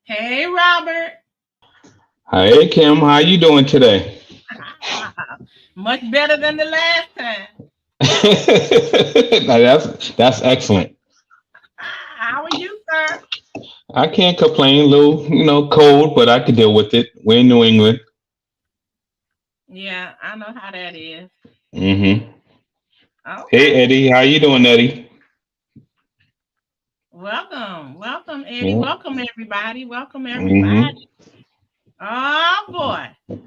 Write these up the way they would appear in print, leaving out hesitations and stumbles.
Hey, Robert. Hey Kim, how you doing today? Much better than the last time. Now that's excellent. How are you, sir? I can't complain. A little, cold, but I can deal with it. We're in New England. Yeah, I know how that is. Hmm. Hey Okay. Eddie, how you doing, Eddie? Welcome. Welcome, Eddie. Yeah. Welcome, everybody. Welcome, everybody. Hmm. Oh, boy.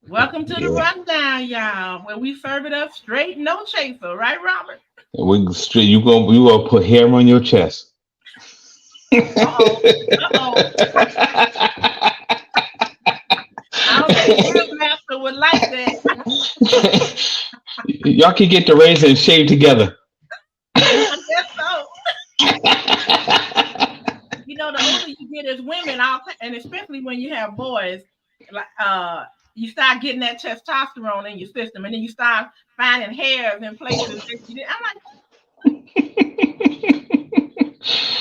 Welcome to the Yeah. rundown, y'all, where we serve it up straight, no chaser. Right, Robert? We straight. You gonna put hair on your chest. Uh-oh. Uh-oh. I don't think Grandmaster would like that. Y'all can get the razor and shave together. I guess so. The older you get as women, and especially when you have boys, like you start getting that testosterone in your system, and then you start finding hairs in places that you didn't. I'm like,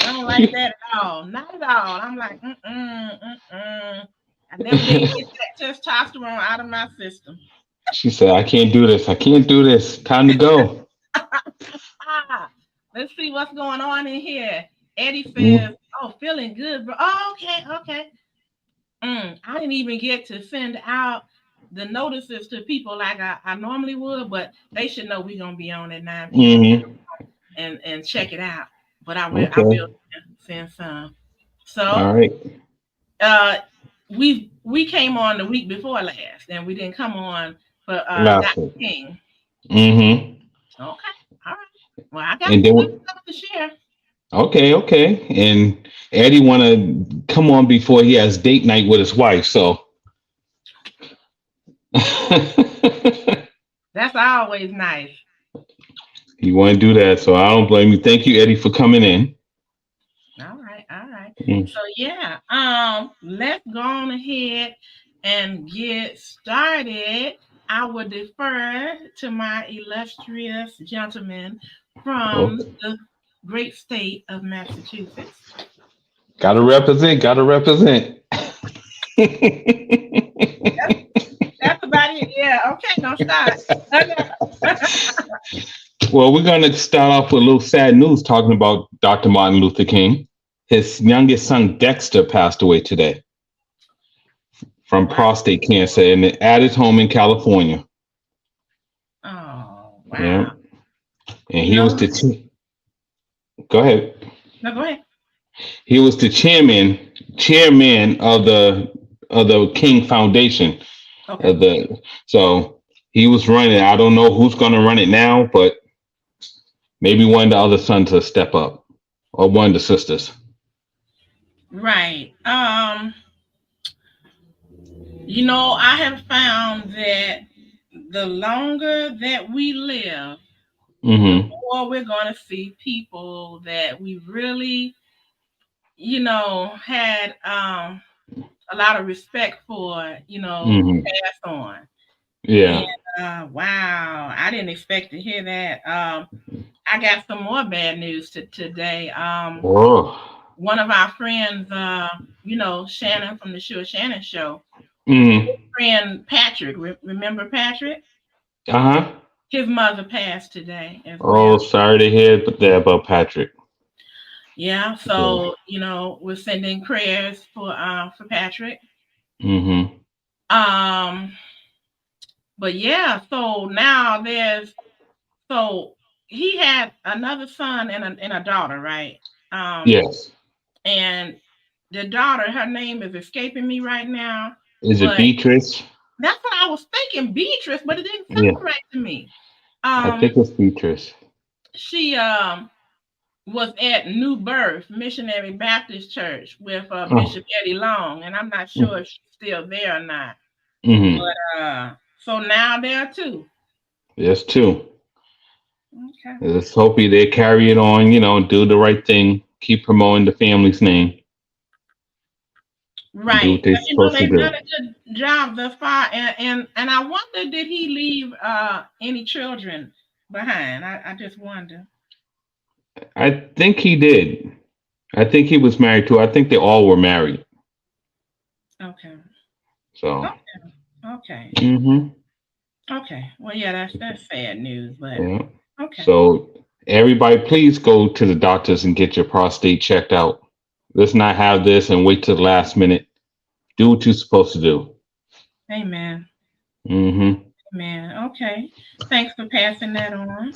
I don't like that at all, not at all. I'm like, mm. I never did get that testosterone out of my system. She said, "I can't do this. I can't do this. Time to go." Ah, let's see what's going on in here. Eddie says, Mm. "Oh, feeling good, bro. Oh, okay, okay." I didn't even get to send out the notices to people like I normally would, but they should know we're gonna be on at 9 p.m. Hmm. and check it out. But I will Okay. send some. All So right. uh we came on the week before last, and we didn't come on for Last Dr. week. King. Mm-hmm. Okay, all right. Well, I got And some good then stuff to share. okay, okay. And Eddie wanna come on before he has date night with his wife, so That's always nice. you wanna do that. So I don't blame you. Thank you, Eddie, for coming in. All right, all right. Mm. So yeah, let's go on ahead and get started. I would defer to my illustrious gentleman from Okay. the great state of Massachusetts. Gotta represent, gotta represent. That's about it. Yeah, okay, don't start. Okay. Well, we're gonna start off with a little sad news talking about Dr. Martin Luther King. His youngest son Dexter passed away today from Wow. prostate cancer at his home in California. Oh, Yeah. wow. And You he was know, go ahead. no, go ahead. He was the chairman of the King Foundation. Okay. Of the so he was running. I don't know who's going to run it now, but maybe one of the other sons will step up, or one of the sisters. Right. I have found that the longer that we live, the Mm-hmm. more we're going to see people that we really, had a lot of respect for, Mm-hmm. pass on. And Yeah. wow, I didn't expect to hear that. I got some more bad news today. Oh. One of our friends, Shannon from the Shannon Show, Mm. friend Patrick, remember Patrick? Uh huh. His mother passed today as Oh, well. sorry to hear that about Patrick. Yeah, Yeah. so we're sending prayers for Patrick. Mm-hmm. Um, but yeah, so now so he had another son and a daughter, right? Yes. And the daughter, her name is escaping me right now, Is it but Beatrice? that's what I was thinking, Beatrice, but it didn't Yeah. sound right to me. I Um, think it's Beatrice. she was at New Birth Missionary Baptist Church with Oh. Bishop Eddie Long, and I'm not sure if she's still there or not. Mm-hmm. But so now there are two. Yes, too. Okay. Let's hope they carry it on, do the right thing, keep promoting the family's name, and do what Right. they're But supposed to they've done do. a good job thus far. And I wonder, did he leave any children behind? I just wonder. I think he did. I think he was married too. I think they all were married. Okay. So. Okay. Okay. Mm-hmm. Okay. Well, yeah, that's sad news, but Yeah. okay. So everybody, please go to the doctors and get your prostate checked out. Let's not have this and wait till the last minute. Do what you're supposed to do. Amen. Mm-hmm. Amen. Okay. Thanks for passing that on.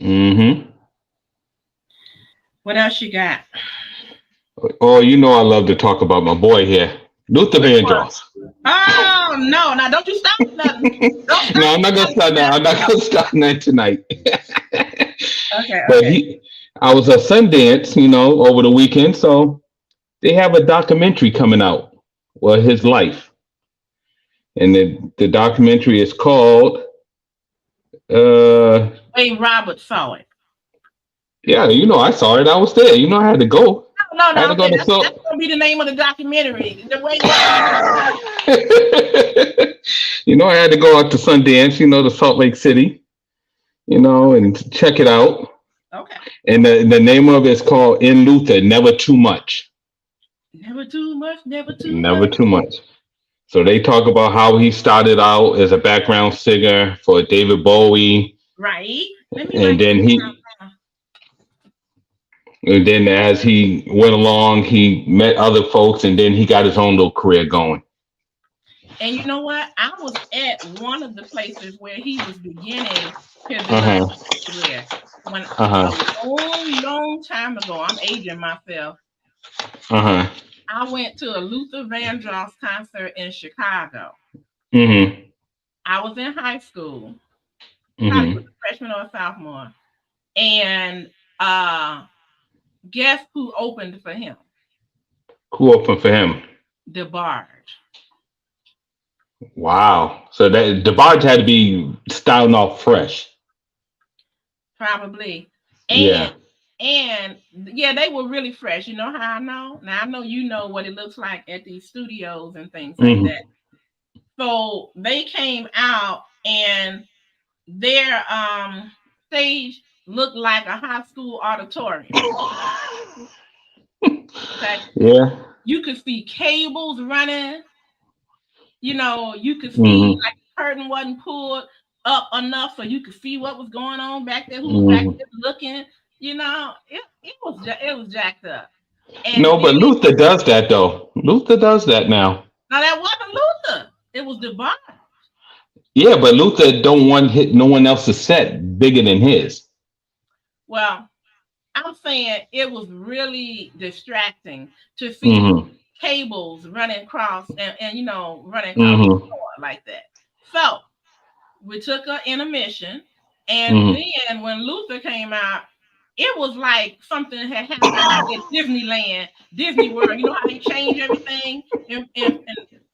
Mm-hmm. What else you got? Oh, I love to talk about my boy here, Luther Which one? Vandross. Oh no! Now don't you stop nothing. Don't No, stop I'm not gonna nothing start that. I'm now. not gonna start that tonight. Okay. But Okay. I was at Sundance, over the weekend, so they have a documentary coming out, well, his life, and the documentary is called, uh, Wayne Robert saw it. yeah, I saw it. I was there. I had to go. No, I had no. to go Okay, to that's so. gonna be the name of the documentary. The Wayne Robert. I had to go out to Sundance, to Salt Lake City, and check it out. Okay. And the name of it is called In Luther, Never Too Much. Never too much. Never too Never much. too much. So they talk about how he started out as a background singer for David Bowie, Right. Let me and write then this down. as he went along, he met other folks, and then he got his own little career going. And you know what? I was at one of the places where he was beginning his Uh-huh. little career when Uh-huh. a long, long time ago. I'm aging myself. Uh-huh. I went to a Luther Vandross concert in Chicago. Mm-hmm. I was in high school, probably was Mm-hmm. a freshman or a sophomore, and guess who opened for him? Who opened for him? DeBarge. Wow. So that the barge had to be starting off fresh. Probably. Yeah. And yeah, they were really fresh. You know how I know? Now I know you know what it looks like at these studios and things like Mm-hmm. that. So they came out and their stage looked like a high school auditorium. Okay. Yeah. You could see cables running. You could see Mm-hmm. like the curtain wasn't pulled up enough so you could see what was going on back there, who was back Mm-hmm. there looking. It was jacked up. And No, then but Luther does that though. Luther does that now. now that wasn't Luther. It was DeBarge. Yeah, but Luther don't want hit no one else's set bigger than his. Well, I'm saying it was really distracting to see Mm-hmm. cables running across and running across the Mm-hmm. floor like that. So we took an intermission, and Mm-hmm. then when Luther came out, it was like something had happened at Disneyland, Disney World. You know how they change everything, and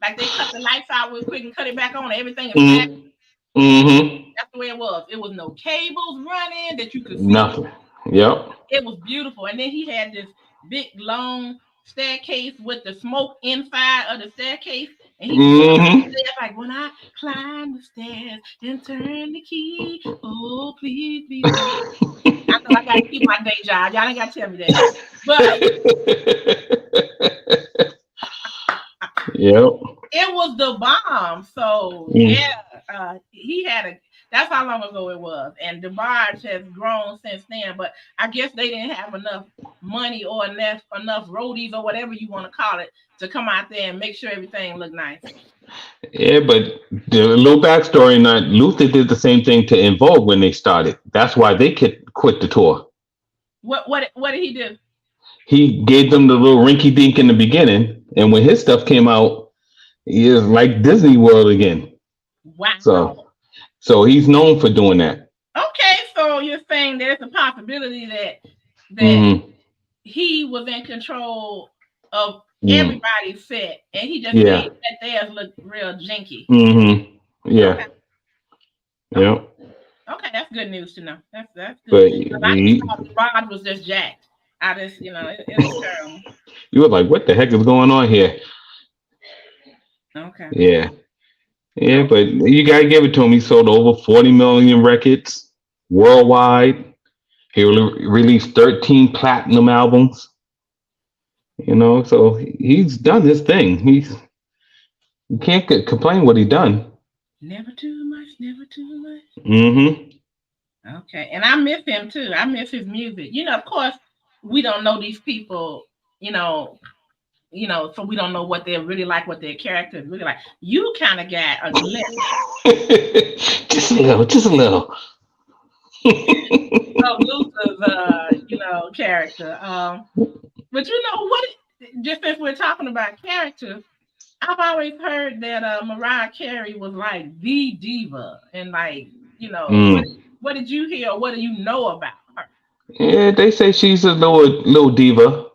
like they cut the lights out real quick and cut it back on, and everything is flat. Mm-hmm. Mm-hmm. That's the way it was. It was no cables running that you could see. Nothing. Yep. It was beautiful. And then he had this big long staircase with the smoke inside of the staircase. And he was going up the Mm-hmm. stairs like, when I climb the stairs and turn the key, oh, please be there. I know I got to keep my day job. Y'all ain't got to tell me that. But Yep. it was the bomb. So, Mm. yeah, that's how long ago it was. And DeBarge has grown since then. But I guess they didn't have enough money or enough roadies or whatever you want to call it to come out there and make sure everything looked nice. Yeah, but the little backstory, not Luther did the same thing to In Vogue when they started. That's why they quit the tour. What did he do? He gave them the little rinky dink in the beginning, and when his stuff came out, he is like Disney World again. Wow. So he's known for doing that. Okay, so you're saying there's a possibility that Mm-hmm. he was in control of Mm. everybody's set, and he just Yeah. made that theirs look real jinky. Mm-hmm. Yeah. Okay. Yep. Okay, that's good news to know. That's But good. 'Cause I thought the rod was just jacked. I just, it was terrible. you were like, what the heck is going on here? Okay. Yeah. Yeah, but you gotta give it to him. He sold over 40 million records worldwide. He released 13 platinum albums. So he's done his thing. You can't complain what he done. Never too much, never too much. Mm-hmm. Okay, and I miss him too. I miss his music. Of course, we don't know these people. You know, so we don't know what they're really like, what their character is really like. You kind of got a glimpse Just a little, just a little. of Luther's, character. But what? Just since we're talking about characters, I've always heard that Mariah Carey was like the diva, and like, Mm. what did you hear? Or what do you know about her? Yeah, they say she's a little diva.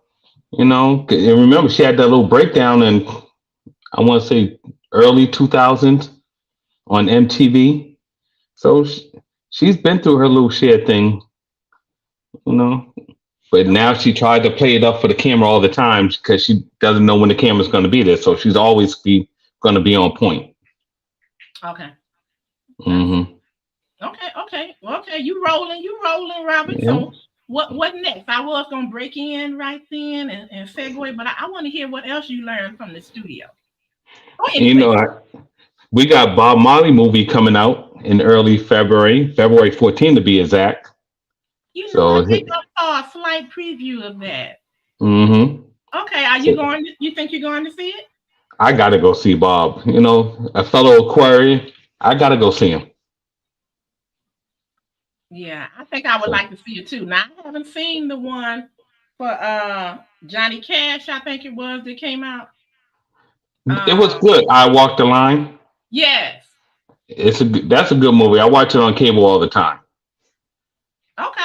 And remember she had that little breakdown in, I want to say, early 2000s on MTV. So she's been through her little share thing, you know. But now she tried to play it up for the camera all the time because she doesn't know when the camera's going to be there. So she's always going to be on point. Okay. Mm-hmm. Okay. You rolling, Robert. Yeah. So what next? I was gonna break in right then and segue, but I want to hear what else you learned from the studio. Or You anything. know, we got Bob Marley movie coming out in early February 14th to be exact. I So, think I saw a slight preview of that. mm-hmm. Okay, are you going? You think you're going to see it? I gotta go see Bob. A fellow Aquarian. I gotta go see him. Yeah, I think I would So like to see it too. Now I haven't seen the one for Johnny Cash, I think it was, that came out. it was good. I Walked the Line. Yes. That's a good movie. I watch it on cable all the time. Okay.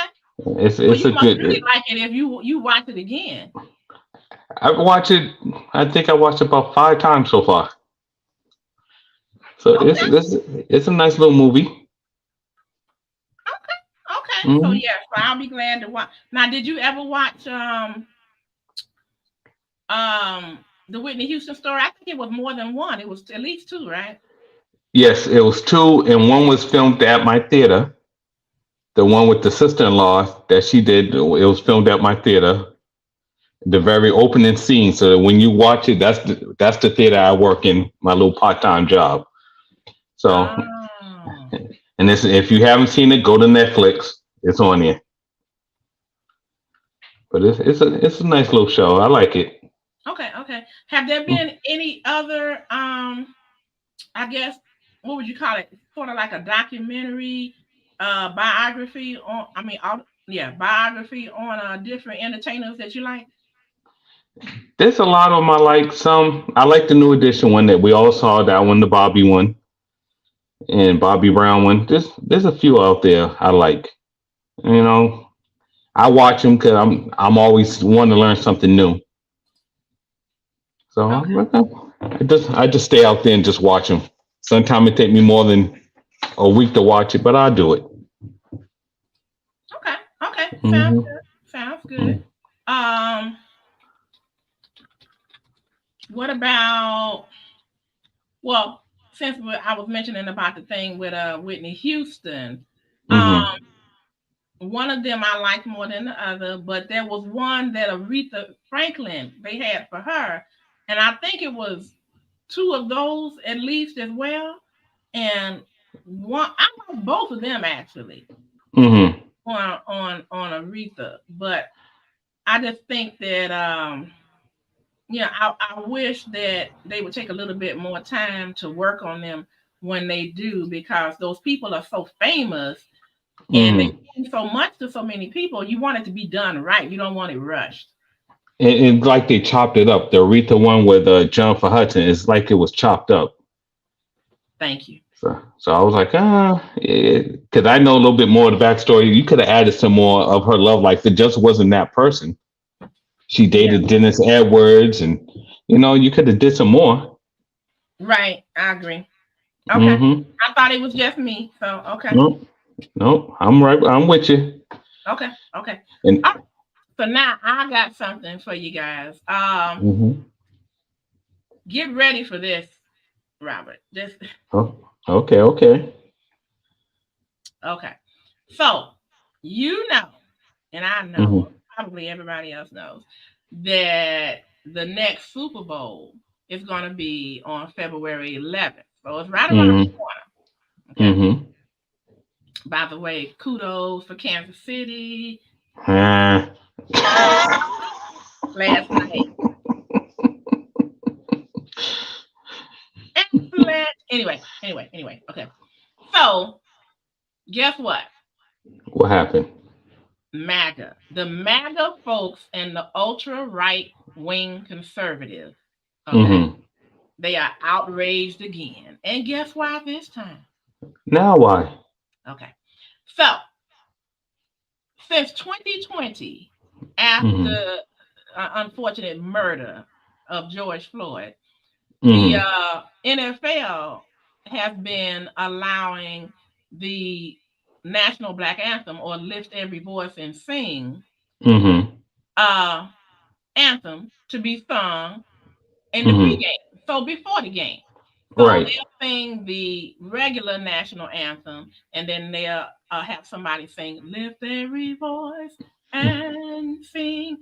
It's Well, it's you a must good. really like it if you watch it again. I watch it. I think I watched it about 5 times so far. So Okay. it's a nice little movie. Okay. So Hmm. yeah, so I'll be glad to watch. Now, did you ever watch the Whitney Houston story? I think it was more than one. It was at least two, right? Yes, it was two, and one was filmed at my theater. The one with the sister-in-law that she did, it was filmed at my theater. The very opening scene, so that when you watch it, that's the theater I work in, my little part-time job. So, Oh. and if you haven't seen it, go to Netflix. It's on there. But it's a nice little show. I like it. Okay. Have there been any other I guess, what would you call it? Sort of like a documentary, biography on. I mean, biography on different entertainers that you like. There's a lot of them I like. Some I like the new edition one that we all saw. That one, the Bobby one, and Bobby Brown one. There's a few out there I like. You know, I watch them because I'm always wanting to learn something new. So Okay. I just stay out there and just watch them. Sometimes it take me more than a week to watch it, but I'll do it. Okay. Sounds Hmm. good. Sounds good. Um, what about? Well, since I was mentioning about the thing with Whitney Houston, um, Hmm. one of them I liked more than the other, but there was one that Aretha Franklin they had for her, and I think it was two of those at least as well, and one I like both of them actually Hmm. on Aretha, but I just think that I wish that they would take a little bit more time to work on them when they do, because those people are so famous and they Hmm. mean so much to so many people. You want it to be done right. You don't want it rushed. And like they chopped it up. The Aretha one with Jennifer Hudson is like it was chopped up. Thank you. So I was like, because I know a little bit more of the backstory. You could have added some more of her love life. It just wasn't that person. She Yeah, dated Dennis Edwards, and you could have did some more. right. I agree. Okay. Mm-hmm. I thought it was just me. So okay. No, no, I'm right. I'm with you. Okay. And All right. So now I got something for you guys. mhm. Get ready for this, Robert. This Oh, okay. okay. So you know, and I know, Hmm. probably everybody else knows, that the next Super Bowl is going to be on February 11th. So it's right around the Mm-hmm. corner. Okay. Mm-hmm. By the way, kudos for Kansas City Ah. last night. Excellent. Anyway. Okay. So guess what? What happened? MAGA. The MAGA folks and the ultra right wing conservatives. Okay. Mm-hmm. They are outraged again. And guess why this time? Now why? Okay. So since 2020, after Mm-hmm. the unfortunate murder of George Floyd, the Mm-hmm. NFL has been allowing the national black anthem or lift every voice and sing Mm-hmm. uh, anthem to be sung in the Mm-hmm. pregame, so before the game. So Right. they'll sing the regular national anthem, and then they'll have somebody sing "Lift Every Voice and Sing."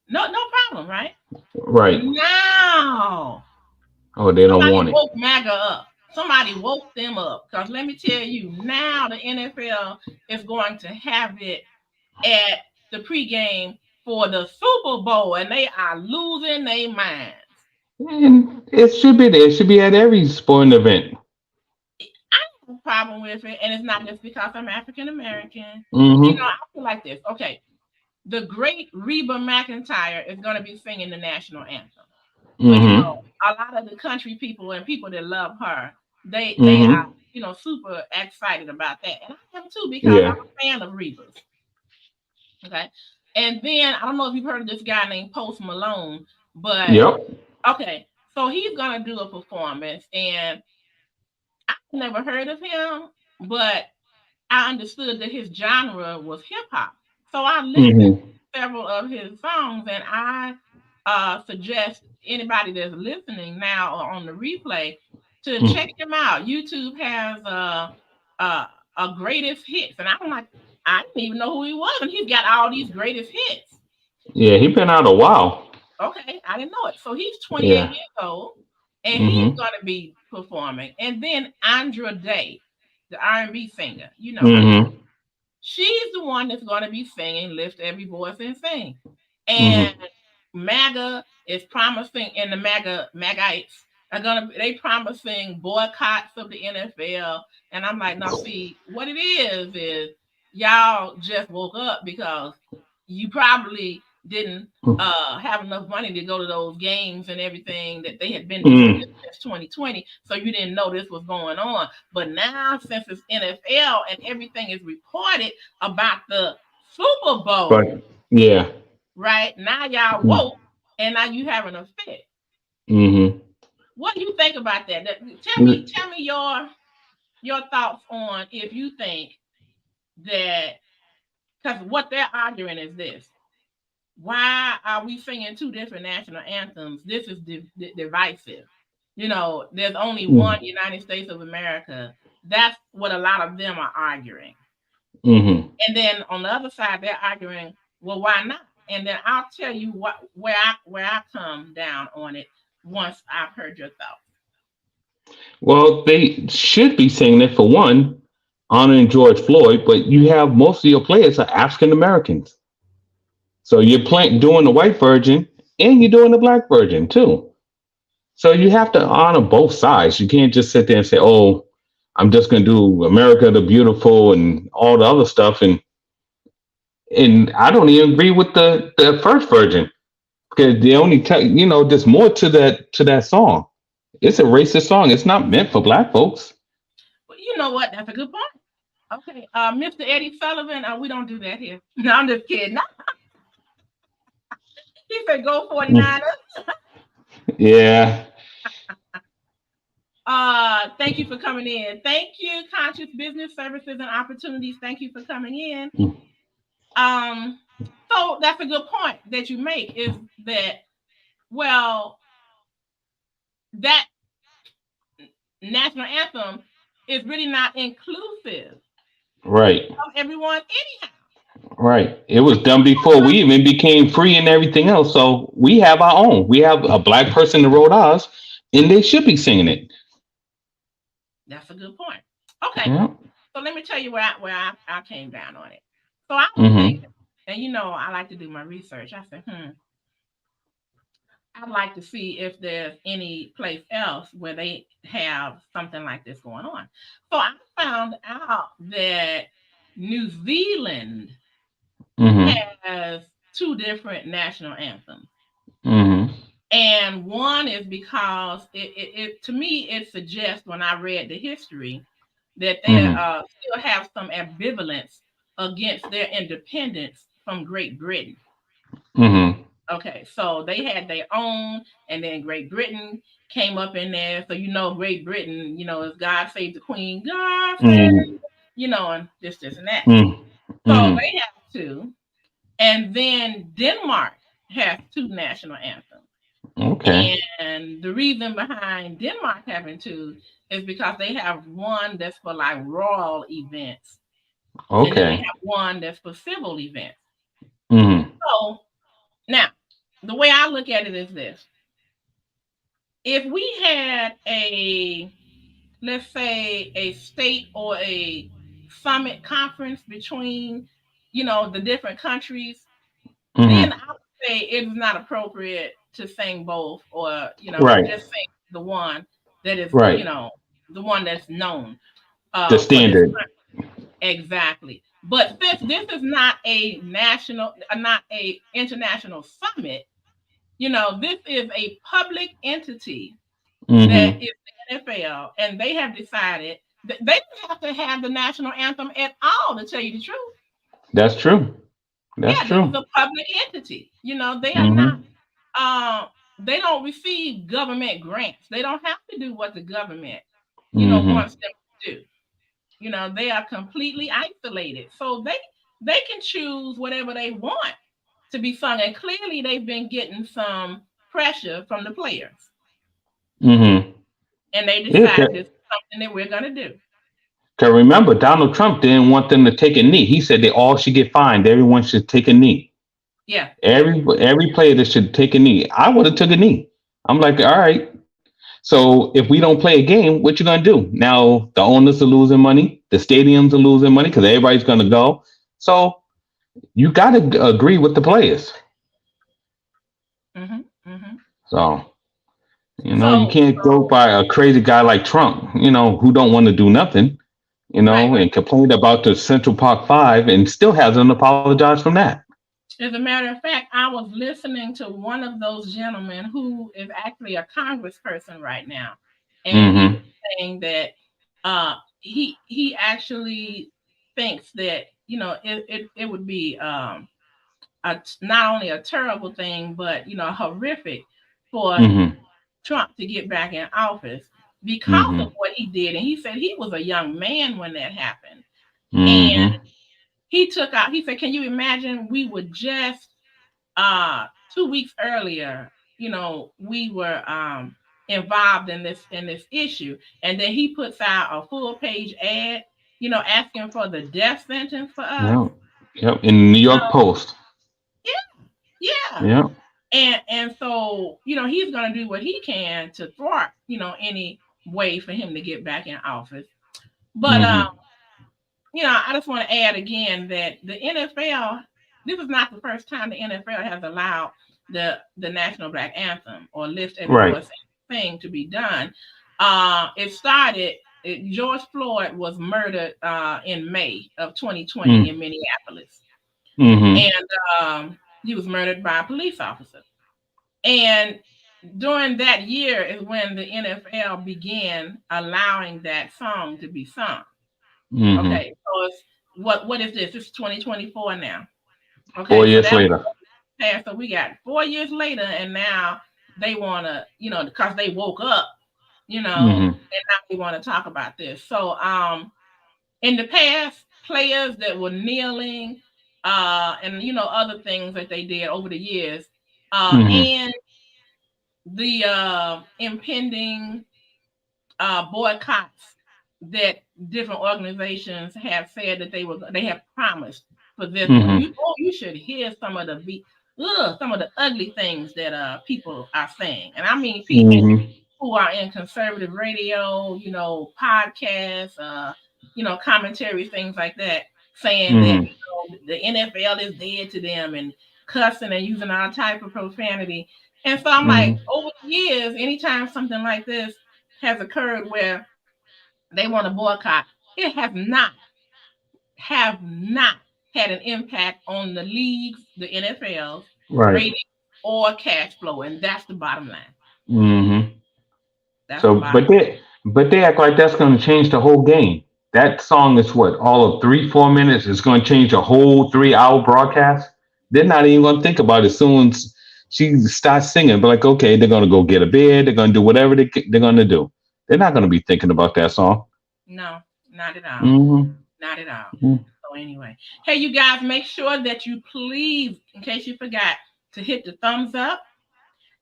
No problem, right? Right. Now Oh, they don't somebody want it. woke MAGA up. Somebody woke them up. Because let me tell you, now the NFL is going to have it at the pregame for the Super Bowl, and they are losing their minds. And it should be there. It should be at every sporting event. I have a problem with it, and it's not just because I'm African American. Mm-hmm. I feel like this. Okay, the great Reba McEntire is going to be singing the national anthem. Well, Mm-hmm. a lot of the country people and people that love her, they are, Mm-hmm. super excited about that. And I am too because I'm Yeah. a fan of Reba's. Okay. And then I don't know if you've heard of this guy named Post Malone, but Yep. okay. So he's gonna do a performance and I've never heard of him, but I understood that his genre was hip hop. So I listened Mm-hmm. to several of his songs, and I suggest anybody that's listening now or on the replay to check him out. YouTube has a greatest hits, and I'm like, I didn't even know who he was, and he's got all these greatest hits. Yeah, he been out a while. Okay, I didn't know it. So he's 28 Yeah. years old, and he's Mm-hmm. going to be performing. And then Andra Day, the R&B singer, you know her. Mm-hmm. She's the one that's going to be singing "Lift Every Voice and Sing." And Mm-hmm. MAGA is promising, and the MAGites are they promising boycotts of the NFL. And I'm like, no, see, what it is y'all just woke up because you probably didn't have enough money to go to those games and everything that they had been doing Mm-hmm. since 2020. So you didn't know this was going on. But now, since it's NFL and everything is reported about the Super Bowl, But yeah. right? Now y'all woke and now you having a fit. Mm-hmm. What do you think about that? Tell me your thoughts on if you think that, because what they're arguing is this: why are we singing two different national anthems? This is divisive. There's only one United States of America. That's what a lot of them are arguing. Mm-hmm. And then on the other side, they're arguing, well, why not? And then I'll tell you where I come down on it once I've heard your thoughts. Well, they should be singing it for one, honoring George Floyd, but you have most of your players are African Americans. So you're playing doing the white version and you're doing the black version too. So you have to honor both sides. You can't just sit there and say, "Oh, I'm just going to do America the Beautiful" and all the other stuff. And I don't even agree with the first version because they only tell there's more to that song. It's a racist song. It's not meant for black folks. Well, you know what? That's a good point. Okay, Mr. Eddie Sullivan, we don't do that here. No, I'm just kidding. He said go 49ers. Yeah. Thank you for coming in. Thank you, Conscious Business Services and Opportunities. Thank you for coming in. So that's a good point that you make, is that, well, that national anthem is really not inclusive Right. of everyone anyhow. Right. It was done before we even became free and everything else. So we have our own. We have a black person that wrote ours, and they should be singing it. That's a good point. Okay, Yeah. so let me tell you where I came down on it. So I was Mm-hmm. thinking, and I like to do my research. I said, I'd like to see if there's any place else where they have something like this going on. So I found out that New Zealand Mm-hmm. has two different national anthems. Mm-hmm. And one is because it to me, it suggests when I read the history that they Mm-hmm. still have some ambivalence against their independence from Great Britain. Mm-hmm. Okay, so they had their own, and then Great Britain came up in there. So Great Britain, is God save the Queen, God save, Mm-hmm. and this and that. So Mm-hmm. they have two, and then Denmark has two national anthems. Okay. And the reason behind Denmark having two is because they have one that's for like royal events, and then they Okay. have one that's for civil events. Mm-hmm. So now, the way I look at it is this: if we had let's say, a state or a summit conference between, the different countries, then Mm-hmm. I would say it's not appropriate to sing both, or Right. just sing the one that is, Right. the one that's known The for this standard. country. Exactly. But since this is not a national, not a international summit, this is a public entity that Mm-hmm. is the NFL, and they have decided that they don't have to have the national anthem at all, to tell you the truth. That's true. That's Yeah, this is true. a public entity. They are not, Mm-hmm. they don't receive government grants. They don't have to do what the government, Mm-hmm. wants them to do. They are completely isolated. So they can choose whatever they want to be sung. And clearly they've been getting some pressure from the players. Mm-hmm. And they Yeah. decided this is something that we're gonna do. Cause remember, Donald Trump didn't want them to take a knee. He said they all should get fined. Everyone should take a knee. Yeah, yeah. Every player that should take a knee. I would have took a knee. I'm like, all right. So if we don't play a game, what you gonna do? Now the owners are losing money, the stadiums are losing money because everybody's gonna go. So you got to agree with the players. Hmm. Hmm. So you So can't go by a crazy guy like Trump, who don't want to do nothing, right, right. and complained about the Central Park Five and still hasn't apologized from that. As a matter of fact, I was listening to one of those gentlemen who is actually a congressperson right now, and he was Mm-hmm. saying that he actually thinks that it would be not only a terrible thing, but horrific for Mm-hmm. Trump to get back in office because of Mm-hmm. what he did. And he said he was a young man when that happened. And Mm-hmm. he said, can you imagine, we were just 2 weeks earlier, we were involved in this issue. And then he puts out a full page ad, asking for the death sentence for us. Yep. Yep. In the New You York know, Post. yeah, yeah. Yep. And so, he's gonna do what he can to thwart, any way for him to get back in office. But Mm-hmm. I just want to add again that the NFL, this is not the first time the NFL has allowed the national black anthem, or lift every Right. voice thing, to be done. George Floyd was murdered in May of 2020 in Minneapolis, Mm-hmm. and he was murdered by a police officer. And during that year is when the NFL began allowing that song to be sung. Mm-hmm. Okay, so it's what is this? It's 2024 now. Four Okay, so years that was later. past. So we got 4 years later, and now they wanna, because they woke up, Mm-hmm. and now we want to talk about this. So in the past, players that were kneeling, and other things that they did over the years, Mm-hmm. and the impending boycotts that different organizations have said that they have promised. for this one. Mm-hmm. You should hear some of the ugly things that people are saying. And I mean people Mm-hmm. who are in conservative radio, podcasts, commentaries, things like that, saying that Mm-hmm. the NFL is dead to them and cussing and using all type of profanity. And so I'm like, Mm-hmm. over the years, anytime something like this has occurred where they want to boycott, it have not had an impact on the leagues, the NFL, Right. rating or cash flow, and that's the bottom line. Mm-hmm. That's the So, bottom. but they act like that's going to change the whole game. That song is what, all of 3 4 minutes. It's going to change a whole 3 hour broadcast. They're not even going to think about it as soon as she starts singing. But like, okay, they're going to go get a bed. They're going to do whatever they're going to do. They're not going to be thinking about that song. No, not at all. Mm-hmm. Not at all. So anyway, hey, you guys, make sure that you please, in case you forgot, to hit the thumbs up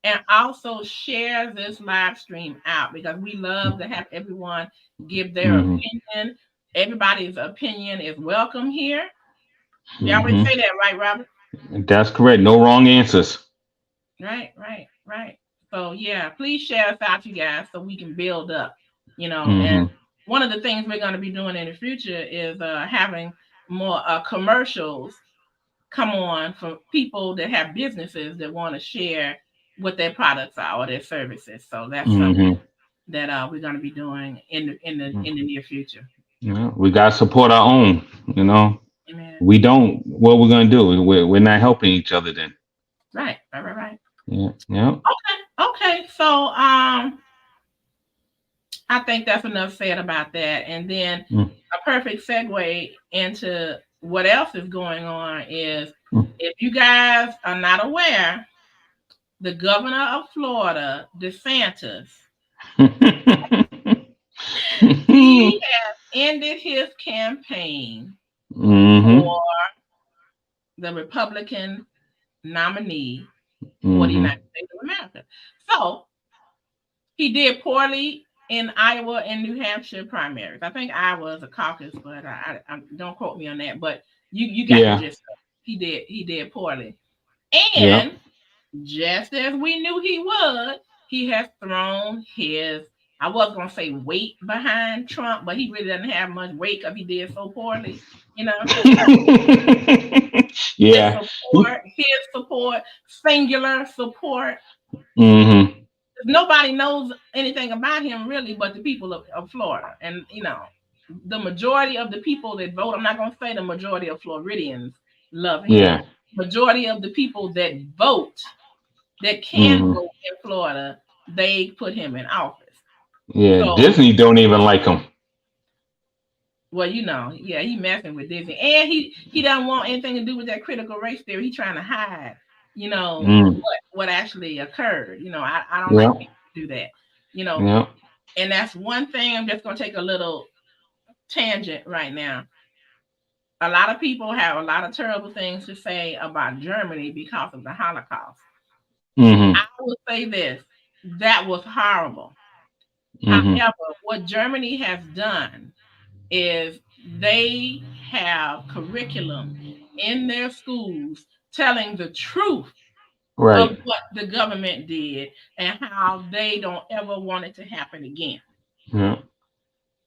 and also share this live stream out because we love to have everyone give their Mm-hmm. opinion. Everybody's opinion is welcome here. We always Mm-hmm. say that, right, Robert? That's correct. No wrong answers. Right. So yeah, please share us out, you guys, so we can build up, Mm-hmm. and one of the things we're going to be doing in the future is having more commercials come on from people that have businesses that want to share what their products are or their services. So that's something Mm-hmm. that we're going to be doing in the near future. Yeah, we got to support our own. Amen. We don't. What we're going to do? We're not helping each other then. Right. Yeah. Yeah. Okay. So I think that's enough said about that. And then a perfect segue into what else is going on is, if you guys are not aware, the governor of Florida, DeSantis, he has ended his campaign for the Republican nominee for the United States of America. So he did poorly in Iowa and New Hampshire primaries. I think Iowa is a caucus, but I don't quote me on that. But you got the gist of it. He did poorly. And just as we knew he would, he has thrown his, I was going to say weight behind Trump, but he really doesn't have much weight because he did so poorly, Yeah. His support, singular support. Mm-hmm. Nobody knows anything about him really but the people of Florida. And, the majority of the people that vote, I'm not going to say the majority of Floridians love him. Yeah. Majority of the people that vote, that can vote in Florida, they put him in office. Yeah, so, Disney don't even like him. Well, he messing with Disney. And he doesn't want anything to do with that critical race theory. He's trying to hide, what actually occurred. I don't like people to do that, And that's one thing. I'm just going to take a little tangent right now. A lot of people have a lot of terrible things to say about Germany because of the Holocaust. I will say this, that was horrible. However, what Germany has done is they have curriculum in their schools telling the truth of what the government did and how they don't ever want it to happen again. Yeah.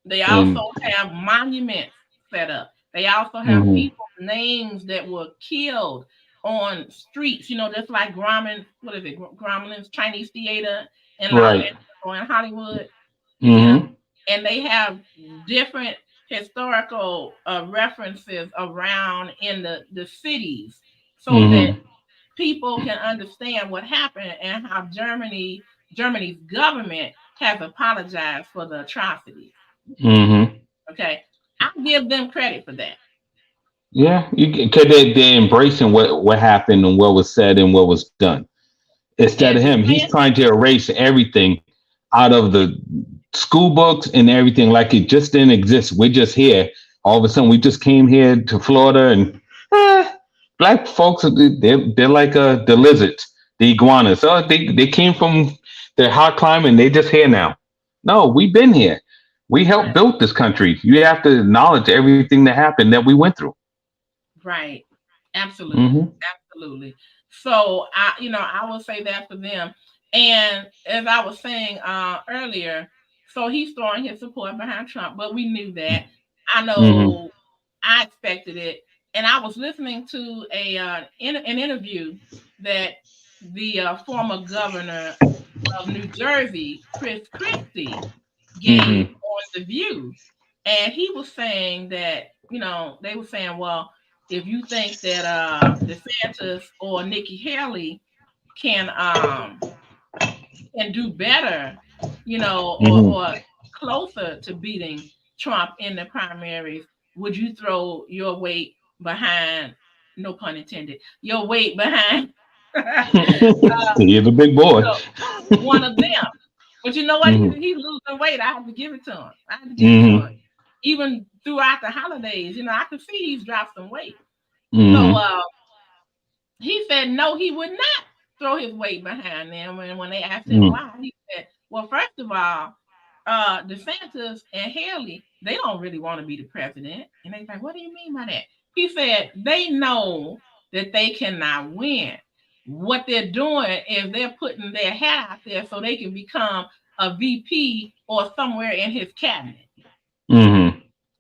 They also have monuments set up. They also have people's names that were killed on streets, just like Grauman's Chinese Theater in Hollywood. And they have different historical references around in the cities so that people can understand what happened and how Germany's government has apologized for the atrocities. Okay, I give them credit for that. Yeah, because they're embracing what happened and what was said and what was done. Instead of him, he's trying to erase everything out of the school books and everything like it just didn't exist. We're just here. All of a sudden, we just came here to Florida, and black folks, they're like the lizards, the iguanas. So they came from the hot climate and they just here now. No, we've been here. We helped build this country. You have to acknowledge everything that happened that we went through. Right. Absolutely. Hmm. Absolutely. So I will say that for them. And as I was saying earlier, so he's throwing his support behind Trump, but we knew that. I Hmm. know I expected it. And I was listening to an interview that the former governor of New Jersey, Chris Christie, gave Hmm. on The View. And he was saying that, they were saying, well, if you think that DeSantis or Nikki Haley can do better, Hmm. or closer to beating Trump in the primaries, would you throw your weight behind, no pun intended, your weight behind He's a big boy. know, one of them? But you know what? Hmm. He's losing weight. I have to give it to him. I have to give it to him. Hmm. Even throughout the holidays, I could see he's dropped some weight. So Hmm. he said no, he would not throw his weight behind them. When they asked him why, he said, "Well, first of all, DeSantis and Haley, they don't really want to be the president." And they like, "What do you mean by that?" He said, "They know that they cannot win. What they're doing is they're putting their hat out there so they can become a VP or somewhere in his cabinet. Hmm.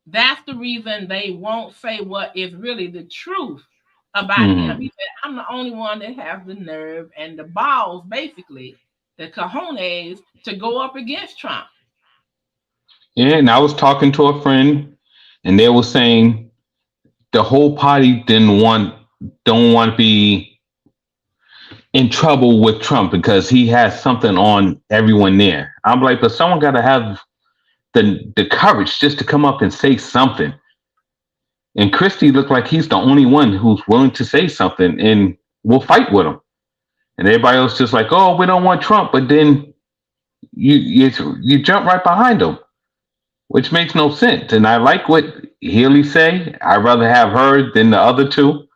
That's the reason they won't say what is really the truth about him." Hmm. He said, "I'm the only one that has the nerve and the balls, basically, the cojones, to go up against Trump." Yeah, and I was talking to a friend, and they were saying the whole party don't want to be in trouble with Trump because he has something on everyone there. I'm like, but someone got to have the courage just to come up and say something. And Christie looked like he's the only one who's willing to say something, and we'll fight with him. And everybody else just like, oh, we don't want Trump, but then you jump right behind him, which makes no sense. And I like what Haley say. I'd rather have her than the other two.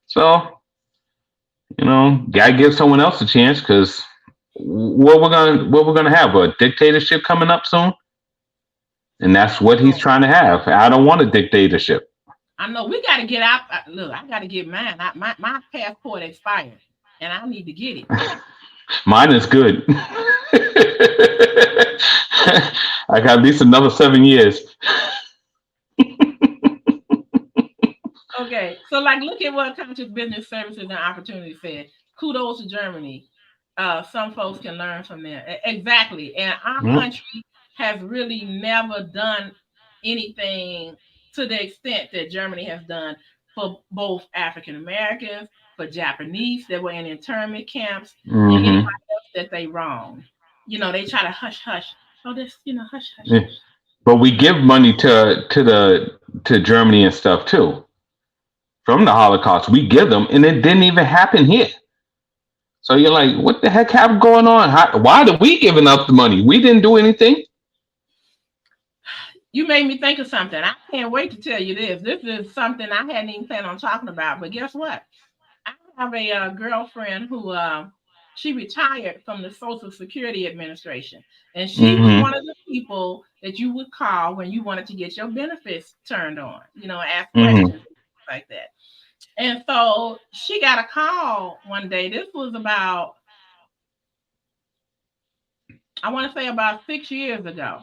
So gotta give someone else a chance because what we're gonna have a dictatorship coming up soon, and that's what he's trying to have. I don't want a dictatorship. I know we got to get out. Look, I got to get mine. My passport expired, and I need to get it. Mine is good. I got at least another 7 years. Okay, so like, look at what Conscious Business Services and Opportunity said. Kudos to Germany. Some folks can learn from there. Exactly, and our Mm-hmm. country has really never done anything to the extent that Germany has done for both African Americans, for Japanese that were in internment camps, and anybody Mm-hmm. else that they wronged. They try to hush hush. Oh, this, hush hush Yeah. hush. But we give money to Germany and stuff too from the Holocaust. We give them, and it didn't even happen here. So you're like, what the heck have going on? Why are we giving up the money? We didn't do anything. You made me think of something. I can't wait to tell you this. This is something I hadn't even planned on talking about. But guess what? I have a girlfriend who she retired from the Social Security Administration, and she was Mm-hmm. one of the people that you would call when you wanted to get your benefits turned on. Ask Mm-hmm. questions like that. And so she got a call one day. This was about, I want to say, about 6 years ago.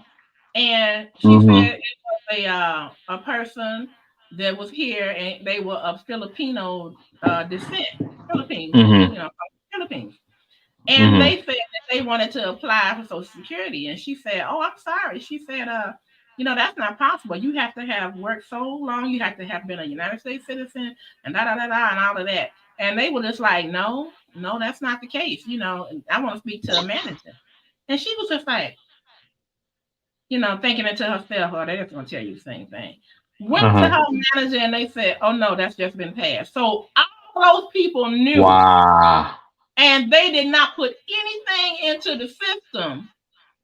And she Mm-hmm. said it was a person that was here, and they were of Filipino descent, Philippines, Mm-hmm. from the Philippines. And Mm-hmm. they said that they wanted to apply for Social Security. And she said, "Oh, I'm sorry." She said, that's not possible. You have to have worked so long. You have to have been a United States citizen and da da da da and all of that." And they were just like, "No, no, that's not the case. I want to speak to a manager." And she was just like, thinking it to herself, "Oh, they're just gonna tell you the same thing." Went to Uh-huh. her manager and they said, "Oh no, that's just been passed." So all those people knew, Wow. and they did not put anything into the system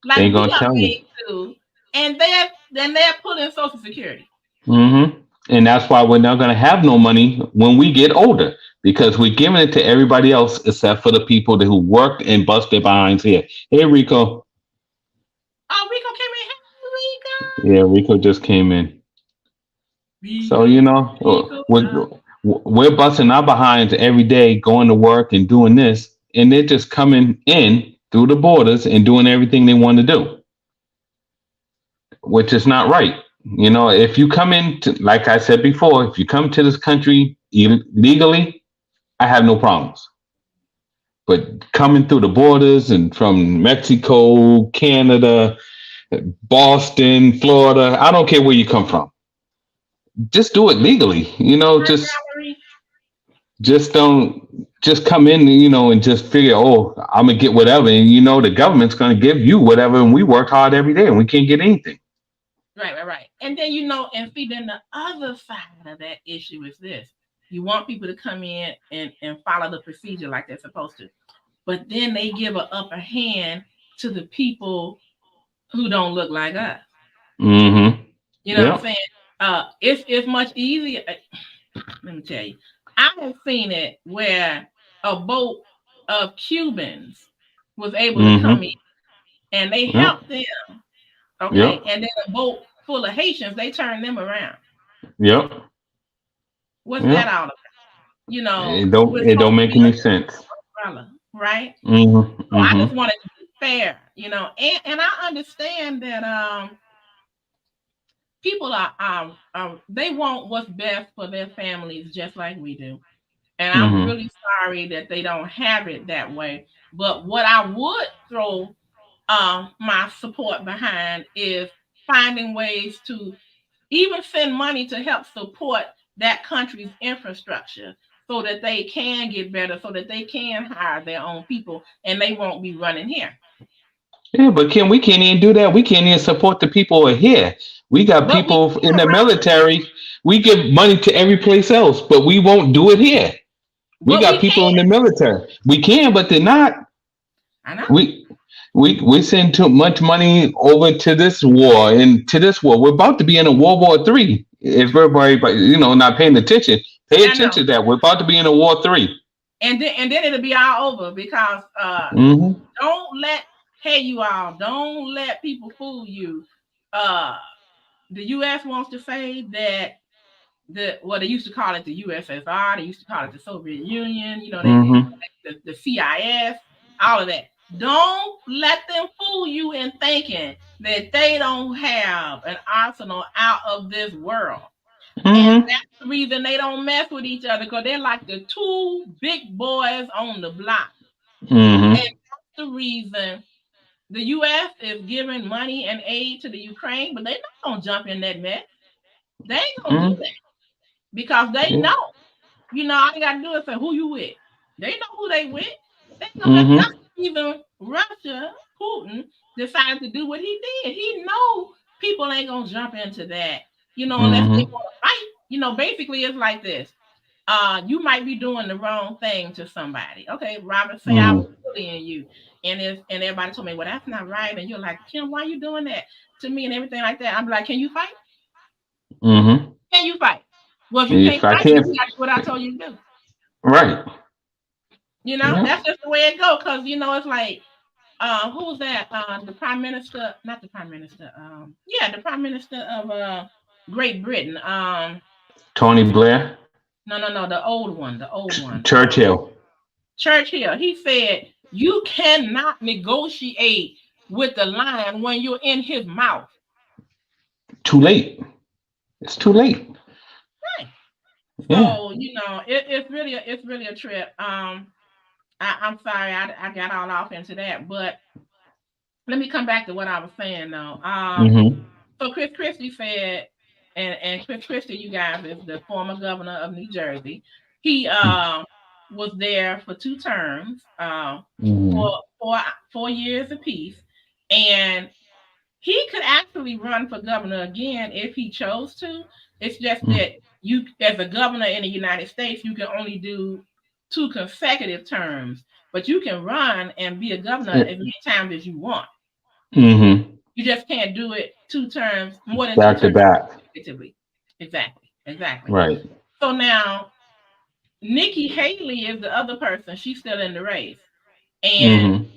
They like ain't we gonna are tell you. made to, and they're pulling Social Security. Mm-hmm. And that's why we're not gonna have no money when we get older because we're giving it to everybody else except for the people who worked and busted behinds here. Hey, Rico. Oh, Rico came in. Hey, Yeah, Rico just came in. So Rico, Rico, Rico. We're busting our behinds every day, going to work and doing this, and they're just coming in through the borders and doing everything they want to do, which is not right. You know, if you come in, like I said before, if you come to this country legally, I have no problems. But coming through the borders and from Mexico, Canada, Boston, Florida, I don't care where you come from. Just do it legally. You know, just don't just come in, you know, and just figure, oh, I'm gonna get whatever, and you know the government's gonna give you whatever, and we work hard every day and we can't get anything. Right. And then and see, then the other side of that issue is this: you want people to come in and follow the procedure like they're supposed to, but then they give an upper hand to the people who don't look like us. Mm-hmm. You know what I'm saying? It's much easier. Let me tell you, I have seen it where a boat of Cubans was able to come in and they helped them. Okay. And then a boat full of Haitians, they turned them around. What's that all about? You know, it don't make any sense. Umbrella, right? Mm-hmm. So I just wanted to be fair, you know, and I understand that people are they want what's best for their families just like we do. And I'm really sorry that they don't have it that way. But what I would throw my support behind is finding ways to even send money to help support that country's infrastructure so that they can get better, so that they can hire their own people and they won't be running here. Yeah, but we can't even do that. We can't even support the people who are here. We got people in the military. We give money to every place else, but we won't do it here. We got people in the military. We can, but they're not. I know. We send too much money over to this war and to this war. We're about to be in a World War III. If everybody, not paying attention, pay attention to that. We're about to be in a War III. And then it'll be all over because don't let people fool you. The U.S. wants to say that they used to call it the USSR, they used to call it the Soviet Union, the CIS, all of that. Don't let them fool you in thinking that they don't have an arsenal out of this world. And that's the reason they don't mess with each other, because they're like the two big boys on the block. And that's the reason the U.S. is giving money and aid to the Ukraine, but they're not going to jump in that mess. They ain't going to do that because they know. All you got to do is say, who you with? They know who they with. They know that's even Russia, Putin, decided to do what he did. He know people ain't going to jump into that, unless they want to fight. Basically it's like this. You might be doing the wrong thing to somebody. Okay, Robert, say I was bullying you. And everybody told me, well, that's not right. And you're like, Kim, why are you doing that to me and everything like that? I'm like, can you fight? Can you fight? Well, if you can't fight, you got what I told you to do. Right. That's just the way it goes. Because, it's like, who was that? The prime minister, not the prime minister. The prime minister of Great Britain. Tony Blair? No, the old one. Churchill. He said, you cannot negotiate with the lion when you're in his mouth. Too late. It's too late. Right. So, it's really a trip. I'm sorry I got all off into that, but let me come back to what I was saying though. So Chris Christie said, and Chris Christie, you guys, is the former governor of New Jersey. He was there for 2 terms, for 4 years apiece, and he could actually run for governor again if he chose to. It's just that you, as a governor in the United States, you can only do 2 consecutive terms, but you can run and be a governor as many times as you want. You just can't do it 2 terms, more than back 2 terms to back. consecutively. Exactly. Right. So now, Nikki Haley is the other person. She's still in the race. And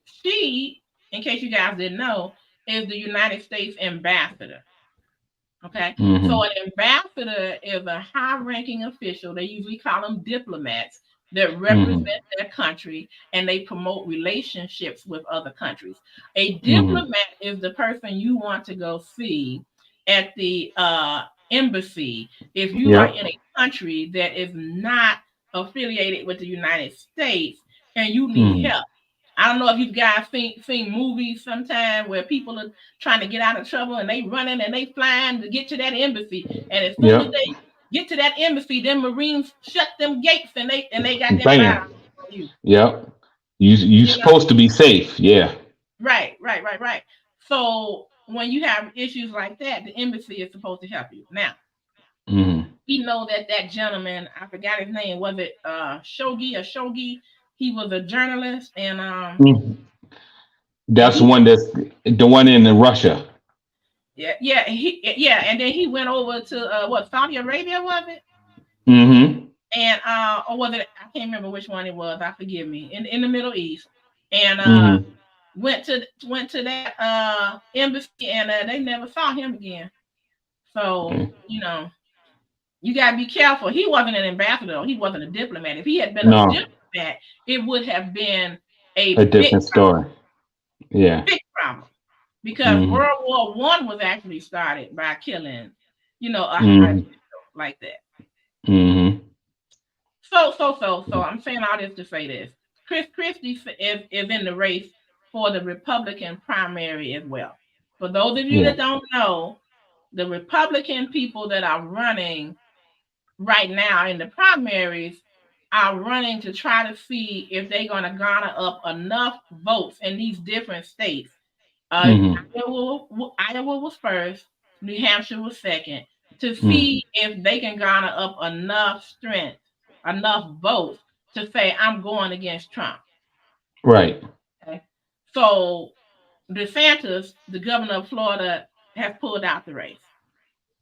she, in case you guys didn't know, is the United States ambassador. Okay. Mm-hmm. So an ambassador is a high-ranking official. They usually call them diplomats that Mm-hmm. represent their country and they promote relationships with other countries. A Mm-hmm. diplomat is the person you want to go see at the embassy if you are Yep. in a country that is not affiliated with the United States and you need Mm-hmm. help. I don't know if you guys seen movies sometime where people are trying to get out of trouble and they running and they flying to get to that embassy. And as soon as Yep. they get to that embassy, them Marines shut them gates and they got them Bam. fired on you. Yep. You You know? supposed to be safe. Yeah. Right. So when you have issues like that, the embassy is supposed to help you. Now, Mm-hmm. we know that gentleman, I forgot his name, was it Shogi? He was a journalist and Mm-hmm. That's he the one in Russia. yeah, and then he went over to what Saudi Arabia was it? Mm-hmm. And or was it? I can't remember which one it was. I forgive me. In the Middle East, and Mm-hmm. went to that embassy, and they never saw him again. So you gotta be careful. He wasn't an ambassador. He wasn't a diplomat. If he had been a No, diplomat, it would have been a a different story. Yeah. big problem. Because Mm-hmm. World War I was actually started by killing, a high Mm-hmm. official like that. Mm-hmm. So I'm saying all this to say this. Chris Christie is in the race for the Republican primary as well. For those of you Yeah. that don't know, the Republican people that are running right now in the primaries are running to try to see if they're going to garner up enough votes in these different states. Mm-hmm. Iowa was first, New Hampshire was second, to Mm-hmm. see if they can garner up enough strength, enough votes to say, I'm going against Trump. Right. Okay? So DeSantis, the governor of Florida, has pulled out the race.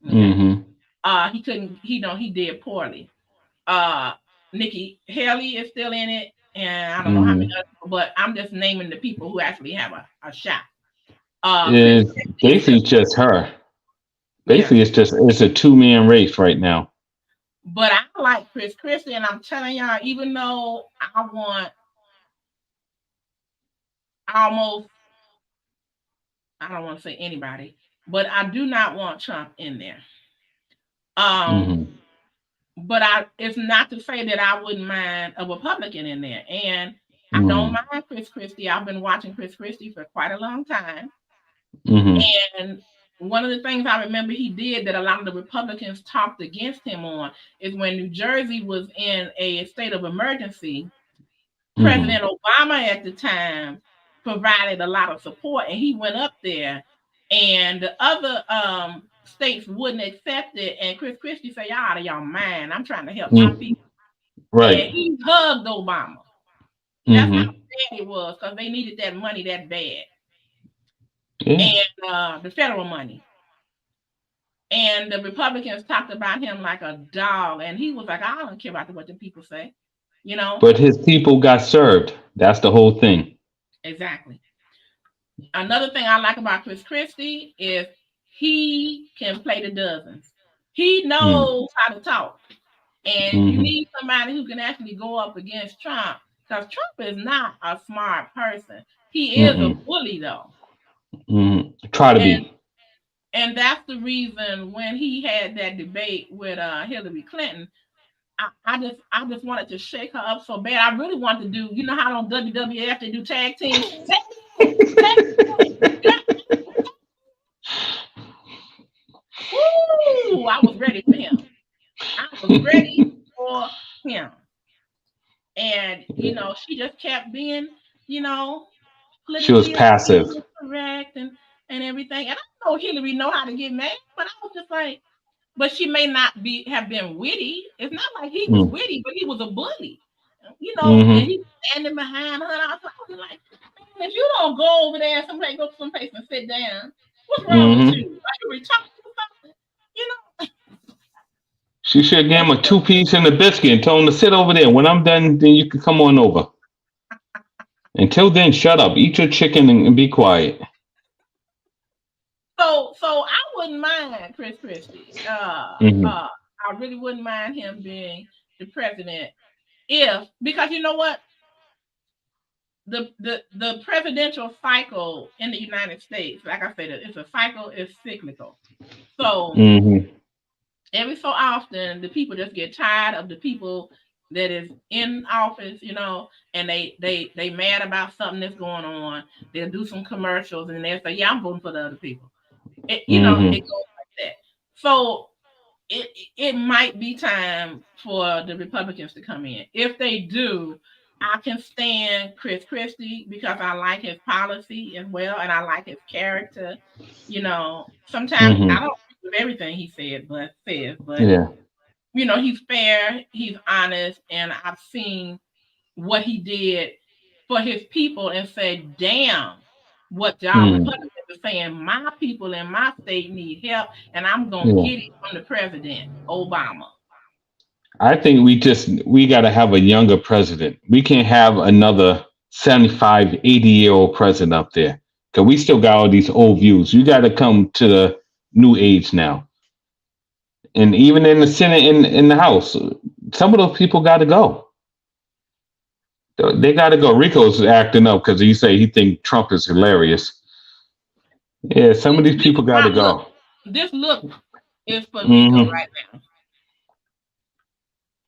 Okay. Mm-hmm. He did poorly. Uh Nikki Haley is still in it, and I don't know how many Mm-hmm. other people, but I'm just naming the people who actually have a shot. Chris Is Christie is basically still, just her. yeah. Basically, it's a two-man race right now. But I like Chris Christie, and I'm telling y'all, even though I want almost, I don't want to say anybody, but I do not want Trump in there. Mm-hmm. But it's not to say that I wouldn't mind a Republican in there. And I don't Mm-hmm. mind Chris Christie. I've been watching Chris Christie for quite a long time. Mm-hmm. And one of the things I remember he did that a lot of the Republicans talked against him on is when New Jersey was in a state of emergency, Mm-hmm. President Obama at the time provided a lot of support, and he went up there, and the other states wouldn't accept it. And Chris Christie said, "Y'all out of y'all mind. I'm trying to help my Mm-hmm. people." And Right. he hugged Obama. That's how Mm-hmm. bad it was because they needed that money that bad, Yeah. and the federal money. And the Republicans talked about him like a dog, and he was like, "I don't care about what the people say," you know. But his people got served. That's the whole thing. Exactly. Another thing I like about Chris Christie is he can play the dozens. He knows how to talk. And you Mm-hmm. need somebody who can actually go up against Trump because Trump is not a smart person. He is a Mm-mm. bully, though. Mm-hmm. Try to And be. and that's the reason when he had that debate with Hillary Clinton, I just wanted to shake her up so bad. I really wanted to do, you know how on WWF they do tag teams? Woo! I was ready for him. I was ready for him. And, she just kept being, She was politically passive. correct and everything. And I know Hillary know how to get mad, but I was just like, but she may not have been witty. It's not like he was witty, but he was a bully. And Mm-hmm. he was standing behind her. And I was like, man, if you don't go over there go someplace and sit down, what's wrong with Mm-hmm. you? Like you talking to something? You know? She should have gave him a two-piece and a biscuit and told him to sit over there. When I'm done, then you can come on over. Until then, shut up. Eat your chicken and be quiet. So I wouldn't mind Chris Christie. Hmm. I really wouldn't mind him being the president if, because you know what, the presidential cycle in the United States, like I said, it's a cycle, it's cyclical. So Hmm. every so often the people just get tired of the people that is in office, and they mad about something that's going on. They'll do some commercials and they'll say, "Yeah, I'm voting for the other people." It Hmm. goes like that. So it might be time for the Republicans to come in. If they do, I can stand Chris Christie because I like his policy as well, and I like his character. Sometimes I Hmm. don't agree with everything he but Yeah. he's fair, he's honest, and I've seen what he did for his people and said, damn, what y'all Mm. Republicans are saying, my people in my state need help, and I'm gonna Yeah. get it from the president, Obama. I think we got to have a younger president. We can't have another 75, 80-year old president up there because we still got all these old views. You got to come to the new age now. And even in the Senate, in the House, some of those people got to go. They got to go. Rico's acting up because he say he think Trump is hilarious. Yeah, some of these This people is got to not look. go. This look is for Rico Hmm. right now.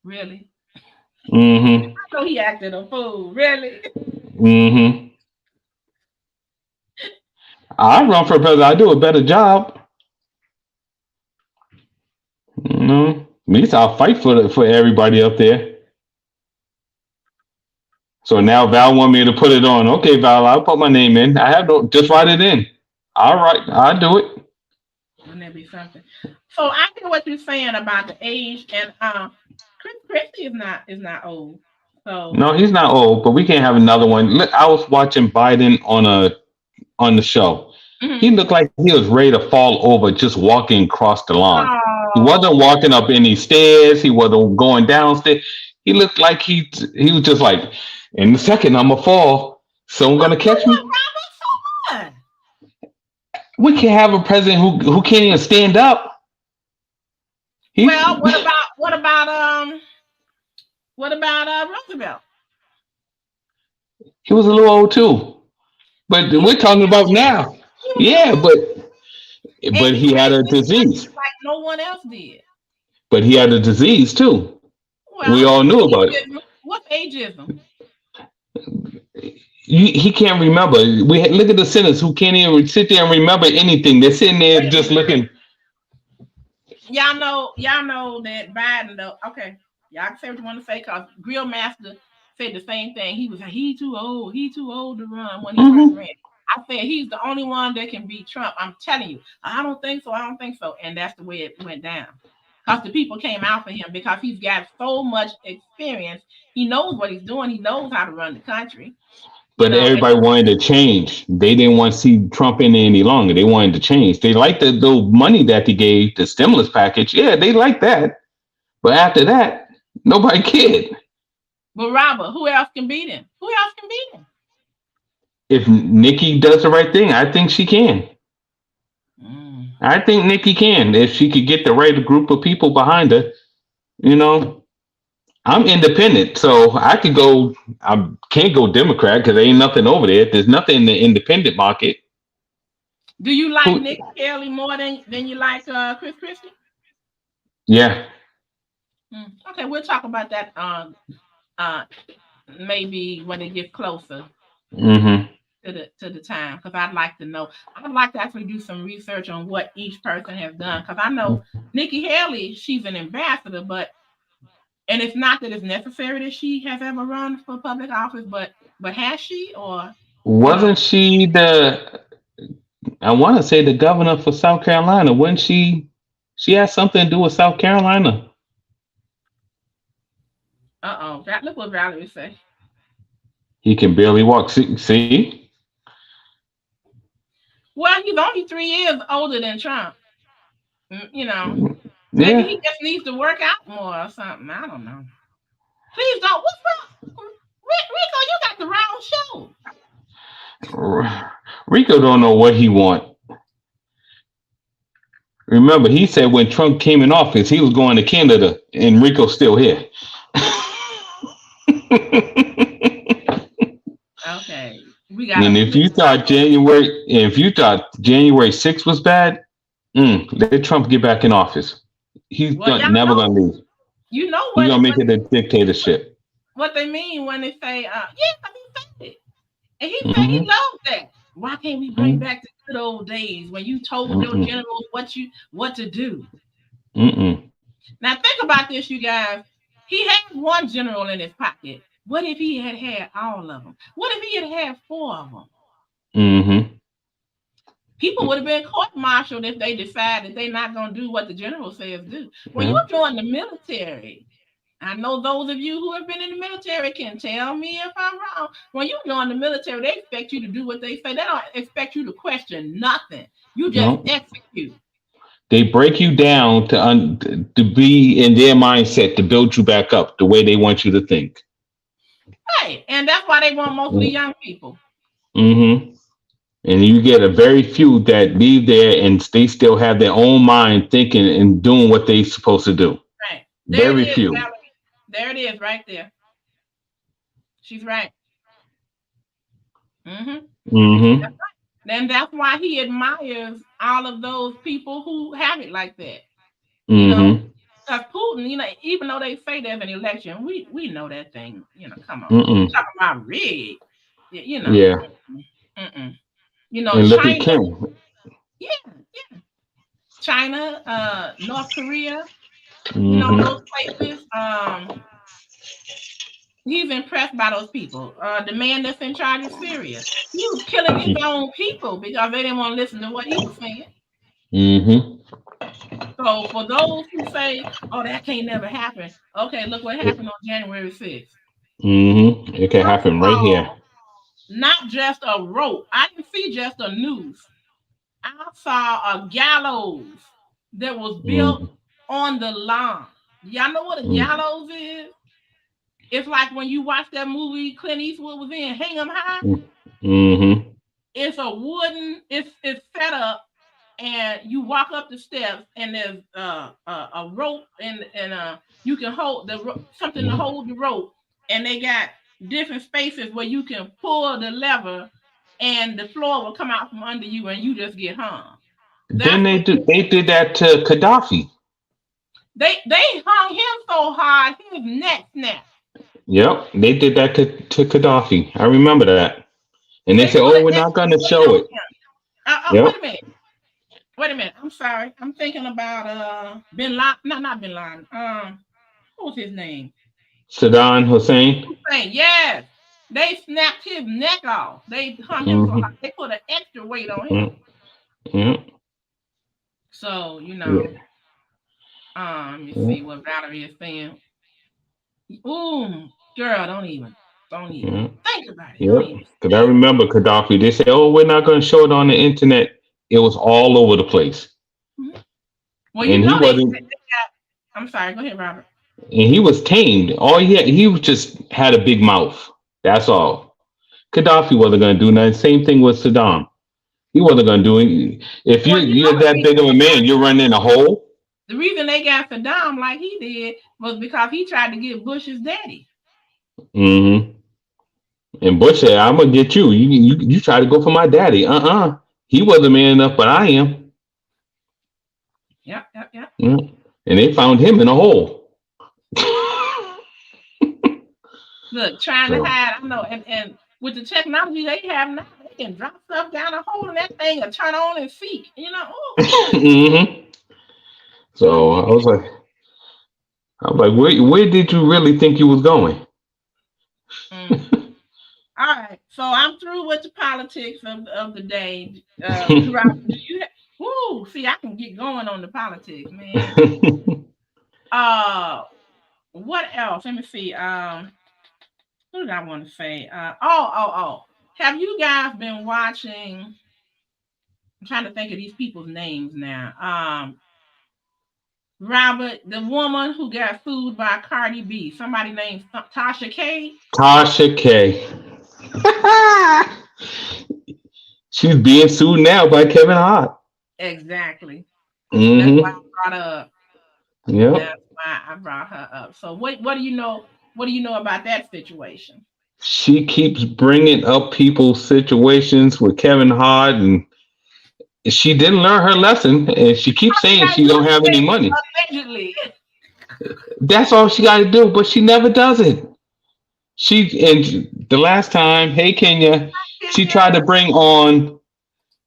Really? Hmm. I know he acted a fool. Really? Hmm. I run for president. I do a better job. At least I'll fight for everybody up there. So now Val want me to put it on. Okay, Val, I'll put my name in. I have no just write it in. All right, I'll do it. Wouldn't that be something? So I hear what you're saying about the age, and Chris Christie is not old. So No, he's not old, but we can't have another one. Look, I was watching Biden on the show. He mhm. looked like he was ready to fall over just walking across the lawn. He wasn't Oh, walking up any stairs. He wasn't going downstairs. He looked like he was just like, in a second I'm gonna fall. Someone what? gonna So catch what, me. Robert? So what? We can't have a president who can't even stand up. Well, He what about Roosevelt? he was a little old too. But He we're was talking still about old. now. He was still Yeah, old, and but he he had ran a this disease. country like no one else did. But he had a disease too. We Well, all knew about it. what's ageism? He can't remember. Look at the sinners who can't even sit there and remember anything. They're sitting there Wait a just minute. looking. Y'all know that Biden though. Okay, y'all can say what you want to say because Grill Master said the same thing. He was like, he too old. He too old to run when he first Hmm. ran. I said he's the only one that can beat Trump. I'm telling you. I don't think so. I don't think so. And that's the way it went down. Because the people came out for him because he's got so much experience. He knows what he's doing. He knows how to run the country. But And everybody wanted to change. They didn't want to see Trump in there any longer. They wanted to change. They liked the money that they gave, the stimulus package. Yeah, they liked that. But after that, nobody cared. but Robert, who else can beat him? Who else can beat him? If Nikki does the right thing, I think she can. Mm. I think Nikki can. If she could get the right group of people behind her, you know, I'm independent, so I could go. I can't go Democrat because there ain't nothing over there. There's nothing in the independent market. Do you like Who? Nick Kelly more than you like Chris Christie? Yeah. Okay, we'll talk about that uh maybe when it gets closer Hmm. to the time because I'd like to know. I'd like to actually do some research on what each person has done because I know Nikki Haley, she's an ambassador, and it's not that it's necessary that she has ever run for public office, but has she or you Wasn't know? she the? I want to say the governor for South Carolina. Wasn't she? She had something to do with South Carolina. Look what Valerie say. He can barely walk. See? Well, he's only 3 years older than Trump. Mm, You know, maybe Yeah. he just needs to work out more or something. I don't know. Please don't. What's wrong? Rico, you got the wrong show. Rico don't know what he want. remember, he said when Trump came in office, he was going to Canada, and Rico's still here. Okay, we got And a if flip you thought January 6th was bad, let Trump get back in office. He's Well, y'all never know, gonna leave. you know He's gonna make it a dictatorship. what they mean when they say, yeah, he said it. And he said he Mm-hmm. loves that. Why can't we bring back the good old days when you told your Mm-mm. generals what to do? Mm-mm. Now think about this, you guys. He had one general in his pocket. What if he had all of them? What if he had 4 of them? Mm-hmm. People would have been court-martialed if they decided they're not going to do what the general says do. When you Yeah. join the military, I know those of you who have been in the military can tell me if I'm wrong. When you join the military, they expect you to do what they say. They don't expect you to question nothing. You just No. execute. They break you down to be in their mindset to build you back up the way they want you to think. Right. And that's why they want mostly young people. Mm-hmm. And you get a very few that leave there and they still have their own mind thinking and doing what they're supposed to do. Right. There it Very is, few. Valerie. There it is right there. She's right. Mm-hmm. Mm-hmm. That's right. And that's why he admires all of those people who have it like that. You know, Mm-hmm. because Putin, even though they say there's an election, we know that thing. Come on. Mm-mm. Talking about rigged. Yeah. Mm-mm. And look at China. Kim. Yeah. China, North Korea, Mm-hmm. those places. He's impressed by those people. The man that's in charge of Syria, he was killing his own people because they didn't want to listen to what he was saying. Mm-hmm. So for those who say, "Oh, that can't never happen," okay, look what happened on January 6th. Mm-hmm. It can First of happen right here. all, not just a rope. I didn't see just a noose. I saw a gallows that was built Mm-hmm. on the lawn. Y'all know what a gallows is? It's like when you watch that movie Clint Eastwood was in, Hang 'em High. Mm-hmm. It's a wooden. It's set up, and you walk up the steps, and there's a rope, and you can hold something to hold the rope, and they got different spaces where you can pull the lever, and the floor will come out from under you, and you just get hung. Then That's what they did that to Gaddafi. they hung him so hard his neck snapped. Yep. They did that to Gaddafi. I remember that. And they They said, put "Oh, an we're not extra gonna weight show on it." him. Yep. Wait a minute. I'm sorry. I'm thinking about Bin Laden. No, not Bin Laden. What was his name? Saddam Hussein. Hussein. Yes. They snapped his neck off. They hung him so Mm-hmm. hard. They put an extra weight on him. Mm-hmm. Yeah. So, Yeah. let me see what Valerie is saying. Ooh, girl, don't even Yeah. think about it. Don't Yep. even Because I think. remember Gaddafi. They said, "Oh, we're not gonna show it on the internet." It was all over the place, Mm-hmm. Well, and he they wasn't. got. I'm sorry. Go ahead, Robert. And he was tamed. All he was just had a big mouth. That's all. Gaddafi wasn't gonna do nothing. Same thing with Saddam. He wasn't gonna do it. If Well, you're that big of a man, you're running a hole. the reason they got Saddam like he did was because he tried to get Bush's daddy. Mm-hmm. And Bush said, "I'm gonna get you. You try to go for my daddy. He wasn't man enough, but I am." Yep. Yeah. And they found him in a hole. Look, trying to hide. I know, and with the technology they have now, they can drop stuff down a hole and that thing will turn on and seek. Mm-hmm. So I was like, where did you really think you was going? All right, so I'm through with the politics of the day. See, I can get going on the politics, man. What else? Let me see. What did I want to say? Have you guys been watching? I'm trying to think of these people's names now. Robert, the woman who got sued by Cardi B, somebody named Tasha K. Tasha K. She's being sued now by Kevin Hart. Exactly. That's why Mm-hmm. I brought her up. Yep. That's why I brought her up. So what do you know? What do you know about that situation? She keeps bringing up people's situations with Kevin Hart, and she didn't learn her lesson, and she keeps All you saying gotta she do don't is have any say money. allegedly. That's all she got to do, but she never does it. She and the last time, hey Kenya, she Kenya. tried to bring on.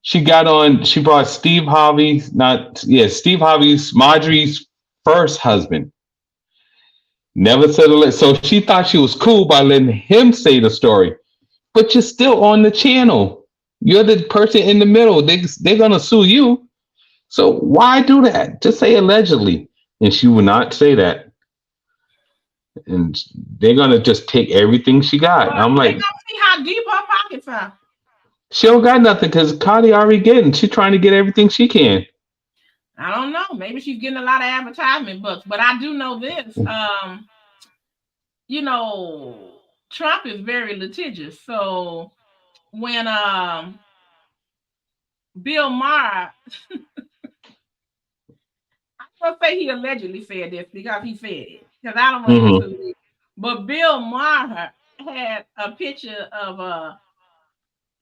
She got on. She brought Steve Harvey's, not yeah, Steve Harvey's Marjorie's first husband. Never said a. So she thought she was cool by letting him say the story, but you're still on the channel. You're the person in the middle. They're gonna sue you. So why do that? Just say allegedly, and she would not say that, and they're gonna just take everything she got. Well, I'm they like, gonna see how deep her pockets are. she don't got nothing because Cardi already getting. She's trying to get everything she can. I don't know. Maybe she's getting a lot of advertisement books, but I do know this. You know, Trump is very litigious. So when Bill Maher, I'm gonna say he allegedly said this because he said it. Because I don't want to get Mm-hmm. sued. But Bill Maher had a picture of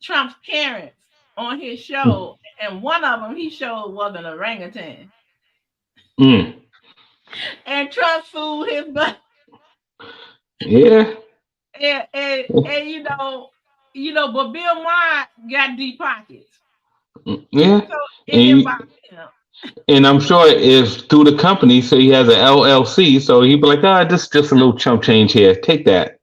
Trump's parents on his show, and one of them he showed was an orangutan. Mm. And Trump sued his butt. Yeah. And but Bill Maher got deep pockets, Yeah. so it didn't And bother him. and I'm sure if through the company, so he has an LLC, so he'd be like, ah, this is just a little chump change here. Take that.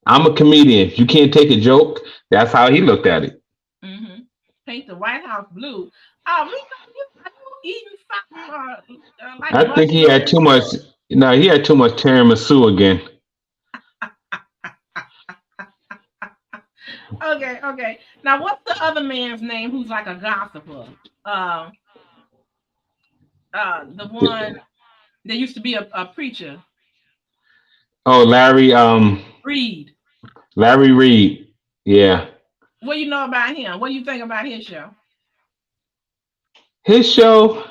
I'm a comedian. You can't take a joke. That's how he looked at it. Mm-hmm. Paint the White House blue. Rico, are you eating something like I think he had too mushrooms? much. No, he had too much tiramisu again. Okay, okay. Now, what's the other man's name who's like a gossiper? Uh, the one that used to be a preacher. Oh, Reed. Larry Reed. Yeah, What do you know about him? What do you think about his show? his show.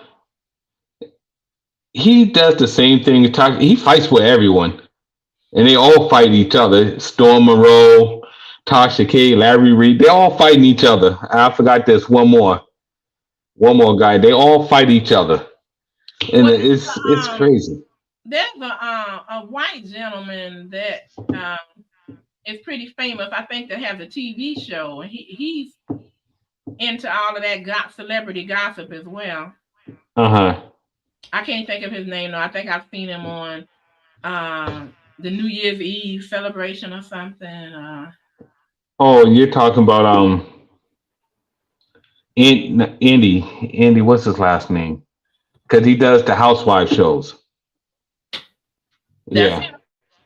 He does the same thing. He fights with everyone, and they all fight each other. Storm Monroe, Tasha K, Larry Reed. They all fighting each other. I forgot this one more guy. They all fight each other, and Well, it's crazy. there's a white gentleman that is pretty famous. I think that has a TV show, and he's into all of that celebrity gossip as well. Uh huh. I can't think of his name though. I think I've seen him on the New Year's Eve celebration or something. Oh, you're talking about Andy. What's his last name? Because he does the housewife shows. That's Yeah. him.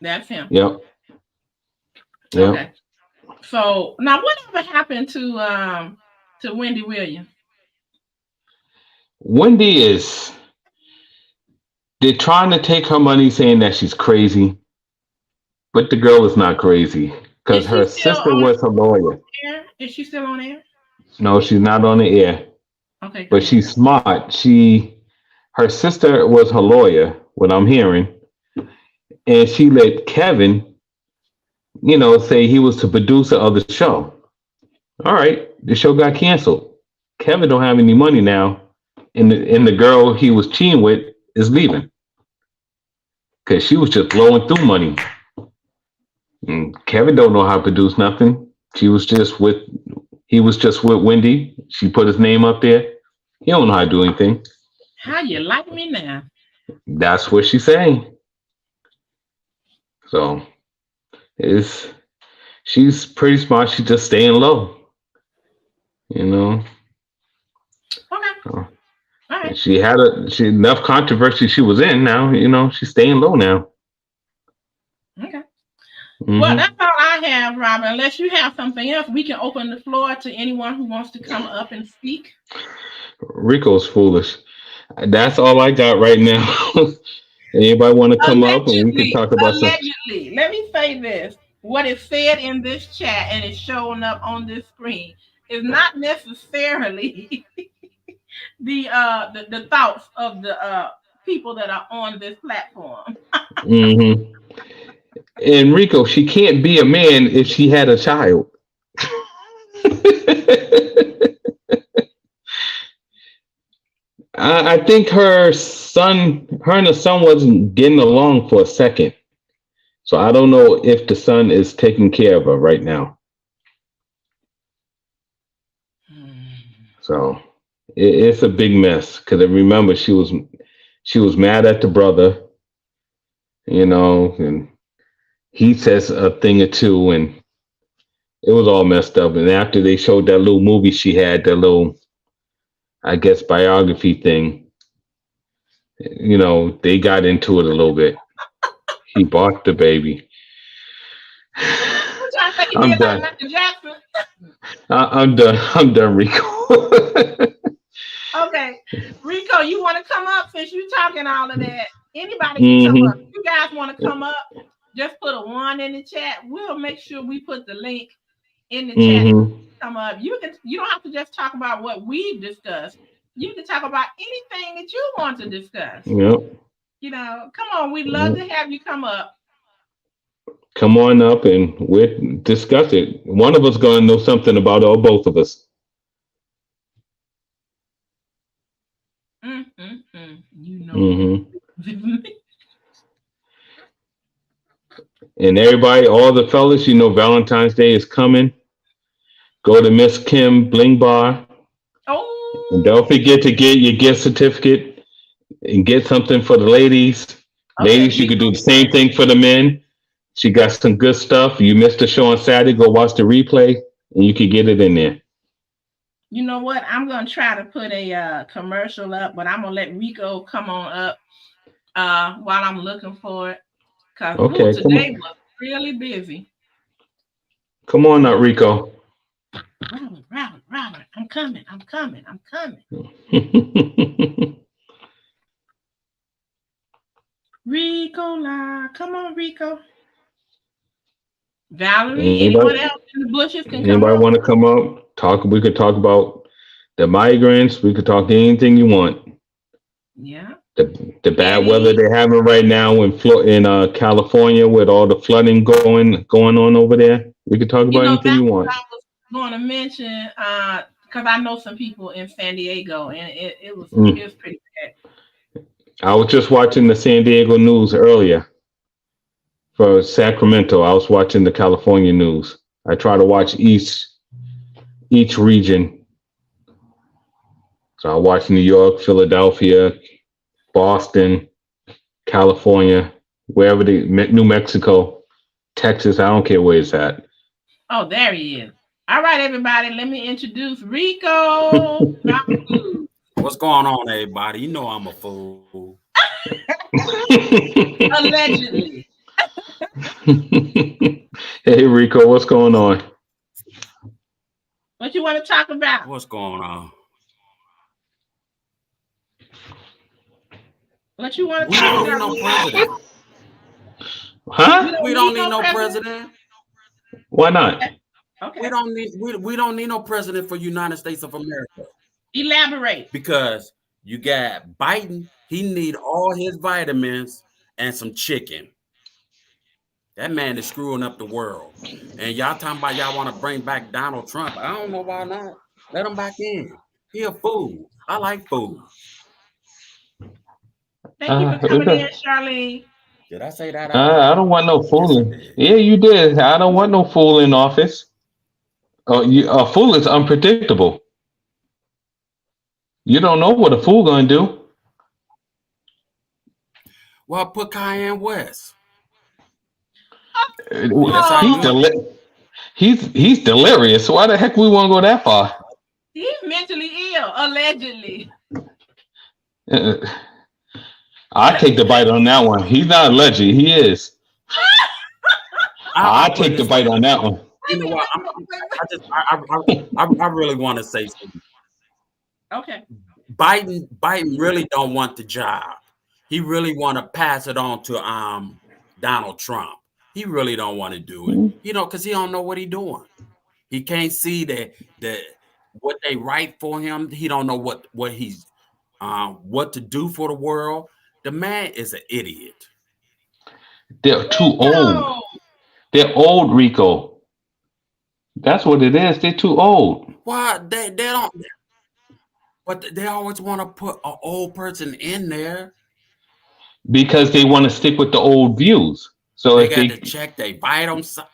That's him. Yep. Yep. Okay. So now, whatever happened to Wendy Williams? Wendy is. They're trying to take her money, saying that she's crazy, but the girl is not crazy because Is she her still sister on was her lawyer. air? Is she still on air? No, she's not on the air, Okay, but good. she's smart. Her sister was her lawyer. What I'm hearing, and she let Kevin, say he was the producer of the show. All right, the show got canceled. Kevin don't have any money now, and the girl he was cheating with is leaving because she was just blowing through money. And Kevin don't know how to produce nothing. He was just with Wendy. She put his name up there. He don't know how to do anything. How you like me now? That's what she's saying. So it's she's pretty smart. She's just staying low, you know. Okay, So, all right. and she enough controversy she was in. Now she's staying low now. Okay. Well, Hmm. that's all I have, Robert. Unless you have something else, we can open the floor to anyone who wants to come up and speak. Rico's foolish. That's all I got right now. Anybody want to come up and we can Allegedly, talk about some? allegedly. Let me say this. What is said in this chat and is showing up on this screen is not necessarily the thoughts of the people that are on this platform. Mm-hmm. And Rico, she can't be a man if she had a child. I think her and the son wasn't getting along for a second. So I don't know if the son is taking care of her right now. So it's a big mess because I remember she was mad at the brother, and he says a thing or two, and it was all messed up. And after they showed that little movie she had, that little, I guess, biography thing, they got into it a little bit. He bought the baby. What y'all think he I'm did like done. Michael Jackson? I'm done. I'm done, Rico. Okay, Rico, you want to come up since you talking all of that? Anybody can come up. hmm If you guys want to come up, just put a 1 in the chat. We'll make sure we put the link in the chat. hmm Come up. You don't have to just talk about what we've discussed. You can talk about anything that you want to discuss. Yep. Come on. We'd love to have you come up. Come on up and we'll discuss it. One of us gonna know something about it, or both of us. You know hmm it. And everybody, all the fellas, Valentine's Day is coming. Go to Miss Kim Bling Bar. And Oh, don't forget to get your gift certificate and get something for the ladies. okay. Ladies, you could do the same thing for the men. She got some good stuff. You missed the show on Saturday, go watch the replay and you can get it in there. You know what? I'm going to try to put a commercial up, but I'm going to let Rico come on up while I'm looking for it. Because today was really busy. Come on now, Rico. Robert, I'm coming. Rico, come on, Rico. Valerie, anyone else in the bushes can come Anybody want to come up? Talk. We could talk about the migrants. We could talk anything you want. Yeah. The bad weather they're having right now in California with all the flooding going on over there. We could talk about anything you want. I was going to mention because I know some people in San Diego, and it was pretty bad. I was just watching the San Diego news earlier. For Sacramento, I was watching the California news. I try to watch each region. So I watch New York, Philadelphia, Boston, California, wherever New Mexico, Texas. I don't care where it's at. Oh, there he is. All right, everybody. Let me introduce Rico. What's going on, everybody? You know I'm a fool. Allegedly. Hey, Rico, what's going on? What you want to talk about? What's going on? What you want to talk about? We don't need no president. Huh? We don't need no president. Why not? Okay. We don't need no president for United States of America. Elaborate. Because you got Biden. He need all his vitamins and some chicken. That man is screwing up the world. And y'all talking about y'all want to bring back Donald Trump. I don't know why not. Let him back in. He a fool. I like fools. Thank you for coming in, Charlene. Did I say that? I don't want no fooling. Yes, yeah, you did. I don't want no fool in office. A fool is unpredictable. You don't know what a fool gonna do. Well, put Kanye West. He's delirious. Why the heck we want to go that far? He's mentally ill, allegedly. I take the bite on that one. He's not alleged. He is. I take the bite on that one. You know what? I really want to say something. Okay. Biden really don't want the job. He really want to pass it on to Donald Trump. He really don't want to do it, because he don't know what he's doing. He can't see that what they write for him. He don't know what he's what to do for the world. The man is an idiot. They're too old. No. They're old, Rico. That's what it is. They're too old Why they don't? But they always want to put an old person in there. because they want to stick with the old views. So They if got to they, check their vital signs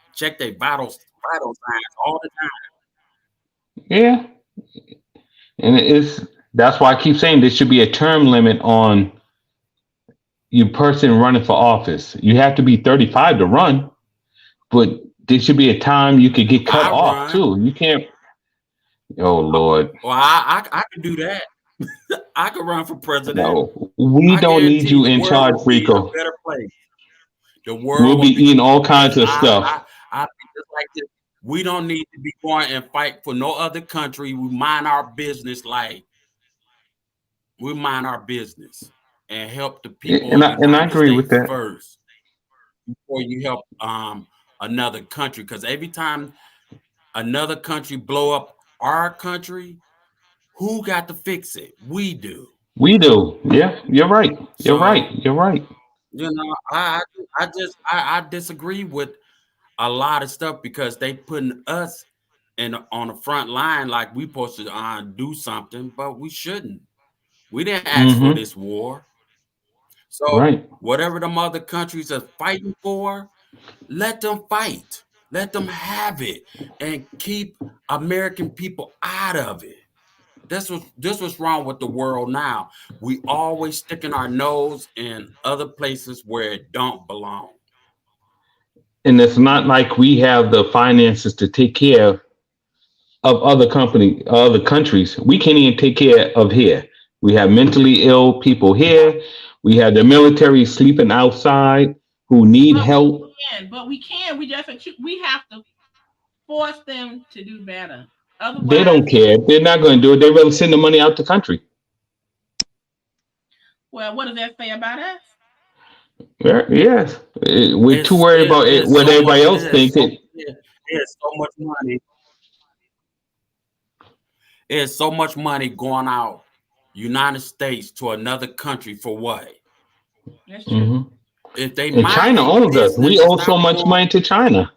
all the time. yeah, and it's that's why I keep saying there should be a term limit on your person running for office. You have to be 35 to run, but there should be a time you could get cut I off run. too. You can't. Oh Lord, Well, I could do that. I could run for president. no, we I don't need guarantee you the in world charge, will be a Rico. better place. The We'll world be will be eating all kinds because of stuff. I think just like this. We don't need to be going and fight for no other country. We mind our business like we mind our business and help the people And of the I United agree with States that. first before you help another country. Because every time another country blow up our country, who got to fix it? We do. We do. Yeah, you're right. You're right. So You're right. you know, I disagree with a lot of stuff because they putting us in on the front line like we supposed to do something, but we shouldn't. We didn't ask for Mm-hmm. this war. So Right. whatever them other countries are fighting for, let them fight. Let them have it and keep American people out of it. This was wrong with the world now. We always sticking our nose in other places where it don't belong. And it's not like we have the finances to take care of other countries. We can't even take care of here. We have mentally ill people here. We have the military sleeping outside who need But we help. can. But we can. We have to force them to do better. They Otherwise, don't care. They're not going to do it. They rather send the money out the country. well, what does that say about us? Yeah, yes. We're too worried about it, It's what so much everybody else thinks. there's so much money. There's so much money going out United States to another country for what? That's true. Hmm. If they And mind China their owns us. We business and owe so stop much doing money to China.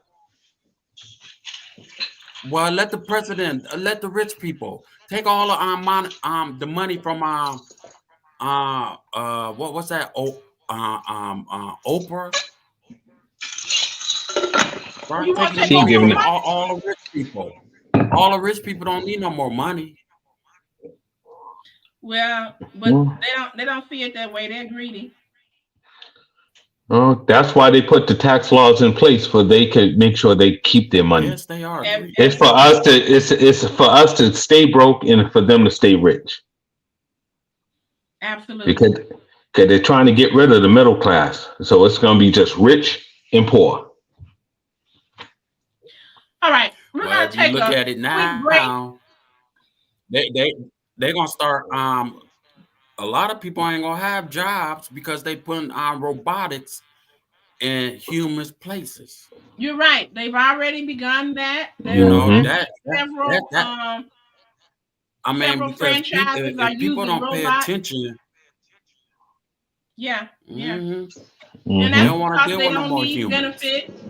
well, let the president, let the rich people take all of the money from what's that? Oprah. Start You want to taking the take She ain't money Oprah giving from it. money? all the rich people. All the rich people don't need no more money. Well, but Well, they don't see it that way. They're greedy. oh, that's why they put the tax laws in place for they could make sure they keep their money. Yes, they are It's greedy. for us to Absolutely. it's for us to stay broke and for them to stay rich Absolutely. because they're trying to get rid of the middle class. So it's going to be just rich and poor. All right. We're Well, gonna if you take look a at it quick break. now, they they're gonna start a lot of people ain't gonna have jobs because they putting robotics in humans places. You're right. They've already begun that. You There know Hmm. that that that, several that I mean several because people franchises are if people using don't pay robots. attention, Yeah, yeah. hmm And they that's don't Hmm. want to because deal they with no don't more need humans. benefits.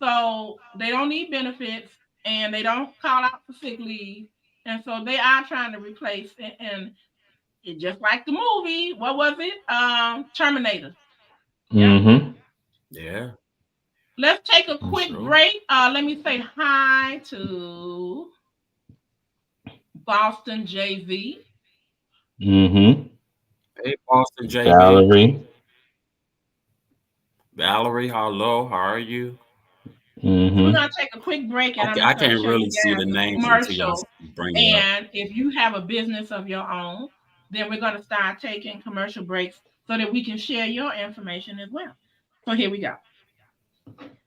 So they don't need benefits and they don't call out for sick leave. And so they are trying to replace and it just like the movie. What was it? Terminator. Yep. Hmm. Yeah, Let's take a quick true. break. Let me say hi to Boston JV. Hmm. Hey, Boston JV, Valerie. Valerie, hello, how are you? We're Hmm. gonna take a quick break, and I'm Okay, just I gonna can't show you really see guys the a names until y'all commercial. bring it up. And if you have a business of your own, then we're gonna start taking commercial breaks so that we can share your information as well. So here we go.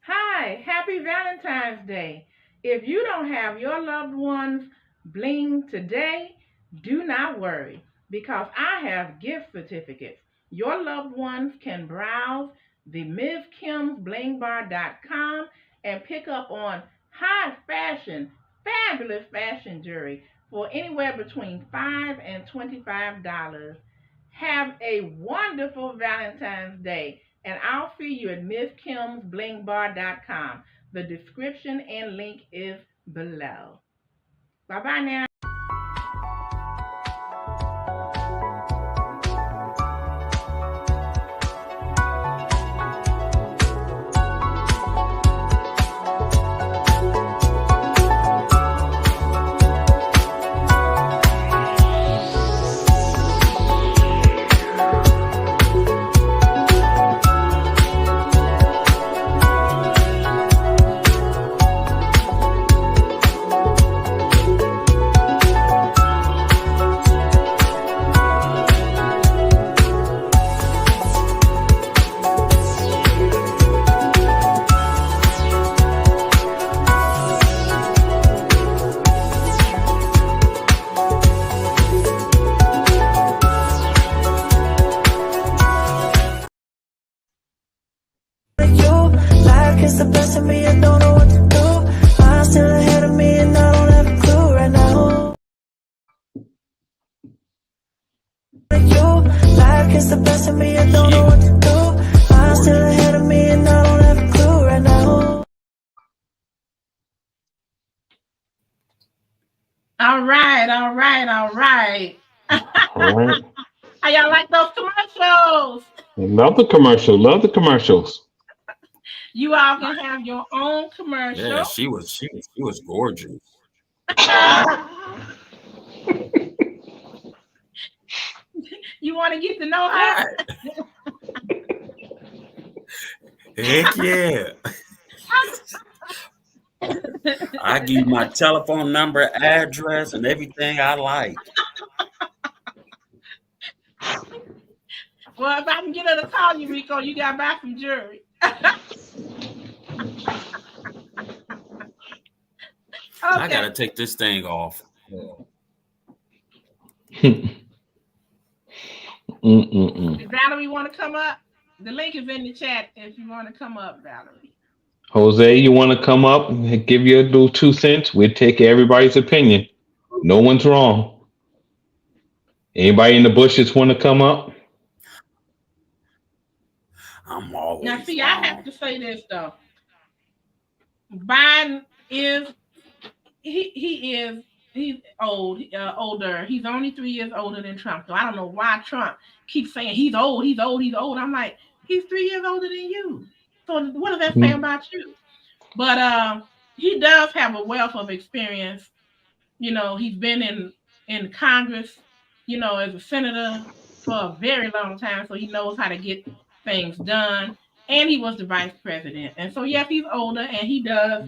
Hi, happy Valentine's Day. If you don't have your loved ones bling today, do not worry because I have gift certificates. Your loved ones can browse the MzKim'sBlingBar.com and pick up on high fashion, fabulous fashion jewelry for anywhere between $5 and $25. Have a wonderful Valentine's Day, and I'll see you at MzKim'sBlingBar.com. The description and link is below. Bye bye now. It's the best of me, I don't know what to do. Mine's still ahead of me and I don't have a clue right now. Life is the best of me, I don't know what to do. Mine's still ahead of me and I don't have a clue right now. All right. All right. How y'all like those commercials? Love the commercial. Love the commercials. You all can have your own commercial. Yeah, she was gorgeous. You want to get to know her? Heck yeah. I give you my telephone number, address, and everything I like. Well, if I can get her to call you, Rico, you got to buy some jewelry. Okay. I gotta take this thing off. Valerie want to come up? The link is in the chat if you want to come up, Valerie. Jose, you want to come up and give your little 2 cents? We'll take everybody's opinion. No one's wrong. Anybody in the bushes want to come up? I'm always Now, see, wrong. I have to say this though. Biden is he's older. He's only 3 years older than Trump. So I don't know why Trump keeps saying he's old. I'm like, he's 3 years older than you. So what does that say about you? But he does have a wealth of experience. You know, he's been in Congress, you know, as a senator for a very long time. So he knows how to get things done. And he was the vice president. And so, yes, he's older and he does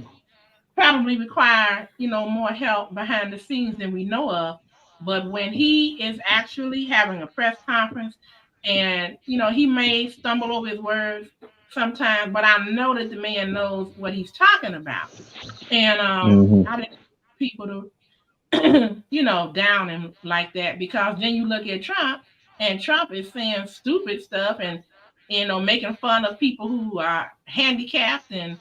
probably require, you know, more help behind the scenes than we know of. But when he is actually having a press conference and, you know, he may stumble over his words sometimes, but I know that the man knows what he's talking about. And I didn't want people to, you know, down him like that, because then you look at Trump and Trump is saying stupid stuff and, you know, making fun of people who are handicapped and,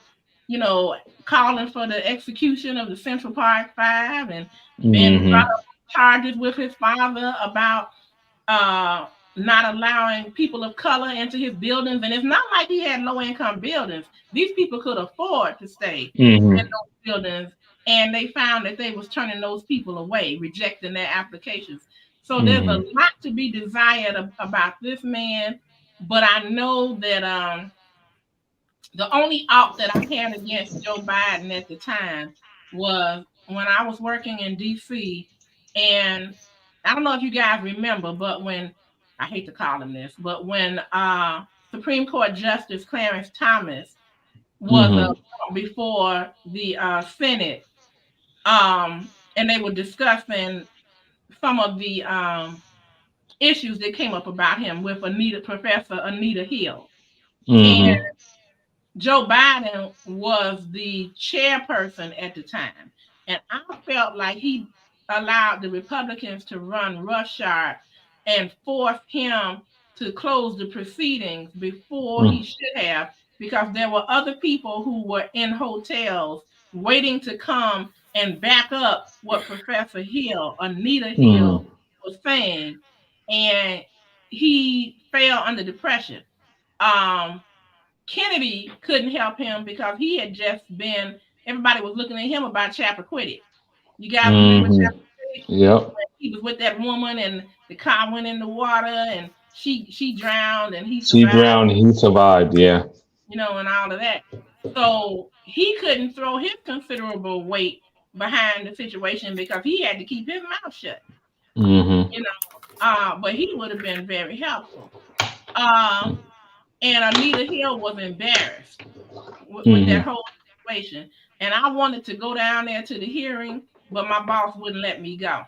you know, calling for the execution of the Central Park Five and then brought up charges with his father about not allowing people of color into his buildings. And it's not like he had low-income buildings. These people could afford to stay in those buildings, and they found that they was turning those people away, rejecting their applications. So there's a lot to be desired about this man, but I know that the only out that I had against Joe Biden at the time was when I was working in D.C. And I don't know if you guys remember, but when, I hate to call him this, but when Supreme Court Justice Clarence Thomas was before the Senate, and they were discussing some of the issues that came up about him with Professor Anita Hill. And Joe Biden was the chairperson at the time. And I felt like he allowed the Republicans to run roughshod and force him to close the proceedings before he should have, because there were other people who were in hotels waiting to come and back up what Professor Hill, Anita Mm. Hill, was saying, and he fell under depression. Um, Kennedy couldn't help him because he had just been. Everybody was looking at him about Chappaquiddick. You guys remember Hmm. Chappaquiddick? Yep. When he was with that woman, and the car went in the water, and she drowned, and he She survived. drowned. He survived. Yeah. And all of that. So he couldn't throw his considerable weight behind the situation because he had to keep his mouth shut. Hmm. But he would have been very helpful. Um, and Anita Hill was embarrassed with Hmm. that whole situation. And I wanted to go down there to the hearing, but my boss wouldn't let me go.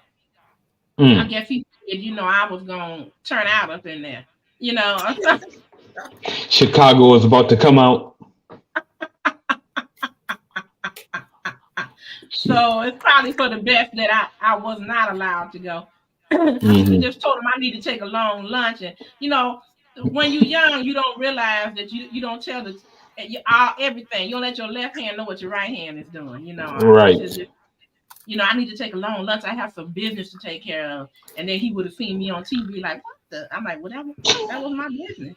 I Mm. guess he said, I was going to turn out up in there. You know, Chicago is about to come out. so it's probably for the best that I was not allowed to go. I should have Hmm. just told him I need to take a long lunch. And when you're young, you don't realize that you don't tell everything. You don't let your left hand know what your right hand is doing. I should Right. just, I need to take a long lunch. I have some business to take care of. And then he would have seen me on TV like, what the? I'm like, well, that was my business.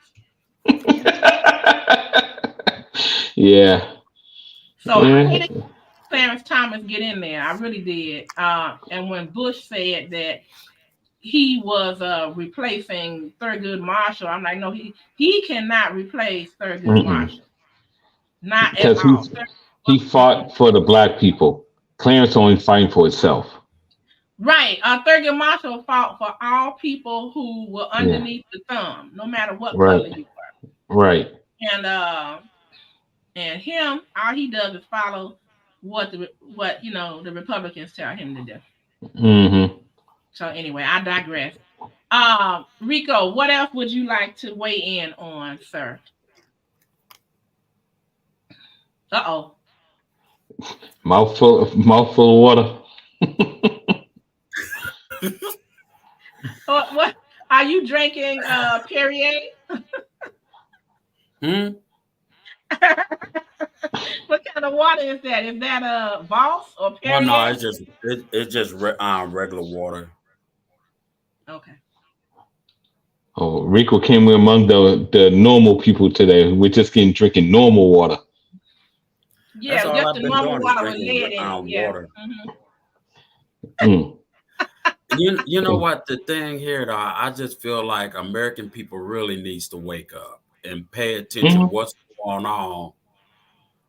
Yeah. So I Yeah. hated Clarence Thomas get in there. I really did. And when Bush said that he was replacing Thurgood Marshall, I'm like, no, he cannot replace Thurgood Mm-mm. Marshall, not at Because all. he fought for the black people. Clarence only fighting for itself. Right, Thurgood Marshall fought for all people who were Yeah. underneath the thumb, no matter what Right. color you Right. were. And him, all he does is follow what the Republicans tell him to do. Hmm. So anyway, I digress. Rico, what else would you like to weigh in on, sir? Uh-oh. Mouthful of water. What are you drinking, Perrier? Hmm? What kind of water is that? Is that Voss or Well, no, Perrier? it's just regular water. Okay. Oh, Rico came among the normal people today. We're just getting drinking normal water. That's Yeah, all just I've the been normal doing is water with drinking lead in it. Yeah. water. Mm. You know what the thing here though, I just feel like American people really needs to wake up and pay attention Hmm. what's going on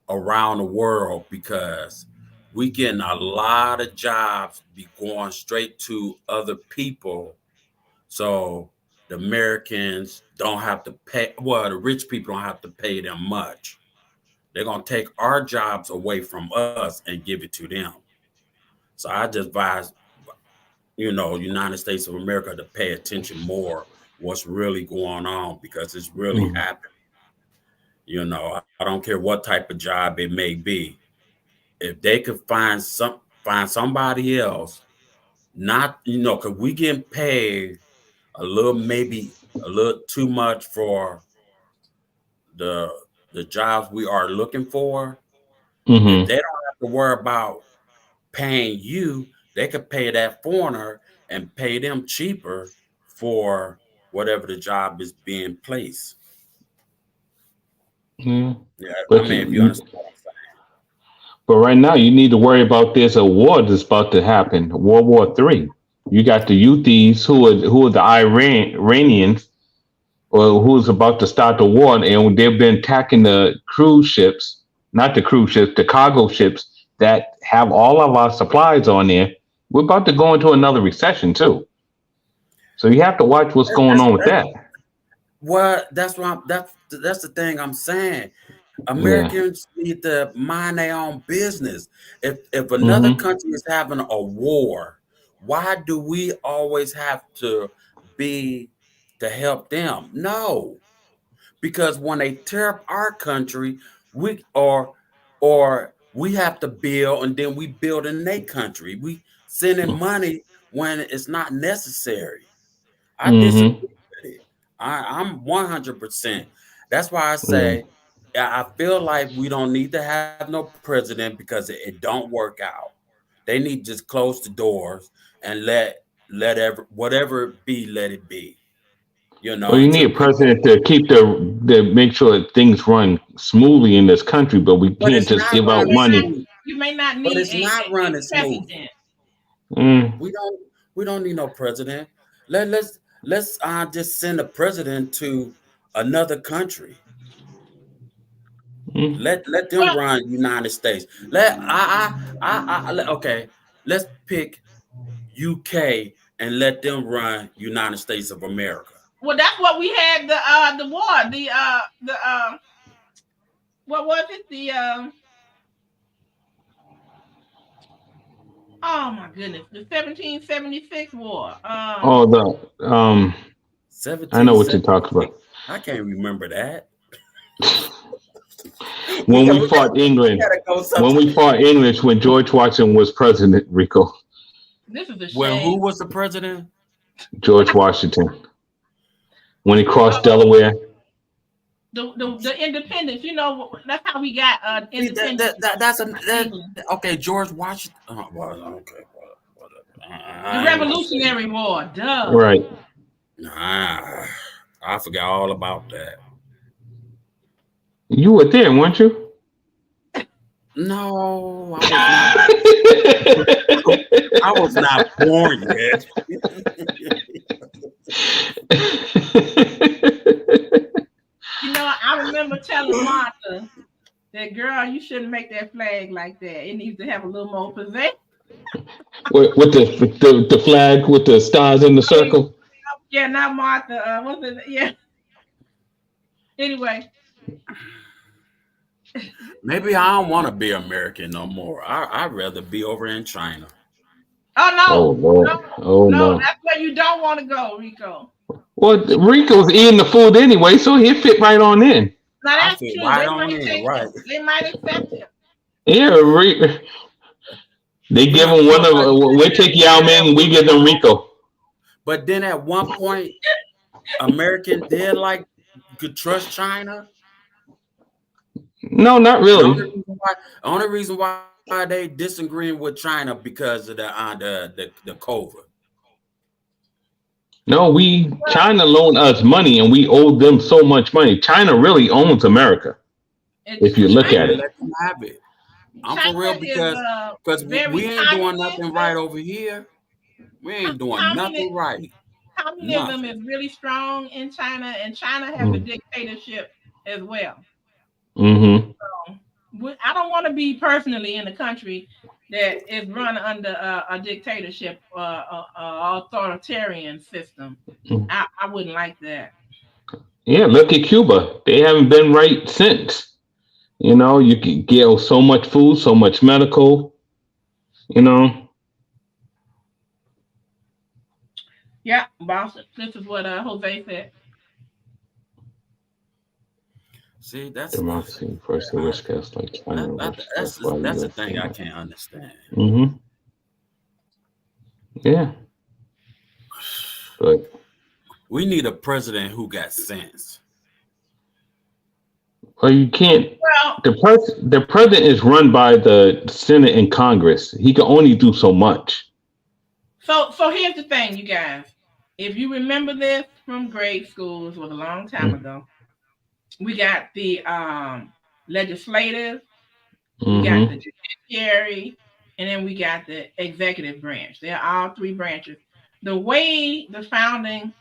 around the world because we getting a lot of jobs be going straight to other people. So the Americans don't have to pay, well, the rich people don't have to pay them much. They're gonna take our jobs away from us and give it to them. So I just advise, United States of America to pay attention more what's really going on because it's really Hmm. happening. I don't care what type of job it may be. If they could find somebody else, not because we getting paid maybe a little too much for the the jobs we are looking for. If they Hmm. don't have to worry about paying you, they could pay that foreigner and pay them cheaper for whatever the job is being placed. Yeah. Yeah, I But mean, if you understand what I'm saying. right now, you need to worry about this a war that's about to happen, World War III. You got the Houthis who are the Iranians, or who's about to start the war, and they've been attacking the cruise ships, not the cruise ships, the cargo ships that have all of our supplies on there. We're about to go into another recession too, so you have to watch what's going on with That's that. that's what that's the thing I'm saying. Yeah. Americans need to mind their own business. If another Hmm. country is having a war, why do we always have to be to help them? No, because when they tear up our country, or we have to build and then we build in their country. We sending money when it's not necessary. I disagree Hmm. with it. I'm 100%. That's why I Yeah. say I feel like we don't need to have no president because it don't work out. They need to just close the doors and let whatever it be, let it be. You know, Well, you need until a people. president to keep the make sure that things run smoothly in this country, but we But can't it's just not give You out running may not, money. smooth. you may not But need it's not a running smooth. president. Mm, We don't need no president. Let's just send a president to another country. mm, Let them Well, run United States. Okay. Let's pick UK and let them run United States of America. well, that's what we had the war, what was it? Oh my goodness, the 1776 war. oh, I know what you're 1776. talking about. I can't remember that. We When got we we gotta fought England, gotta go when sometime. we fought English, when George Washington was president, Rico, This is a When who shame. was the president? George Washington, when he crossed Uh, Delaware. the independence. You know, that's how we got See, independence that's from England. okay. George Washington. Well, okay. The I ain't gonna say. Revolutionary War. Duh. Right. Nah, I forgot all about that. You were there, weren't you? No, I was not. I was not born yet. You know, I remember telling Martha that, girl, you shouldn't make that flag like that. It needs to have a little more possession. with the flag with the stars in the I mean, circle. yeah, not Martha. What's it? Yeah. Anyway. Maybe I don't want to be American no more. I'd rather be over in China. Oh Oh Lord. no, Oh no, no. that's where you don't want to go, Rico. Well, Rico's eating the food anyway, so he'll fit right on in. Now I that's fit true. right They on might in, take right? him. They might accept him. Yeah, they You give know, him you one know of. what? We take Yao Ming, we give them Rico. But then at one point, American did like could trust China. No, not And really. the only reason why they disagreeing with China because of the COVID. No, China loaned us money, and we owed them so much money. China really owns America, And if you look And at they China, it. let them have it. I'm for real China is because we very ain't doing nothing right communist. over here. We ain't doing Communist nothing right. communism Nothing. is really strong in China, and China has a Mm, dictatorship as well. mm-hmm. I don't want to be personally in a country that is run under a dictatorship, authoritarian system. Mm. I wouldn't like that. Yeah, look at Cuba. They haven't been right since. You know, you can get so much food, so much medical. You know, Yeah, boss. This is what Jose said. See, democracy first the I, rich cast like China, which that's that's why that's the U.S. thing came I up. can't understand. Mm-hmm. Yeah, but We need a president who got sense. well, you can't. Well, The president is run by the Senate and Congress. He can only do so much. so here's the thing, you guys. If you remember this from grade school, this was a long time ago. We got the legislative, we got Mm-hmm. the judiciary, and then we got the executive branch. They're all three branches. The way the founding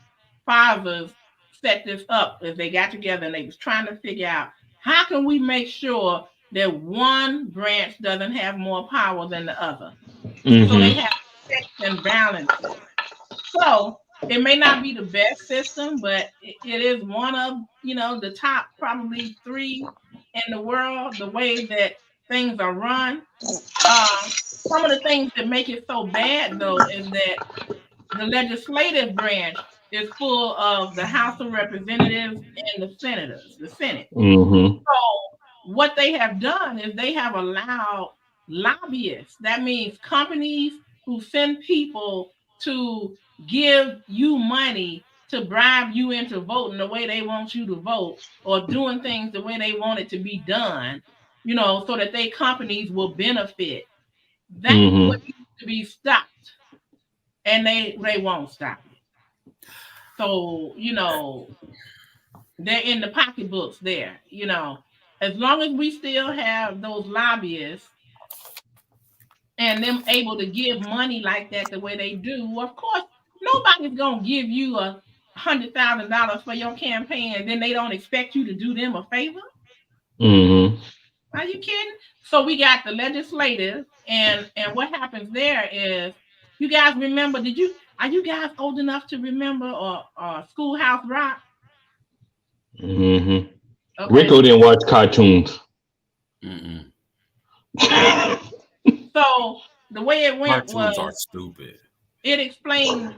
fathers set this up is they got together and they was trying to figure out how can we make sure that one branch doesn't have more power than the other. So they Mm-hmm. have checks and balances. So it may not be the best system, but it is one of the top probably three in the world. The way that things are run. Some of the things that make it so bad though is that the legislative branch is full of the House of Representatives and the senators, the Senate. Mm-hmm. So what they have done is they have allowed lobbyists. That means companies who send people to give you money to bribe you into voting the way they want you to vote, or doing things the way they want it to be done, so that their companies will benefit. That's what needs to be stopped. And they won't stop it. So, they're in the pocketbooks there, As long as we still have those lobbyists and them able to give money like that the way they do, of course, nobody's going to give you $100,000 for your campaign and then they don't expect you to do them a favor. Are you kidding? So we got the legislative, and what happens there is, you guys remember, are you guys old enough to remember Schoolhouse Rock? Okay. Rico didn't watch cartoons. So the way it went cartoons are stupid. It explained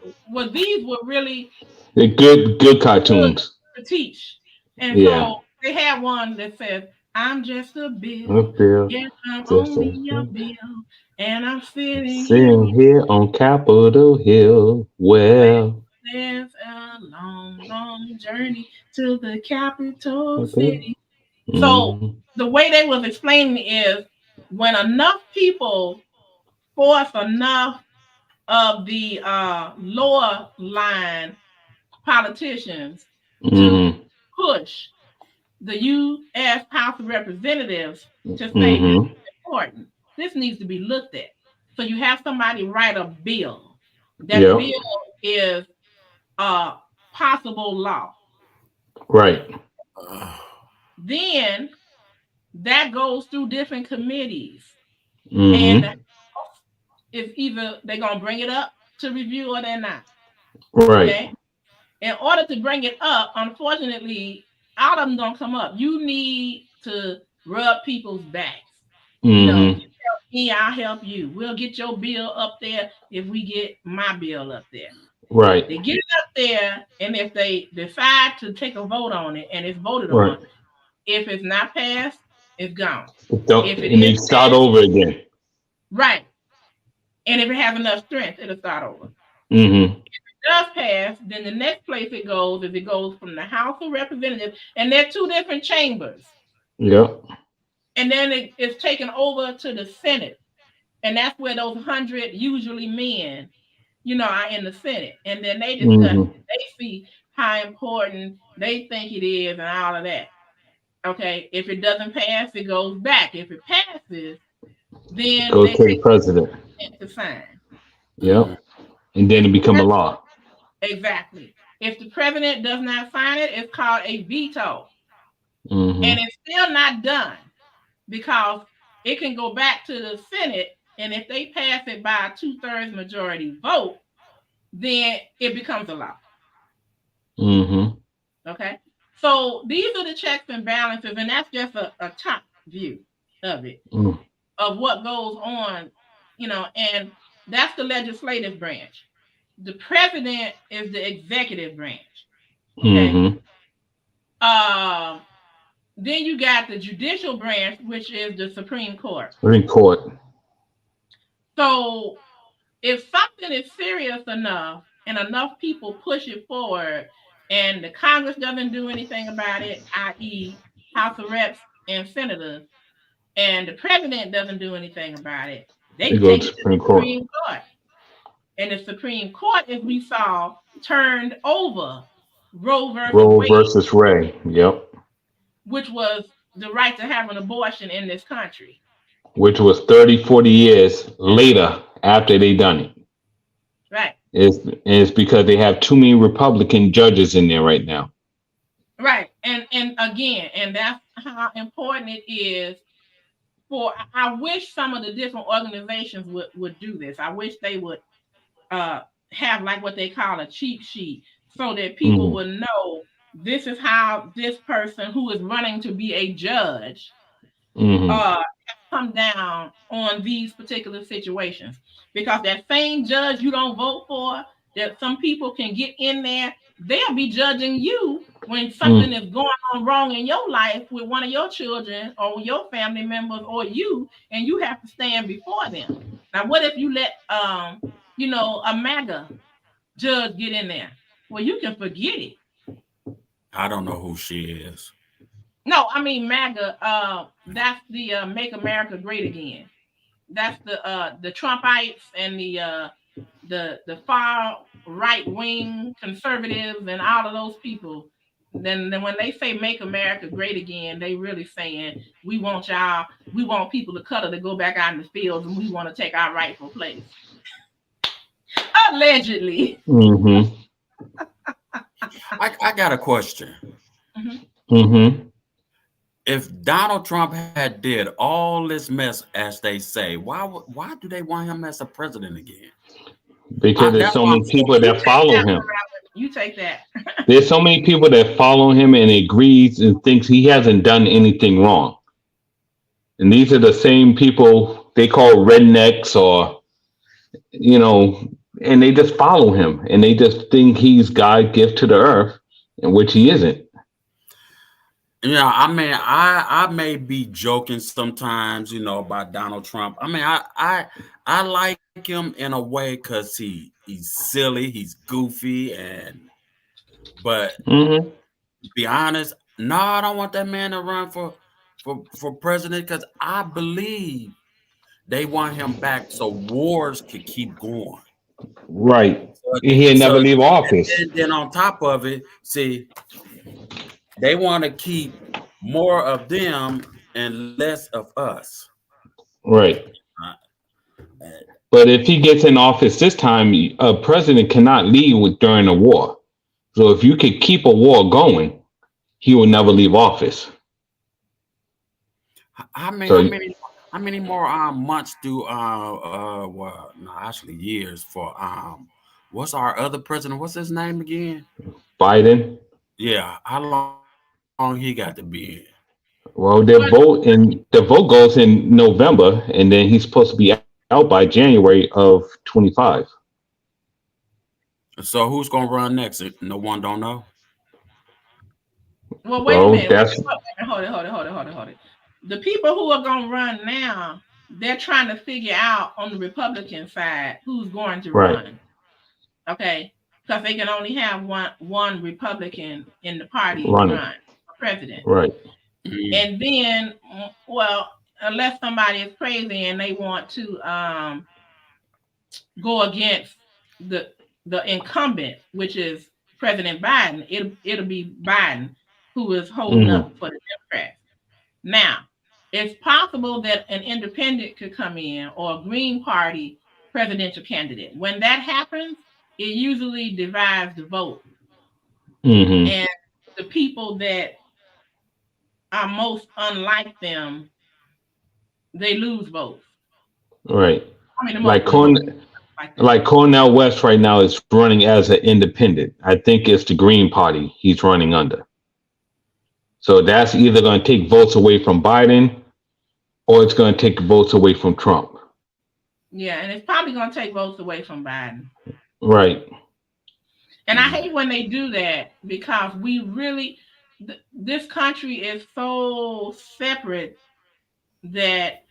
these were really good cartoons to teach. And so they had one that says, I'm just a bill. Yes, I'm only a bill. And I'm sitting here on Capitol Hill. Well, there's a long, long journey to the capital city. So the way they was explaining is, when enough people force enough of the lower line politicians to push the U.S. House of Representatives to say this is important. This needs to be looked at. So you have somebody write a bill. That bill is a possible law. Right. Then that goes through different committees. And it's either they're going to bring it up to review or they're not. Right. Okay? In order to bring it up, unfortunately, all of them don't come up. You need to rub people's backs. You help me, I'll help you. We'll get your bill up there if we get my bill up there. Right. They get it up there, and if they decide to take a vote on it and it's voted on, if it's not passed, it's gone. If they start over again. Right. And if it has enough strength, it'll start over. If it does pass, then the next place it goes is it goes from the House of Representatives, and they're two different chambers. Yep. And then it's taken over to the Senate, and that's where those 100 usually men, are in the Senate, and then they discuss it. They see how important they think it is and all of that. Okay, if it doesn't pass, it goes back. If it passes, then goes to the president to sign. Yep. And then it become a law. Exactly. If the president does not sign it, it's called a veto. And it's still not done, because it can go back to the Senate, and if they pass it by a 2/3 majority vote, then it becomes a law. Okay. So these are the checks and balances, and that's just a top view of it, of what goes on, and that's the legislative branch. The president is the executive branch. Okay. Then you got the judicial branch, which is the Supreme Court. Supreme Court. So if something is serious enough and enough people push it forward, and the Congress doesn't do anything about it, i.e. House of Reps and Senators, and the president doesn't do anything about it, they take it to the Supreme Court. And the Supreme Court, as we saw, turned over Roe versus Ray. Yep. Which was the right to have an abortion in this country. Which was 30, 40 years later after they done it. Right. It's because they have too many Republican judges in there right now. Right. And again, and that's how important it is I wish some of the different organizations would do this. I wish they would have like what they call a cheat sheet, so that people would know this is how this person who is running to be a judge come down on these particular situations. Because that same judge you don't vote for, that some people can get in there, they'll be judging you when something is going on wrong in your life with one of your children or your family members or you, and you have to stand before them. Now, what if you let a MAGA judge get in there? Well, you can forget it. I don't know who she is. No, I mean MAGA. That's the Make America Great Again. That's the Trumpites and the far right wing conservatives and all of those people. Then when they say make America great again, they really saying we want people of color to go back out in the fields and we want to take our rightful place. Allegedly. Mm-hmm. I got a question. Mm-hmm. Mm-hmm. If Donald Trump had did all this mess as they say, why do they want him as a president again? Because there's so many people that follow him. You take that. There's so many people that follow him and agrees and thinks he hasn't done anything wrong. And these are the same people they call rednecks or, and they just follow him and they just think he's God gift to the earth, in which he isn't. Yeah, I mean, I may be joking sometimes, about Donald Trump. I mean, I like him in a way because he's silly, he's goofy, but Mm-hmm. to be honest, no, I don't want that man to run for president because I believe they want him back so wars could keep going. Right. He'll never leave office. And then on top of it, see, they want to keep more of them and less of us. Right. But if he gets in office this time, a president cannot leave during a war. So if you could keep a war going, he will never leave office. How many more months do actually years for what's our other president? What's his name again? Biden. Yeah, how long he got to be in? Well, the vote goes in November, and then he's supposed to be out by January of 25. So who's gonna run next? No one don't know. Well, wait a minute. Hold it. The people who are gonna run now, they're trying to figure out on the Republican side who's going to run. Okay, because they can only have one Republican in the party run for president. Right. And then, well, unless somebody is crazy and they want to go against the incumbent, which is President Biden, it'll be Biden who is holding up for the Democrats. Now, it's possible that an independent could come in or a Green Party presidential candidate. When that happens, it usually divides the vote. Mm-hmm. And the people that are most unlike them, they lose votes. Right. I mean, like Cornel West right now is running as an independent. I think it's the Green Party he's running under. So that's either going to take votes away from Biden or it's going to take votes away from Trump. Yeah, and it's probably going to take votes away from Biden. Right. And I hate when they do that because this country is so separate that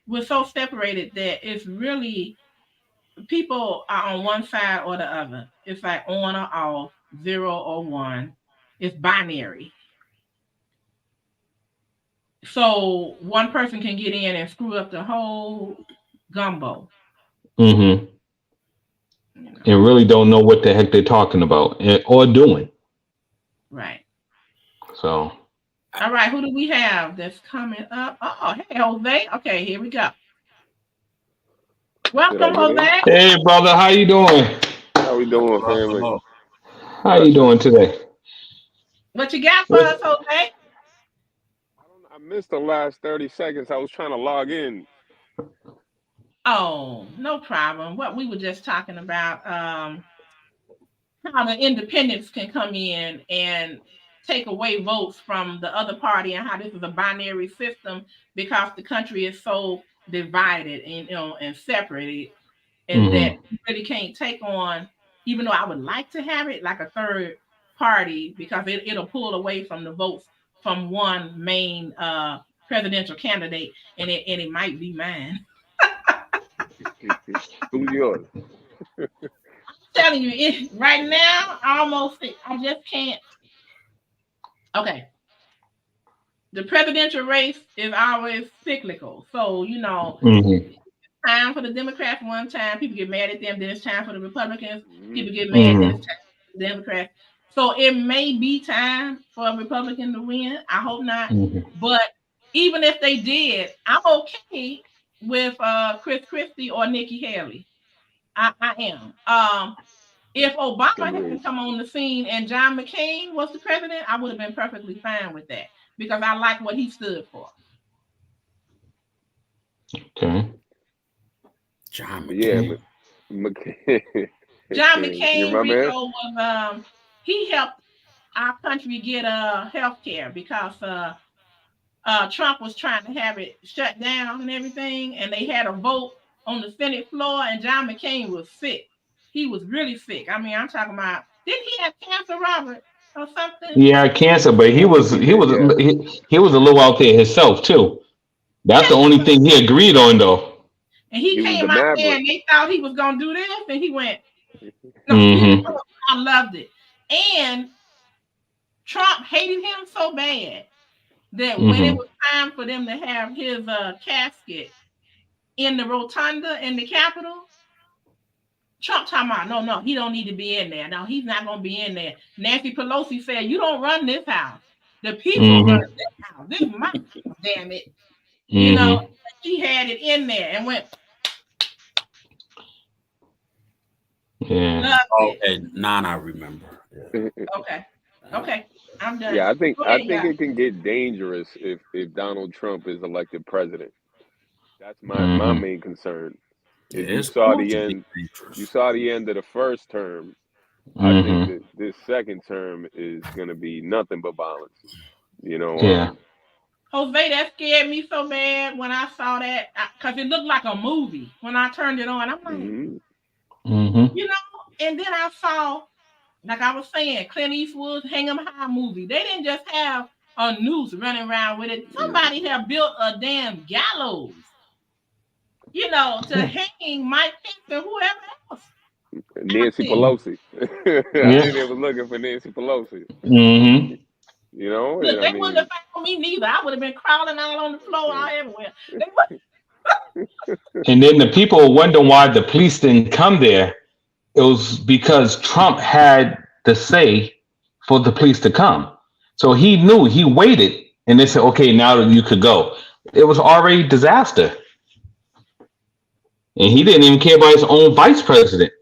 we're so separated that it's really people are on one side or the other. It's like on or off, 0 or 1. It's binary. So one person can get in and screw up the whole gumbo. Mm-hmm. And really don't know what the heck they're talking about or doing. Right. So. All right, who do we have that's coming up? Oh, hey, Jose. Okay, here we go. Welcome, Jose. Hey, brother. How you doing? How we doing, family? How you doing today? What you got for us, Jose? I missed the last 30 seconds. I was trying to log in. Oh, no problem. What we were just talking about, how the independents can come in and take away votes from the other party and how this is a binary system because the country is so divided and separated and that you really can't take on, even though I would like to have it like a third party because it'll pull away from the votes from one main presidential candidate and it might be mine. Who's yours? telling you, right now, I just can't. Okay. The presidential race is always cyclical. So, time for the Democrats one time, people get mad at them, then it's time for the Republicans, people get mad, then it's time for the Democrats. So it may be time for a Republican to win. I hope not. But even if they did, I'm okay with Chris Christie or Nikki Haley. I am. If Obama hadn't come on the scene and John McCain was the president, I would have been perfectly fine with that because I like what he stood for. Okay. John McCain. John McCain, Rico was he helped our country get health care because Trump was trying to have it shut down and everything, and they had a vote on the Senate floor, and John McCain was sick. He was really sick. I mean, I'm talking about, didn't he have cancer, Robert, or something? Yeah, cancer, but he was a little out there himself too. That's the only thing he agreed on, though. And he came out there and they thought he was gonna do this, and he went. I loved it. And Trump hated him so bad that when it was time for them to have his casket in the rotunda in the Capitol, Trump talking about, no, he don't need to be in there. No, he's not going to be in there. Nancy Pelosi said, you don't run this house. The people run this house. This is my house, damn it. She had it in there and went. Yeah. Okay, now I remember. Yeah. Okay, I'm done. Yeah, I think it can get dangerous if Donald Trump is elected president. That's my main concern. If you saw the end of the first term, I think that this second term is going to be nothing but violence. Yeah. Jose, that scared me so bad when I saw that because it looked like a movie when I turned it on. I'm like, and then I saw, like I was saying, Clint Eastwood's Hang 'em High movie. They didn't just have a noose running around with it. Somebody had built a damn gallows, to hang Mike Pence and whoever else. Nancy Pelosi. I think they was looking for Nancy Pelosi. Look, they wouldn't have found me neither. I would have been crawling out on the floor all everywhere. And then the people wonder why the police didn't come there. It was because Trump had the say for the police to come. So he knew, he waited, and they said, okay, now you could go. It was already disaster. And he didn't even care about his own vice president.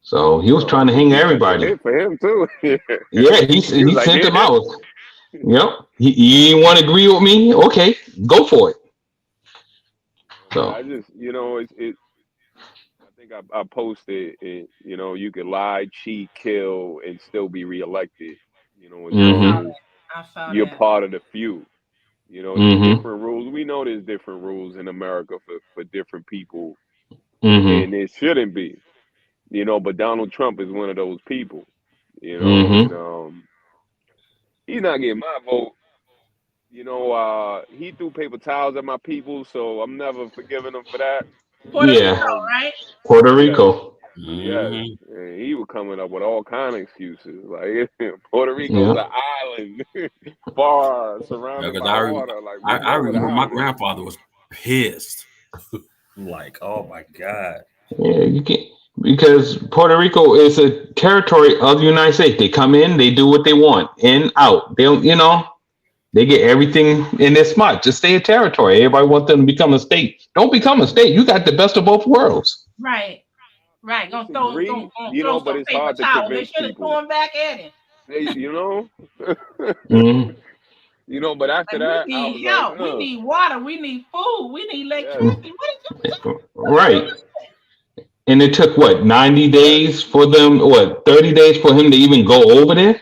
So he was trying to hang everybody. For him too. Yeah, he sent them out. Yep. You want to agree with me? Okay, go for it. So I just, I think I posted it. You could lie, cheat, kill, and still be reelected. As long as you're part of the few. There's different rules. We know there's different rules in America for different people, and it shouldn't be. But Donald Trump is one of those people. And, he's not getting my vote. He threw paper towels at my people, so I'm never forgiving him for that. Puerto Rico, right? Puerto Rico. Yeah, and he was coming up with all kind of excuses. Like Puerto Rico's an island, far surrounded by water. Like I remember my grandfather was pissed. Like, oh my God. Yeah, you can't, because Puerto Rico is a territory of the United States. They come in, they do what they want, in, out. They don't, they get everything in their spot. Just stay a territory. Everybody wants them to become a state. Don't become a state. You got the best of both worlds. Right. Gonna throw but it's hard to convince They should have thrown back at him. But after that, we need help. We need water. We need food. We need electricity. Right. And it took 90 days for them, 30 days for him to even go over there?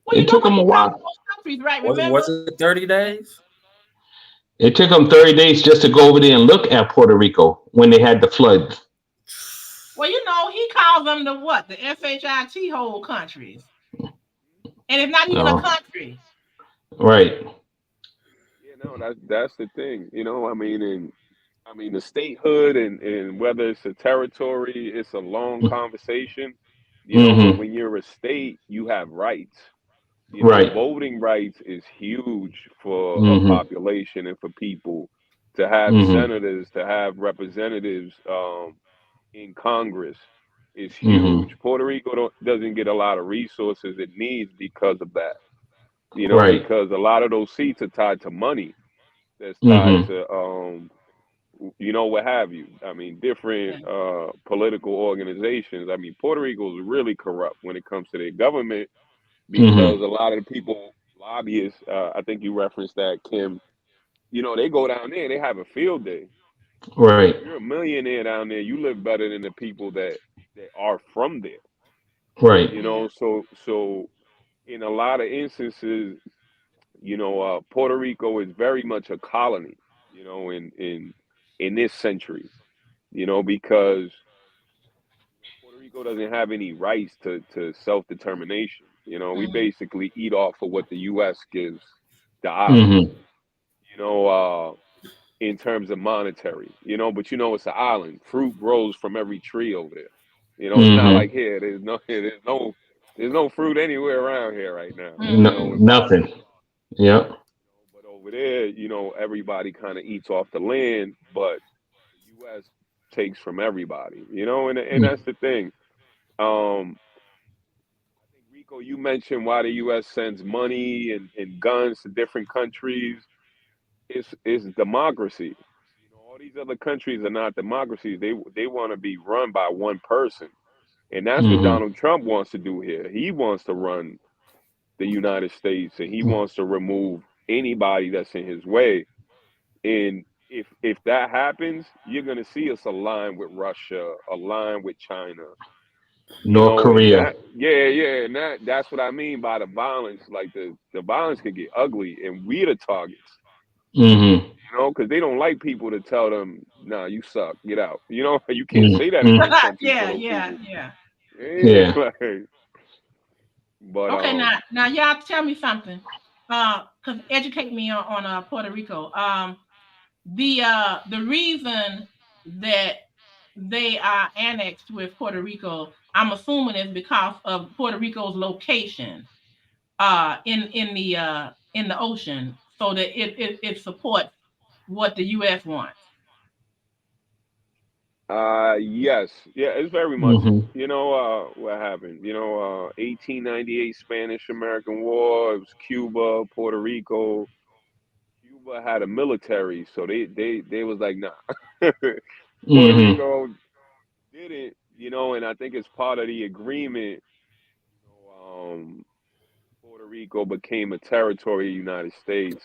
Well, it took him a while. Right, was it 30 days? It took him 30 days just to go over there and look at Puerto Rico when they had the floods. Well, he calls them the SHIT whole countries. And it's not even a country. Right. That's the thing. And I mean, the statehood and whether it's a territory, it's a long conversation, you know, but when you're a state, you have rights. You know, Right. voting rights is huge for a population and for people to have senators, to have representatives in Congress is huge. Puerto Rico doesn't get a lot of resources it needs because of that. You know, Right. because a lot of those seats are tied to money that's tied to you know, what have you. I mean, different political organizations. I mean, Puerto Rico is really corrupt when it comes to their government because a lot of the people, lobbyists, I think you referenced that, Kim, you know, they go down there and they have a field day. Right. If you're a millionaire down there, you live better than the people that are from there. Right. You know, so in a lot of instances, you know, Puerto Rico is very much a colony, you know, in this century, you know, because Puerto Rico doesn't have any rights to self-determination. You know, we basically eat off of what the U.S. gives the island, you know, in terms of monetary, you know, but you know, it's an island. Fruit grows from every tree over there. You know, it's not like here. There's no fruit anywhere around here right now. You know, Nothing. Yep. but over there, you know, everybody kind of eats off the land, but the U.S. takes from everybody, you know, and that's the thing. I think, Rico, you mentioned why the U.S. sends money and guns to different countries. It's democracy. You know, all these other countries are not democracies. They want to be run by one person, and that's what Donald Trump wants to do here. He wants to run the United States, and he wants to remove anybody that's in his way. And if that happens, you're gonna see us align with Russia, align with China, you North know, and Korea. and that's what I mean by the violence. Like the violence could get ugly, and we're the targets. You know, because they don't like people to tell them, "Nah, you suck, get out." You know, you can't say that in this country. Yeah. Like, but Okay, now y'all tell me something. Cause educate me on Puerto Rico. The reason that they are annexed with Puerto Rico, I'm assuming, is because of Puerto Rico's location in the ocean, so that it supports what the U.S. wants. yes, yeah, it's very much. You know, what happened? You know, 1898 Spanish-American War. It was Cuba, Puerto Rico. Cuba had a military, so they was like, nah. Puerto Rico didn't, you know, and I think it's part of the agreement. You know, Puerto Rico became a territory of the United States.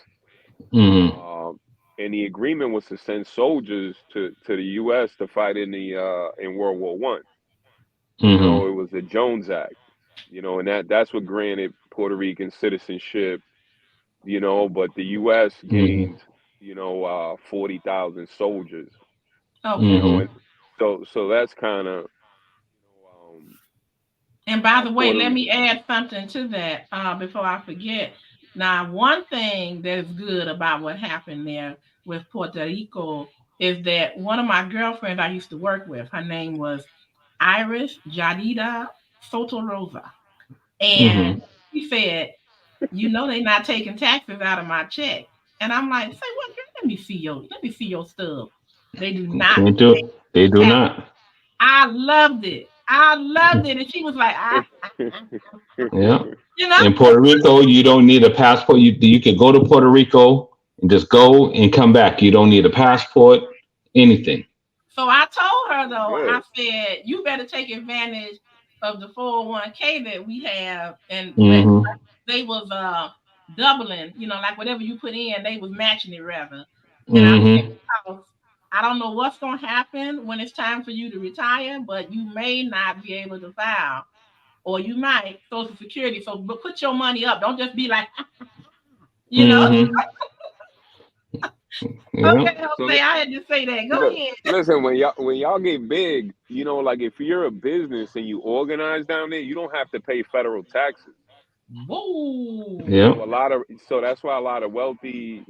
And the agreement was to send soldiers to the U.S. to fight in World War I. You know, it was the Jones Act. You know, and that's what granted Puerto Rican citizenship. You know, but the U.S. gained 40,000 soldiers. Okay. You know, and so that's kind of. And by the way, let me add something to that before I forget. Now, one thing that is good about what happened there with Puerto Rico is that one of my girlfriends I used to work with, her name was Irish Jadida Soto Rosa. And she said, you know, they're not taking taxes out of my check. And I'm like, say what, girl? Let me see your stuff. They do not. They do not. I loved it. And she was like, Yeah. You know? In Puerto Rico, you don't need a passport. You can go to Puerto Rico and just go and come back. You don't need a passport, anything. So I told her, though, I said, you better take advantage of the 401k that we have. And they was doubling, you know, like whatever you put in, they was matching it rather. And I said, I don't know what's going to happen when it's time for you to retire, but you may not be able to file, or you might Social Security. So, but put your money up. Don't just be like, you know. Okay, Jose, I had to say that. Go ahead. Listen, when y'all get big, you know, like if you're a business and you organize down there, you don't have to pay federal taxes. Whoa. Yeah. So that's why a lot of wealthy,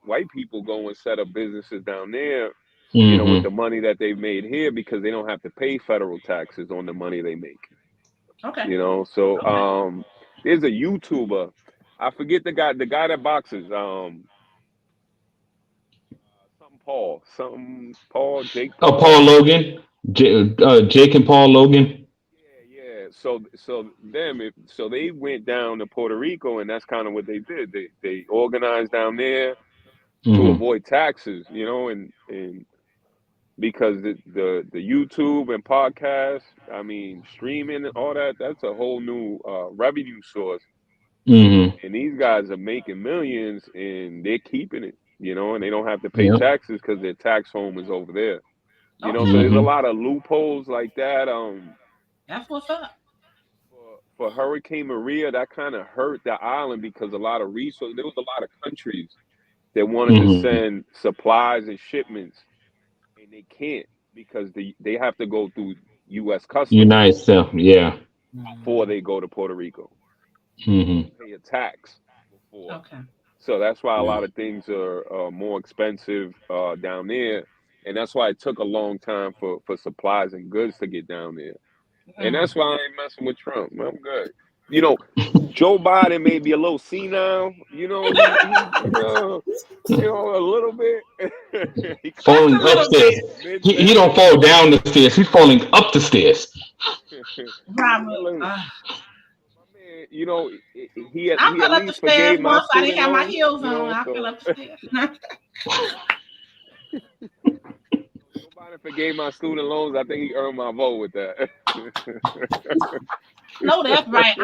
white people go and set up businesses down there, with the money that they've made here because they don't have to pay federal taxes on the money they make. Okay. So there's a YouTuber, I forget the guy that boxes, Jake Oh, Paul. Paul Logan, Jake and Paul Logan. Yeah. So they went down to Puerto Rico, and that's kind of what they did. They organized down there to avoid taxes, and because the YouTube and podcasts, I mean, streaming and all that's a whole new revenue source. And these guys are making millions, and they're keeping it, and they don't have to pay taxes because their tax home is over there. So there's a lot of loopholes like that. That's what's up. For Hurricane Maria, that kind of hurt the island because a lot of resources. There was a lot of countries that wanted to send supplies and shipments, and they can't because they have to go through U.S. Customs. United States, yeah. Before they go to Puerto Rico, pay a tax before. Okay. So that's why a lot of things are more expensive down there, and that's why it took a long time for supplies and goods to get down there. And that's why I ain't messing with Trump. I'm good. Joe Biden may be a little senile, a little bit. Falling upstairs. He don't fall down the stairs. He's falling up the stairs. He at least forgave my once I didn't have my loans, heels on. I fell up the stairs. Joe Biden forgave my student loans. I think he earned my vote with that. No, that's right.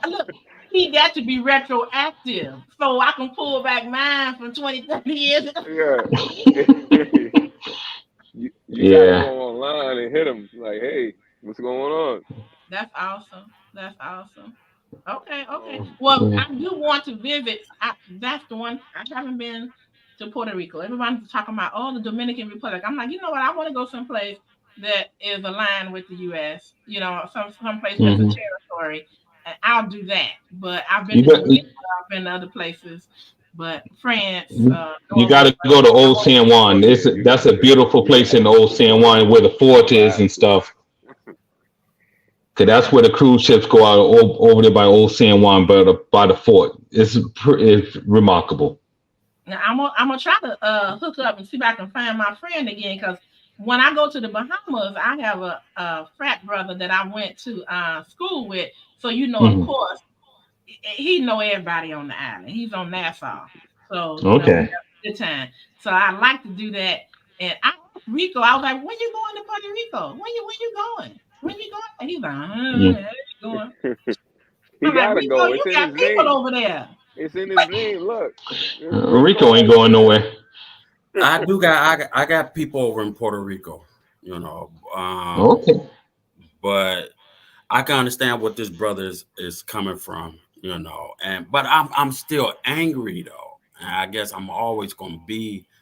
Look, he got to be retroactive, so I can pull back mine from 20, 30 years ago. Yeah. you gotta go online and hit him like, hey, what's going on? That's awesome. Okay. Well, I do want to visit. That's the one. I haven't been to Puerto Rico. Everyone's talking about the Dominican Republic. I'm like, you know what? I want to go someplace that is aligned with the U.S. Someplace that's a territory, and I'll do that. But I've been to Jamaica, I've been to other places, but France. You got to go to Old San Juan. That's a beautiful place in Old San Juan where the fort is and stuff. Cause that's where the cruise ships go out over there by Old San Juan, by the fort. It's remarkable. Now I'm gonna try to hook up and see if I can find my friend again. Cause when I go to the Bahamas, I have a frat brother that I went to school with. So of course, he know everybody on the island. He's on Nassau, so okay, good time. So I like to do that. And Rico, I was like, when you going to Puerto Rico? When you going? When you going? And he's like, going. He gotta Rico, go. You got people over there. It's in his name. Look, Rico ain't going nowhere. I got people over in Puerto Rico, okay. But I can understand what this brother is coming from, but I'm still angry though. And I guess I'm always gonna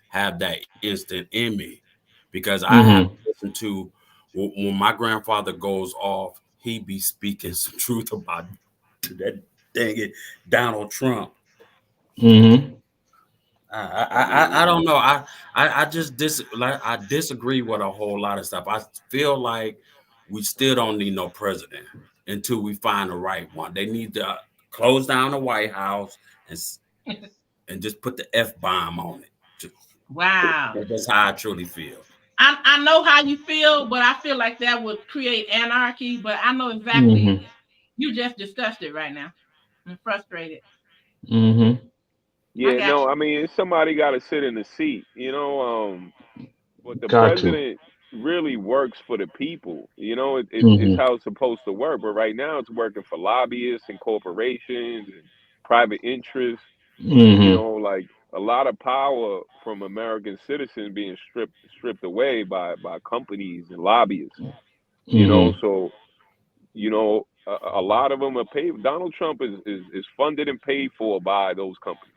have that instant in me because I have to listen to when my grandfather goes off, he be speaking some truth about that dang it Donald Trump. I don't know. I just disagree with a whole lot of stuff. I feel like we still don't need no president until we find the right one. They need to close down the White House and just put the F-bomb on it. Wow. That's how I truly feel. I know how you feel, but I feel like that would create anarchy. But I know exactly. You just discussed it right now. I'm frustrated. Yeah, no, I mean, somebody got to sit in the seat, but the president really works for the people, it's how it's supposed to work. But right now it's working for lobbyists and corporations and private interests, like a lot of power from American citizens being stripped away by companies and lobbyists, so, a lot of them are paid. Donald Trump is funded and paid for by those companies.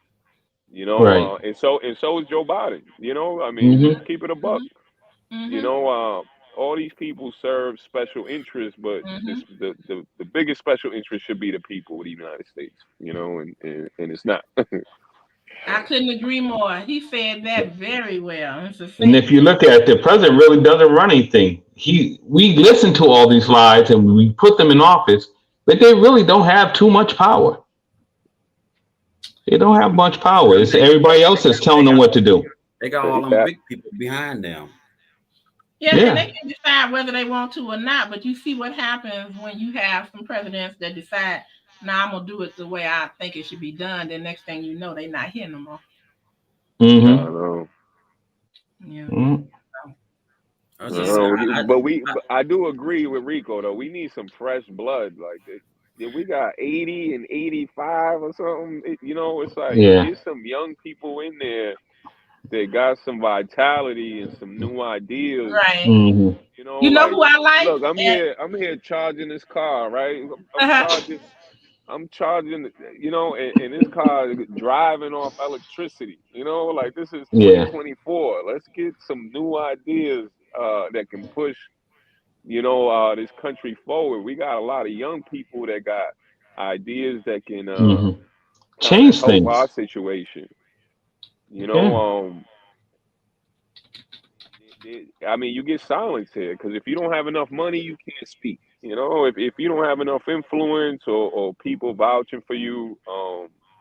And so is Joe Biden. I mean, just keep it a buck. A all these people serve special interests, but the biggest special interest should be the people of the United States, you know, and it's not. I couldn't agree more. He said that very well. And if you look at it, the president really doesn't run anything. We listen to all these lies and we put them in office, but they really don't have too much power. They don't have much power. It's everybody else that's telling them what to do. They got all them big people behind them. Yeah, and they can decide whether they want to or not. But you see what happens when you have some presidents that decide, "Nah, I'm gonna do it the way I think it should be done." Then next thing you know, they're not here no more. But I do agree with Rico though. We need some fresh blood. Like if we got 80 and 85 or something, you know, it's like there's some young people in there that got some vitality and some new ideas. Right. You know like, who I like? Look, I'm here charging this car, right? I'm charging, you know, and this car is driving off electricity. You know, like this is 2024. Let's get some new ideas that can push, you know, this country forward. We got a lot of young people that got ideas that can change help things. our situation. You know, I mean, you get silence here because if you don't have enough money, you can't speak. You know, if you don't have enough influence or people vouching for you,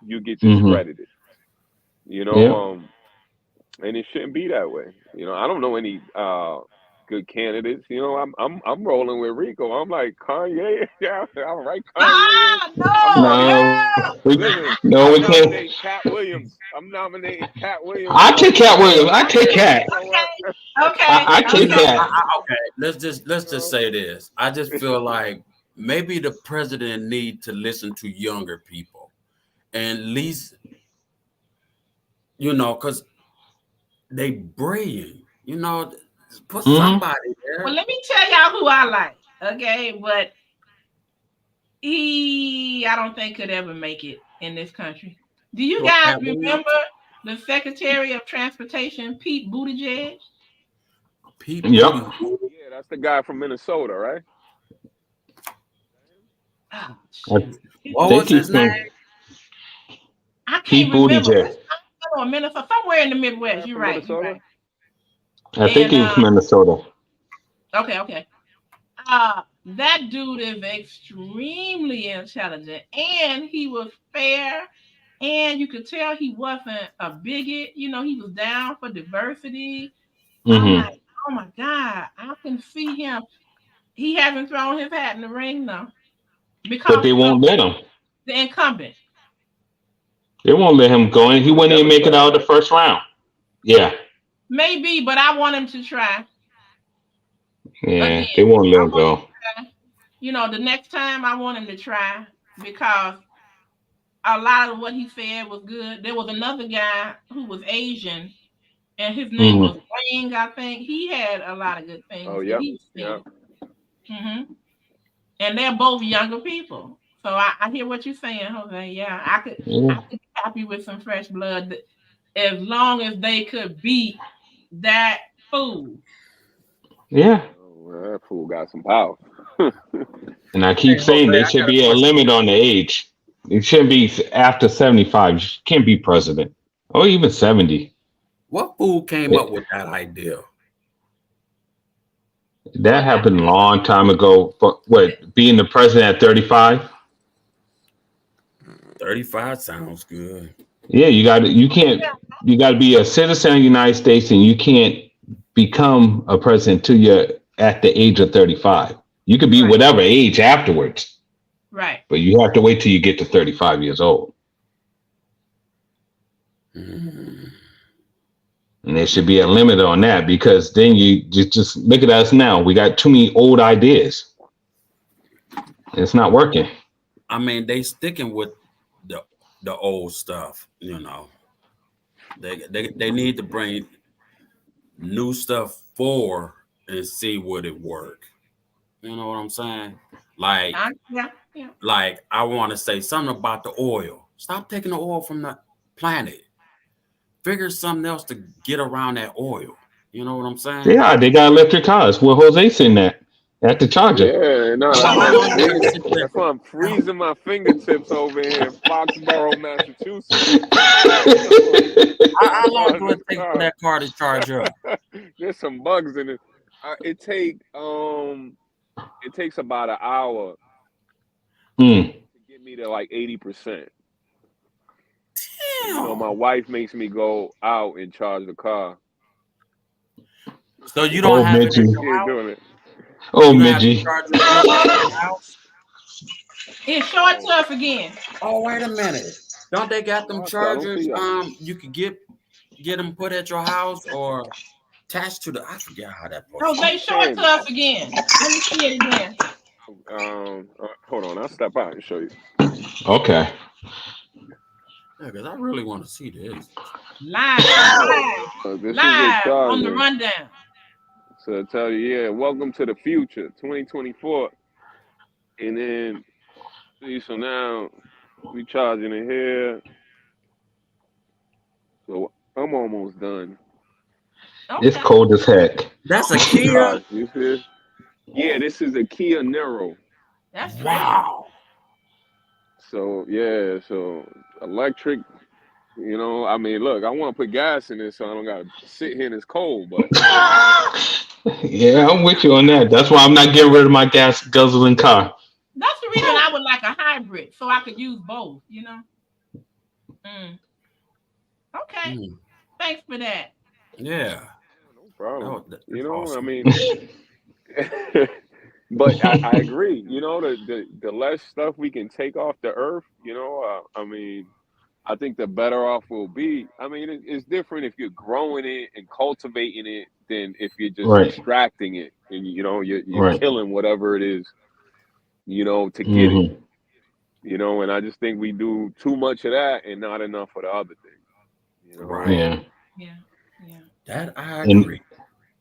you get discredited. You know, and it shouldn't be that way. You know, I don't know any good candidates. You know, I'm rolling with Rico. I'm like Kanye. Yeah, all right, Kanye. No, we can't. Cat Williams. I'm nominating Cat Williams. I take Cat Williams. I take Cat. Okay. I take Cat. Okay. Let's just say this. I just feel like maybe the president need to listen to younger people, and at least, you know, because they brilliant. You know, put somebody there. Well, let me tell y'all who I like. Okay, but I don't think could ever make it in this country. Do you guys remember the Secretary of Transportation, Pete Buttigieg? Yep. Yeah, that's the guy from Minnesota, right? What was his name? I can't remember. Minnesota, somewhere in the Midwest. You're right. I think he's from Minnesota. Okay. That dude is extremely intelligent, and he was fair, and you could tell he wasn't a bigot. You know, he was down for diversity. I'm like, oh my God, I can see him. He hasn't thrown his hat in the ring though, because but they won't let him. The incumbent. They won't let him go in. He wouldn't even make it out of the first round. Yeah. Maybe, but I want him to try. Yeah, again, they won't let him go. You know, the next time I want him to try because a lot of what he said was good. There was another guy who was Asian, and his name was Wang, I think. He had a lot of good things. Oh, yeah. And they're both younger people. So I hear what you're saying, Jose. Yeah, I could be happy with some fresh blood as long as they could beat that fool. Yeah. Well, that fool got some power. And I keep saying there should be a limit on the age. It shouldn't be after 75. You can't be president. Or even 70. What fool came up with that idea? That happened a long time ago. For what, being the president at 35? 35 sounds good. Yeah, you got to be a citizen of the United States, and you can't become a president till you're at the age of 35. You could be whatever age afterwards. Right. But you have to wait till you get to 35 years old. And there should be a limit on that, because then you just look at us now. We got too many old ideas. It's not working. I mean, they sticking with the old stuff, you know. They need to bring new stuff forward and see would it work. You know what I'm saying? Like, like I want to say something about the oil. Stop taking the oil from the planet. Figure something else to get around that oil. You know what I'm saying? Yeah, they got electric cars. Where Jose's in that at the charger. Yeah, no, that's why I'm freezing my fingertips over here in Foxborough, Massachusetts. How long do it take for that car to charge up? There's some bugs in it. It takes about an hour to get me to like 80%. Damn. You know, my wife makes me go out and charge the car. So you don't have it in your house? Doing it. Oh, Midgie. It's short turf again. Oh, wait a minute. Don't they got them chargers? You could get them put at your house or attached to the. I forget how that works. Oh, they short turf again. Let me see it again. Hold on, I'll step out and show you. Okay. Yeah, because I really want to see this. Live on the rundown. So I tell you, yeah, welcome to the future, 2024. And then, see, so now we charging it here. So I'm almost done. Okay. It's cold as heck. That's a Kia. You see? Yeah, this is a Kia Niro. That's wow. So yeah, so electric. You know, I mean, look, I want to put gas in this so I don't got to sit here and it's cold. But yeah, I'm with you on that. That's why I'm not getting rid of my gas guzzling car. That's the reason I would like a hybrid, so I could use both, you know? Okay. Thanks for that. Yeah. No problem. You know, awesome. I mean, but I agree. You know, the less stuff we can take off the earth, you know, I mean, I think the better off we'll be. I mean, it's different if you're growing it and cultivating it than if you're just extracting it and, you know, you're killing whatever it is, you know, to get it. You know, and I just think we do too much of that and not enough of the other things. You know? Right. Yeah. That I agree.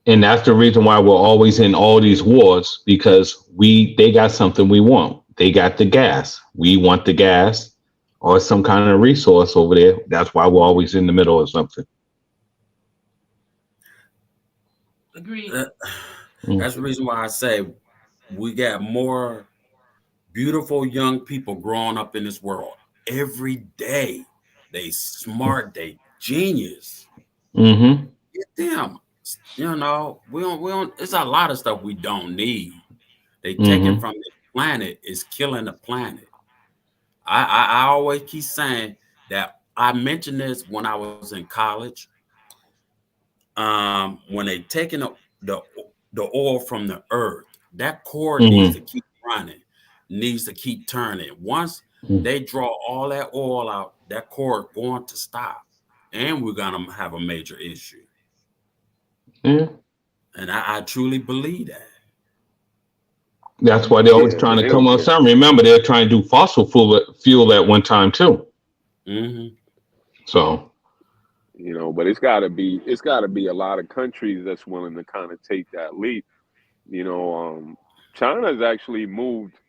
And that's the reason why we're always in all these wars, because they got something we want. They got the gas. We want the gas. Or some kind of resource over there. That's why we're always in the middle of something. Agreed. That's the reason why I say we got more beautiful young people growing up in this world every day. They smart, they genius. Get them. You know, we don't. It's a lot of stuff we don't need. They take it from the planet. It's killing the planet. I always keep saying that. I mentioned this when I was in college. When they taking the oil from the earth, that core needs to keep running, needs to keep turning. Once they draw all that oil out, that core is going to stop, and we're gonna have a major issue. And I truly believe that. That's why they're always trying to come on something. Remember, they're trying to do fossil fuel at one time too. So, you know, but it's got to be a lot of countries that's willing to kind of take that leap. You know, China's actually moved,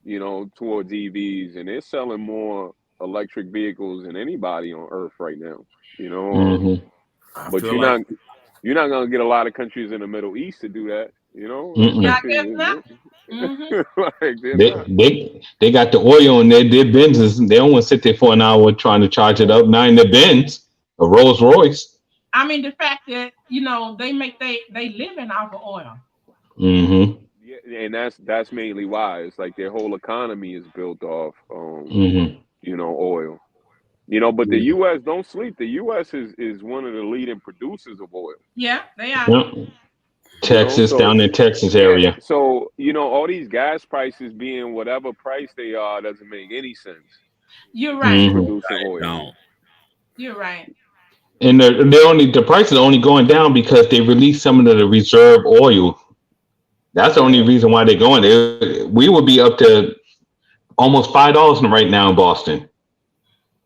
you know, towards EVs, and they're selling more electric vehicles than anybody on Earth right now. You know, but you're not gonna get a lot of countries in the Middle East to do that. You know, I guess not. They got the oil in their Benzes. They don't want to sit there for an hour trying to charge it up. Not in the Benz, a Rolls Royce. I mean, the fact that, you know, they living off of oil. Yeah, and that's mainly why. It's like their whole economy is built off, you know, oil. You know, but the U.S. don't sleep. The U.S. is one of the leading producers of oil. Yeah, they are. Texas, down in Texas area. So, you know, all these gas prices being whatever price they are doesn't make any sense. You're right. Producing oil. You're right. And the prices are only going down because they released some of the reserve oil. That's the only reason why they're going. We would be up to almost $5 right now in Boston.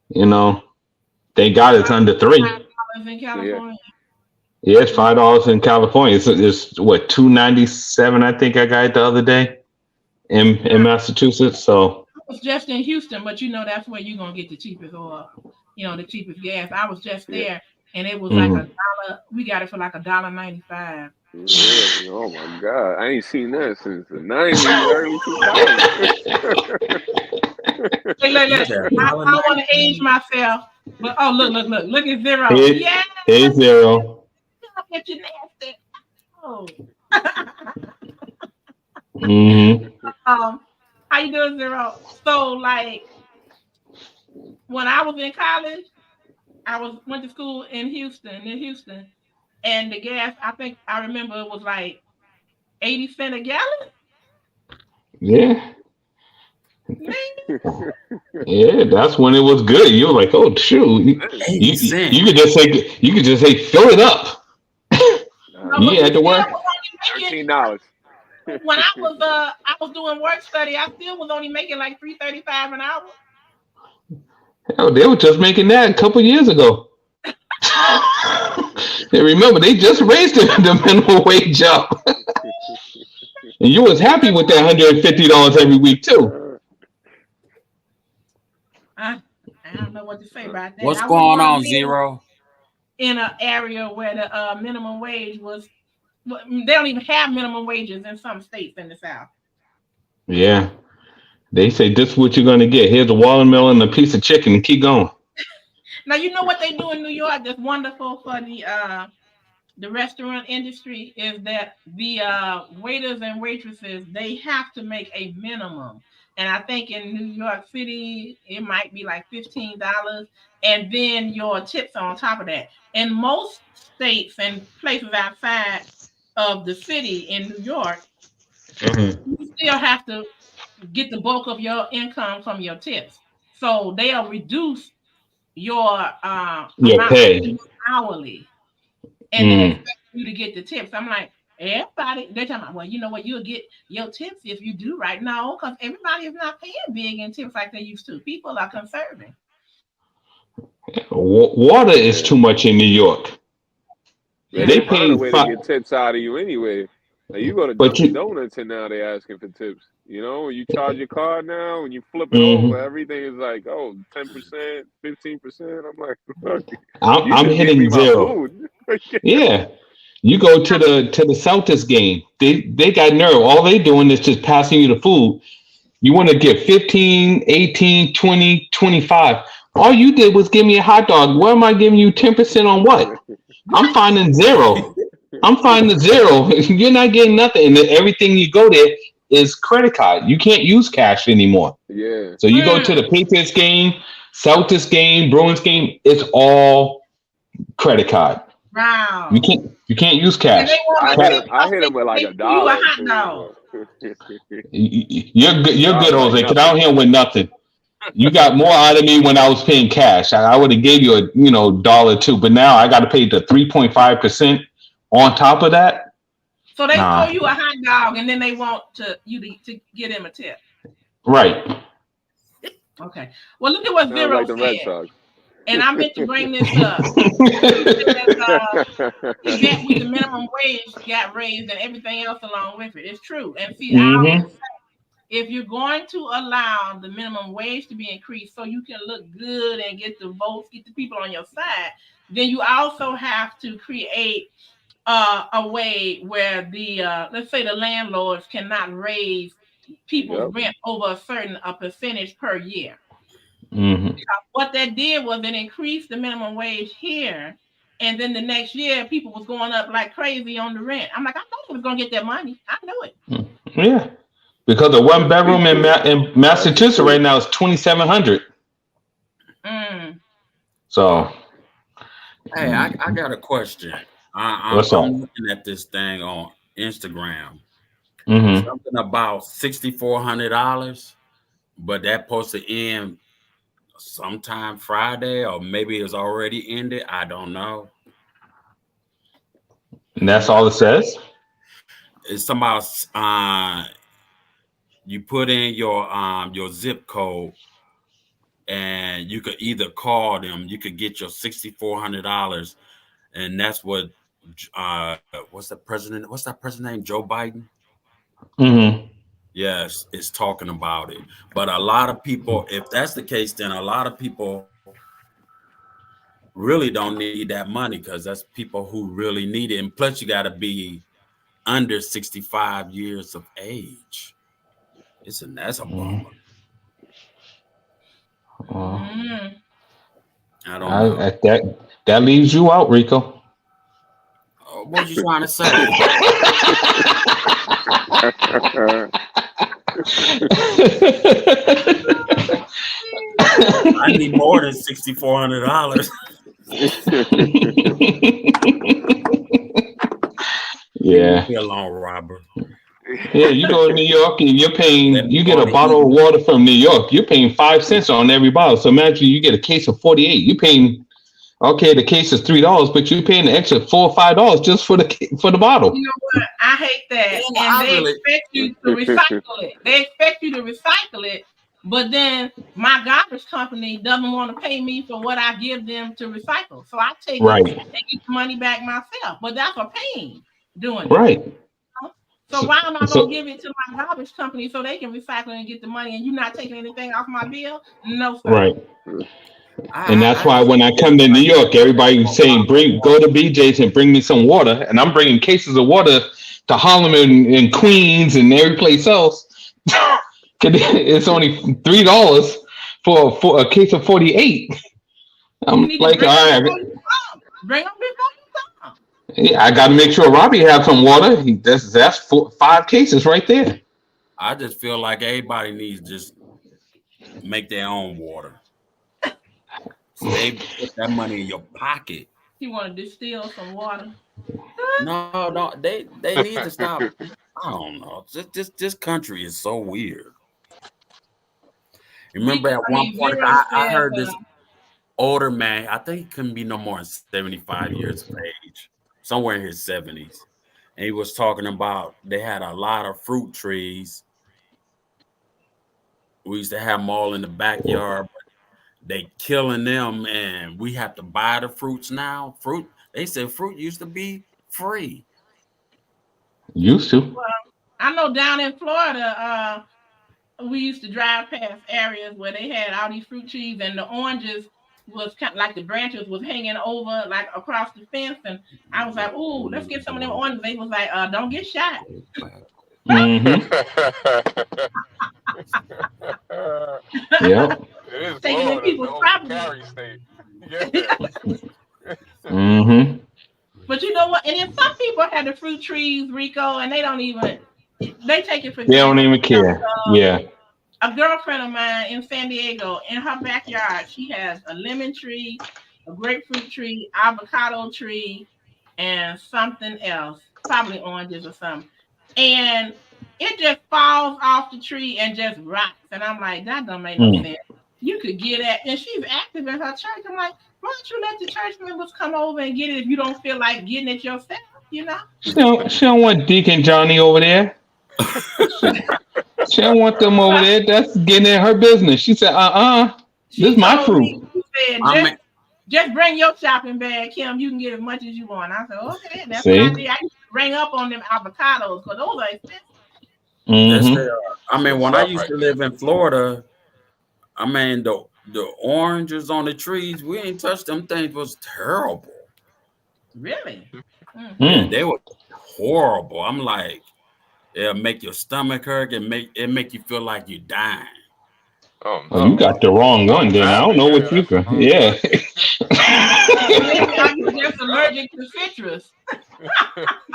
You know, thank God it's under $3. In California. Yeah, it's $5 in California. It's what, $2.97? I think I got it the other day in Massachusetts. So I was just in Houston, but you know that's where you're gonna get the cheapest oil. You know, the cheapest gas. I was just there, and it was like $1. We got it for like $1.95. Really? Oh my God! I ain't seen that since the '90s, early 2000s. Hey, look. I want to age myself, but look at Zero. Hey, Zero. Get you nasty. Oh. How you doing, Zero? So, like, when I was in college, went to school in Houston, and the gas, I remember it was like 80 cents a gallon. Yeah. Yeah, that's when it was good. You were like, oh shoot, you could just say fill it up. You had to work. $13. When I was doing work study, I still was only making like $3.35 an hour. Hell, they were just making that a couple years ago. And remember, they just raised the minimum wage up. And you was happy with that $150 every week too. I don't know what to say about that. What's going on, Zero? In an area where the minimum wage was, they don't even have minimum wages in some states in the South. Yeah. They say this is what you're going to get. Here's a watermelon and a piece of chicken and keep going. Now, you know what they do in New York that's wonderful for the restaurant industry is that the waiters and waitresses, they have to make a minimum. And I think in New York City, it might be like $15, and then your tips on top of that. In most states and places outside of the city in New York, you still have to get the bulk of your income from your tips. So they'll reduce your pay hourly, and then expect you to get the tips. I'm like, everybody, they're talking about, well, you know what, you'll get your tips if you do right. No, because everybody is not paying big in tips like they used to. People are conserving. Water is too much in New York. They find a way to get tips out of you anyway. Like, you go to Dunkin' Donuts and now they're asking for tips. You know, when you charge your card now, when you flip it over, everything is like, 10%, 15%. I'm like, I'm hitting zero. Yeah. You go to the Celtics game. They got nerve. All they doing is just passing you the food. You want to get 15, 18, 20, 25. All you did was give me a hot dog. Where am I giving you 10% on what? I'm finding zero. You're not getting nothing. And everything you go there is credit card. You can't use cash anymore. Yeah. So you go to the Patriots game, Celtics game, Bruins game, it's all credit card. Wow. You can't use cash. I hit him with like $1. You're good, Jose. Because I don't hear with nothing. You got more out of me when I was paying cash. I would have gave you a $1 too, but now I got to pay the 3.5% on top of that. So they throw you a hot dog and then they want you to get him a tip. Right. Okay. Well, look at what Zero like the Red Sox. And I meant to bring this up. That the minimum wage got raised and everything else along with it. It's true. And see, if you're going to allow the minimum wage to be increased so you can look good and get the votes, get the people on your side, then you also have to create a way where let's say the landlords cannot raise people's rent over a percentage per year. What that did was it increased the minimum wage here, and then the next year people was going up like crazy on the rent. I'm like, I thought I was gonna get that money. I knew it. Yeah, because the one bedroom in Massachusetts right now is $2,700. So, hey, I got a question. I'm looking at this thing on Instagram. Something about $6,400, but that supposed to end sometime Friday, or maybe it's already ended. I don't know. And that's all it says? It's about you put in your zip code, and you could either call them. You could get your $6,400, and that's what what's that president name? Joe Biden. Yes, it's talking about it. But a lot of people, if that's the case, then a lot of people really don't need that money because that's people who really need it. And plus, you got to be under 65 years of age. That's a bummer. I don't know. That leaves you out, Rico. What you trying to say? I need more than $6,400. Yeah. Leave me alone, Robert. Yeah, you go to New York and you get a bottle of water from New York. You're paying 5 cents on every bottle. So imagine you get a case of 48. You're paying, okay, the case is $3, but you're paying an extra $4 or $5 just for the bottle. You know what? I hate that. And they expect you to recycle it. They expect you to recycle it, but then my garbage company doesn't want to pay me for what I give them to recycle. So I take it and get the money back myself. But that's a pain doing it. Right. So why am I going to give it to my garbage company so they can recycle and get the money and you're not taking anything off my bill? No, sir. Right. And that's why when I come to New York, everybody's saying, go to BJ's and bring me some water. And I'm bringing cases of water to Harlem and Queens and every place else. It's only $3 for a case of 48. I'm like, all right. Bring them before you come. Yeah, I got to make sure Robbie has some water. That's 5 cases right there. I just feel like everybody needs to just make their own water. So they put that money in your pocket. You want to distill some water? No, they need to stop. I don't know. This country is so weird. Remember at one point I heard this older man, I think he couldn't be no more than 75 years of age, somewhere in his 70s. And he was talking about they had a lot of fruit trees. We used to have them all in the backyard, but they killing them and we have to buy the fruits now. They said fruit used to be free. Used to. Well, I know down in Florida, we used to drive past areas where they had all these fruit trees and the oranges was kind of like the branches was hanging over like across the fence, and I was like, "Ooh, let's get some of them oranges." They was like, "Don't get shot." Yeah. Taking in people's property. But you know what? And then some people had the fruit trees, Rico, and they take it for granted. They don't even care. Yeah. A girlfriend of mine in San Diego, in her backyard, she has a lemon tree, a grapefruit tree, avocado tree, and something else, probably oranges or something. And it just falls off the tree and just rots. And I'm like, that don't make no sense. You could get it. And she's active in her church. I'm like, why don't you let the church members come over and get it if you don't feel like getting it yourself, you know? She don't want Deacon Johnny over there. She don't want them over there. That's getting in her business. She said, this is my fruit. She said, just bring your shopping bag, Kim. You can get as much as you want. I said, okay, that's what I did. I used to bring up on them avocados because those are expensive. I mean, when I used to live in Florida, I mean, the oranges on the trees, we ain't touched them things. Was terrible. Really? Yeah, they were horrible. I'm like, it'll make your stomach hurt and make you feel like you're dying. Oh, you got the wrong one then. I don't know what you can. Yeah. Maybe I'm just allergic to citrus.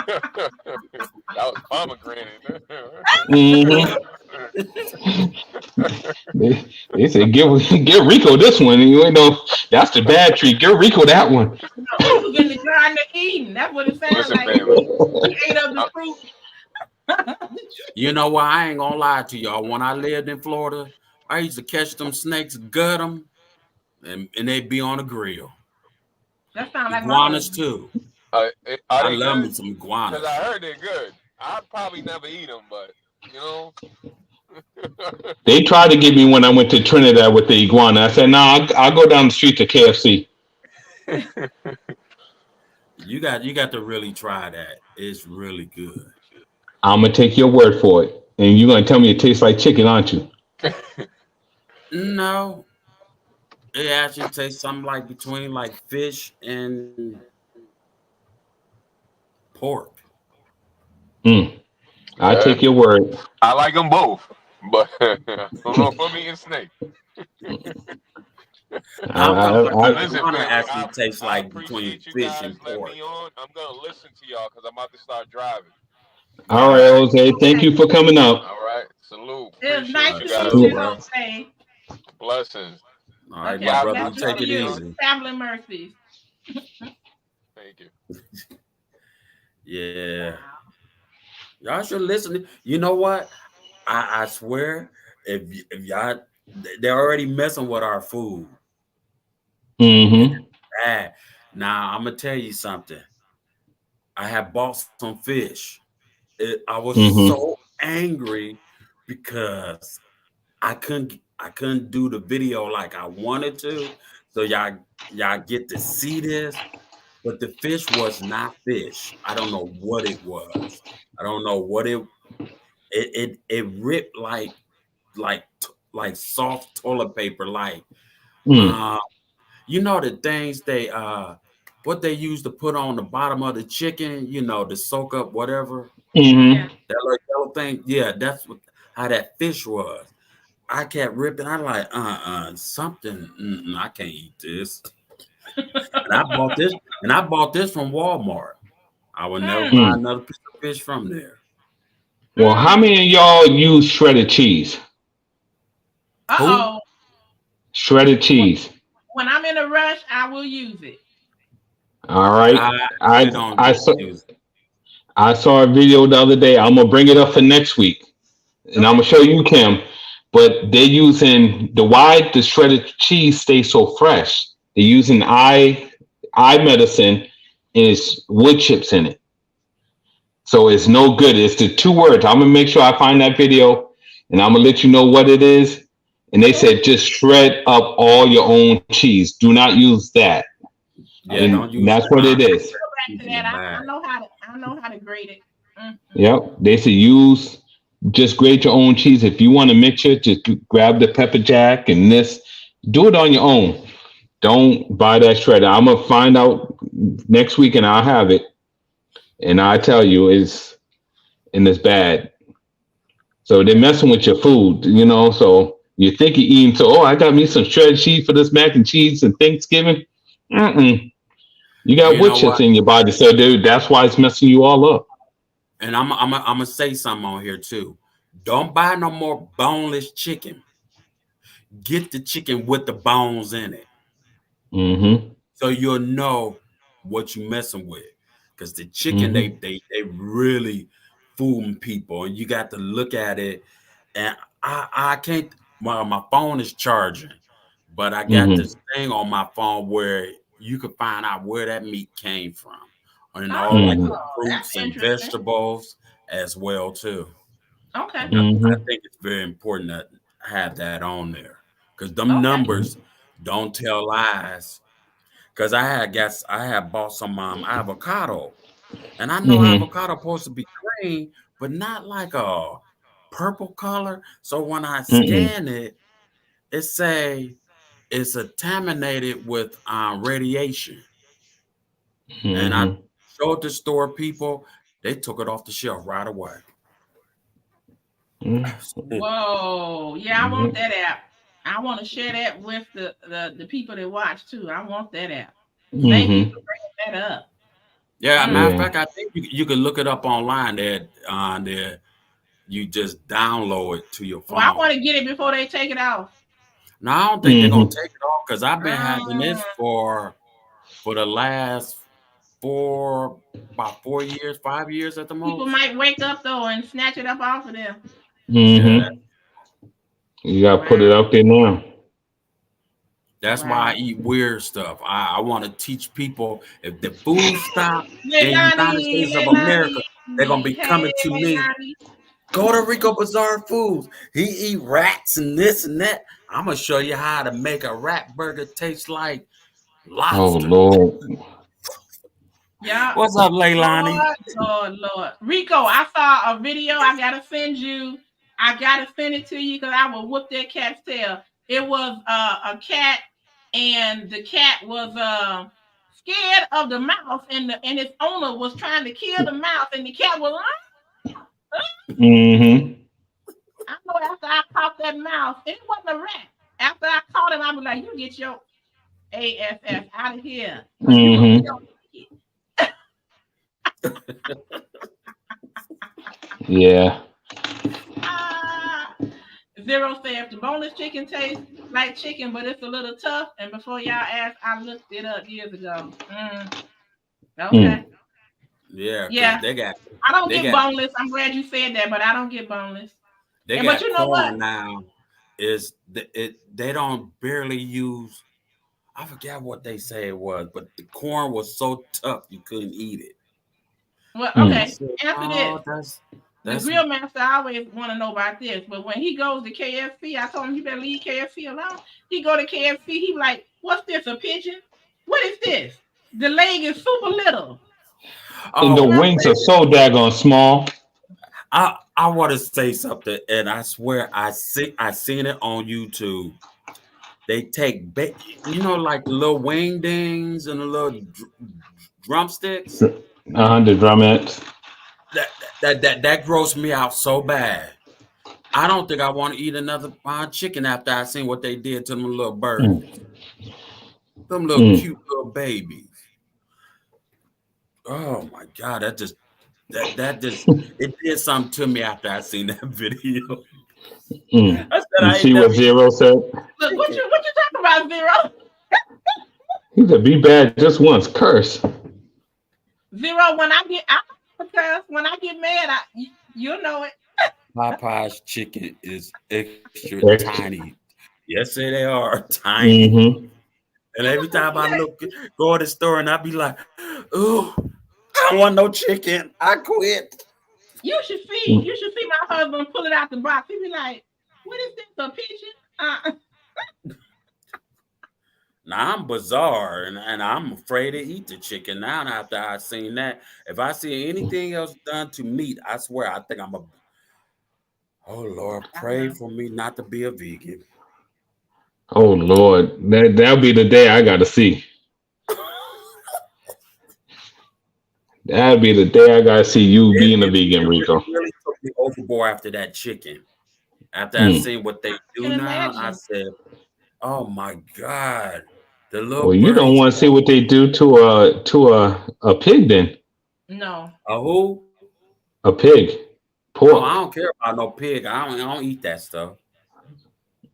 That was pomegranate. They said, give Rico this one. And you ain't know that's the bad tree. Give Rico that one. He was in the garden of Eden. That's what it sounds like. He ate up the fruit. You know what? I ain't gonna lie to y'all. When I lived in Florida, I used to catch them snakes, gut them, and they'd be on the grill. That sounds like iguanas too. I love me some iguanas. Because I heard they're good. I'd probably never eat them, but you know. They tried to get me when I went to Trinidad with the iguana. I said, "No, I'll go down the street to KFC." You got to really try that. It's really good. I'm gonna take your word for it, and you're gonna tell me it tastes like chicken, aren't you? No. It actually tastes something like between like fish and pork. I take your word. I like them both, but hold on for me and Snake. I'm talking about the Listen, iguana family, actually tastes I like between appreciate you fish guys and letting pork. me on. I'm gonna listen to y'all because I'm about to start driving. All right, Jose. Thank you for coming up. All right, salute. It's Appreciate nice you to guys. meet Salute, you, bro. Jose. Blessings. All right, Okay, my Y'all brother, you keep blessings take to it me you. on. easy. Traveling mercies. Thank you. Yeah, y'all should listen. You know what? I swear, if y'all, they're already messing with our food. And Mm-hmm. it's bad. Now I'm gonna tell you something. I had bought some fish. I was Mm-hmm. so angry because I couldn't do the video like I wanted to. So y'all get to see this, but the fish was not fish. I don't know what it was. I don't know what it ripped like soft toilet paper, like Mm. uh you know the things they what they use to put on the bottom of the chicken, to soak up whatever. Yeah. Mm-hmm. That little yellow thing. Yeah, that's how that fish was. I kept ripping. I like something. I can't eat this. And I bought this from Walmart. I would never buy Mm. another piece of fish from there. Well, how Mm. many of y'all use shredded cheese? Who? Uh-oh. Shredded cheese. When I'm in a rush, I will use it. All right. I I actually don't I saw use it. I saw a video the other day. I'm gonna bring it up for next week, and I'm Okay. gonna show you, Kim. But they're using the shredded cheese stays so fresh. They're using eye medicine, and it's wood chips in it, so it's no good. It's the two words. I'm gonna make sure I find that video, and I'm gonna let you know what it is. And they said just shred up all your own cheese. Do not use that, Yeah, Okay. don't and use that's what it is. Go back cheese to in the that. I bag. know how to grade it. Yep. They say just grate your own cheese. If you want to mix it, just grab the pepper jack and this. Do it on your own. Don't buy that shredder. I'm gonna find out next week and I'll have it. And I tell you, it's bad. So they're messing with your food, So you think you're eating. So I got me some shredded cheese for this mac and cheese and Thanksgiving. Mm-mm. You got You wood know chips what? in your body, so dude, that's why it's messing you all up. And I'm gonna say something on here too. Don't buy no more boneless chicken. Get the chicken with the bones in it, Mm-hmm. so you'll know what you're messing with. Because the chicken, they, Mm-hmm. they they really fooling people, and you got to look at it. And I can't. My phone is charging, but I got Mm-hmm. this thing on my phone where you can find out where that meat came from, and all like Mm-hmm. the Oh, that's fruits and interesting. vegetables as well too. Okay. And I Mm-hmm. think it's very important to have that on there because them Okay. numbers don't tell lies. Because I had bought some avocado, and I know Mm-hmm. avocado supposed to be green, but not like a purple color. So when I Mm-mm. scan it, it say it's contaminated with radiation. And I Mm-hmm. showed the store people, they took it off the shelf right away. Whoa. Yeah, I want that app. I want to share that with the people that watch too. I want that app. Thank you Mm-hmm. for bringing that up. Yeah, matter of Mm. Yeah. fact, I think you can look it up online. There, you just download it to your Well, I phone. want to get it before they take it off. Now I don't think they're gonna Mm-hmm. take it off because I've been having Mm. this for the last about 4 years, 5 years at the People most. might wake up though and snatch it up off of them. Yeah, Mm-hmm. You gotta put it Wow. out there now. that's why I Wow. eat weird stuff. I want to teach people if the food stop in the United Leilani, States of America, they're gonna be hey, coming to me. Leilani. Go to Rico Bazaar Foods. He eat rats and this and that. I'm gonna show you how to make a rat burger taste like Oh lobster. Lord. Yeah. What's up, Leilani? Lord. Rico, I saw a video. I gotta send you. I gotta send it to you because I will whoop that cat's tail. It was a cat and the cat was scared of the mouse, and its owner was trying to kill the mouse, and the cat was Mm-hmm. I know after I caught that mouse, it wasn't a rat. After I caught him, I was like, you get your ASS out of here. Mm-hmm. Yeah. Zero said the boneless chicken tastes like chicken, but it's a little tough. And before y'all ask, I looked it up years ago. Okay. Yeah. They got. I don't get boneless. I'm glad you said that, but I don't get boneless. But you know what? Now is they don't barely use. I forgot what they say it was, but the corn was so tough you couldn't eat it. Well, okay. After this, the grill master always want to know about this, but when he goes to KFC, I told him you better leave KFC alone. He go to KFC, he like, what's this, a pigeon? What is this? The leg is super little. And the wings are so daggone small. I want to say something, and I swear I seen it on YouTube. They take, like the little wing dings and the little drumsticks. The drumettes. That grossed me out so bad. I don't think I want to eat another chicken after I seen what they did to them little birds. Them little cute little babies. Oh my God, that just it did something to me after I seen that video. You see what Zero said? Look, what you talking about, Zero? He said, "Be bad just once, curse." Zero, when I get mad, you'll know it. Popeye's chicken is extra tiny. Yes, they are tiny. Mm-hmm. And every time I go to the store and I be like, "Ooh, I don't want no chicken. I quit." You should see my husband pull it out the box. He be like, "What is this, a pigeon?" Now I'm bizarre, and I'm afraid to eat the chicken now. After I seen that, if I see anything else done to meat, I swear I think I'm a. Oh Lord, pray for me not to be a vegan. Oh Lord, that'll be the day I got to see. That'll be the day I got to see you being a vegan, Rico. It really took me overboard after that chicken. After I seen what they do now, I said, "Oh my God." The little you don't want to see what they do to a pig then. No. A who? A pig. Pork. No, I don't care about no pig. I don't eat that stuff.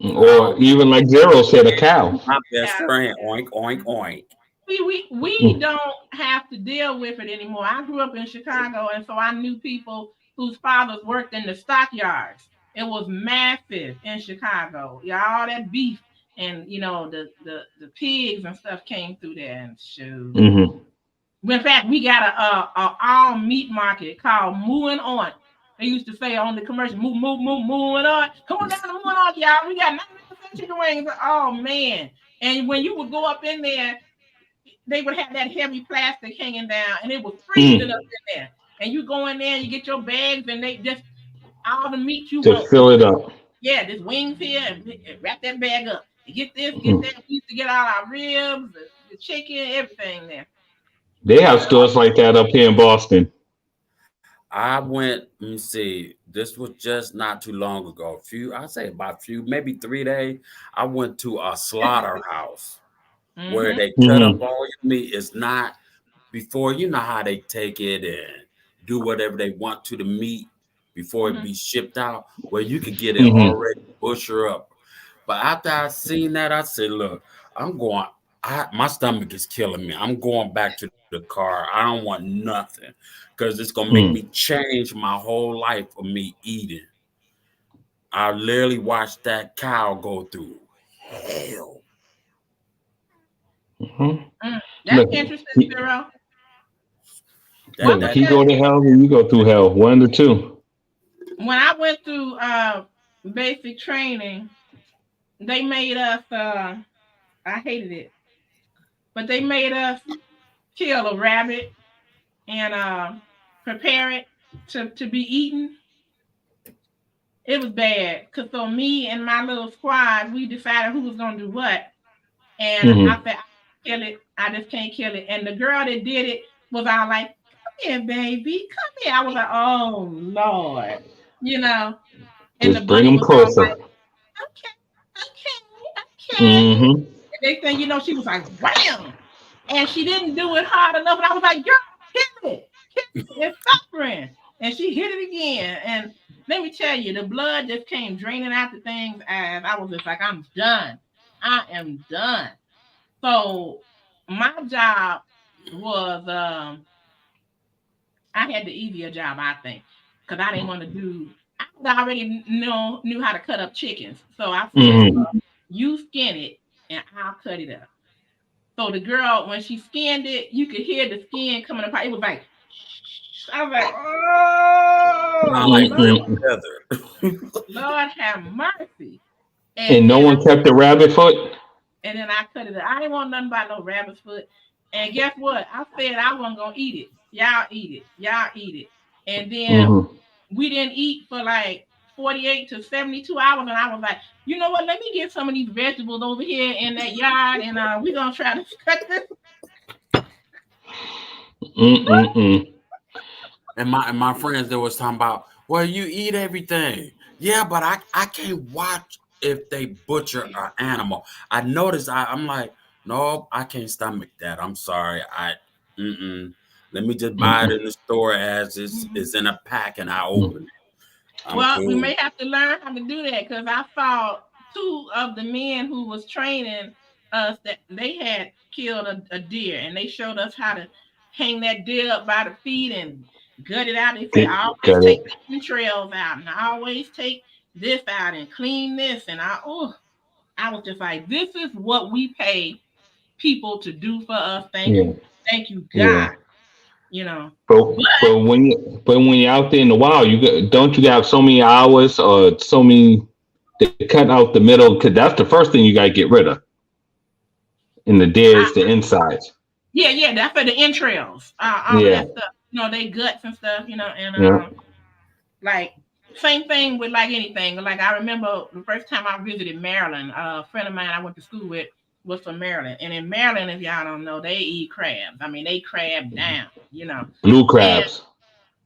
Or even like Zero said, a cow. My best friend. Oink, oink, oink. We don't have to deal with it anymore. I grew up in Chicago, and so I knew people whose fathers worked in the stockyards. It was massive in Chicago. All that beef. And the pigs and stuff came through there and shoot. Mm-hmm. In fact, we got a all meat market called Mooing On. They used to say on the commercial, mooing on. Come on down to Mooing On, y'all. We got 99% chicken wings. Oh man! And when you would go up in there, they would have that heavy plastic hanging down, and it was freezing up in there. And you go in there, and you get your bags, and they just all the meat you want. To fill it up. Yeah, this wings here, and wrap that bag up. Get this, get that. We used to get all our ribs, the chicken, everything there. They have stores like that up here in Boston. I went, let me see, this was just not too long ago. Maybe 3 days. I went to a slaughterhouse where they cut up all your meat. It's not before, you know how they take it and do whatever they want to the meat before it be shipped out, where you could get it already butchered up. But after I seen that, I said, look, my stomach is killing me. I'm going back to the car. I don't want nothing because it's going to make me change my whole life of me eating. I literally watched that cow go through hell. That's interesting, Zero. He go to hell and you go through hell. One of the two. When I went through basic training, they made us, I hated it, but they made us kill a rabbit and prepare it to be eaten. It was bad because so me and my little squad, we decided who was going to do what. And I said, I can't kill it. I just can't kill it. And the girl that did it was all like, come here, baby. Come here. I was like, oh, Lord. You know. And Just the bring bunny them was all closer. like, okay. Mm-hmm. And next thing you know, she was like, wham. And she didn't do it hard enough. And I was like, girl, kill it. It's suffering. And she hit it again. And let me tell you, the blood just came draining out the thing's eyes. I was just like, I'm done. I am done. So my job was I had the easier job, I think, because I didn't want to do. I already knew how to cut up chickens, so I said, "You skin it, and I'll cut it up." So the girl, when she skinned it, you could hear the skin coming apart. It was like, I was like, "Oh, Lord have mercy." And no one kept the rabbit foot. And then I cut it up. I didn't want nothing about no rabbit's foot. And guess what? I said I wasn't gonna eat it. Y'all eat it. Y'all eat it. And then we didn't eat for like 48 to 72 hours. And I was like, you know what? Let me get some of these vegetables over here in that yard, and we're gonna try to cut this. And my friends that was talking about, well, you eat everything. Yeah, but I can't watch if they butcher an animal. I noticed I'm like, no, I can't stomach that. I'm sorry. Let me just buy it in the store as it's in a pack and I open it. Well, cool. We may have to learn how to do that, because I saw two of the men who was training us that they had killed a deer, and they showed us how to hang that deer up by the feet and gut it out. They said, always take the entrails out, and always take this out and clean this. And I was just like, this is what we pay people to do for us. Thank you, God. Yeah. You know, but when you're out there in the wild, don't you have so many hours or so many to cut out the middle, because that's the first thing you got to get rid of. In the deer is the insides. Yeah, that's for the entrails. All that stuff. You know, they guts and stuff. You know, and like same thing with like anything. Like I remember the first time I visited Maryland, a friend of mine I went to school with was from Maryland. And in Maryland, if y'all don't know, they eat crabs. I mean, they crab down, you know. Blue crabs.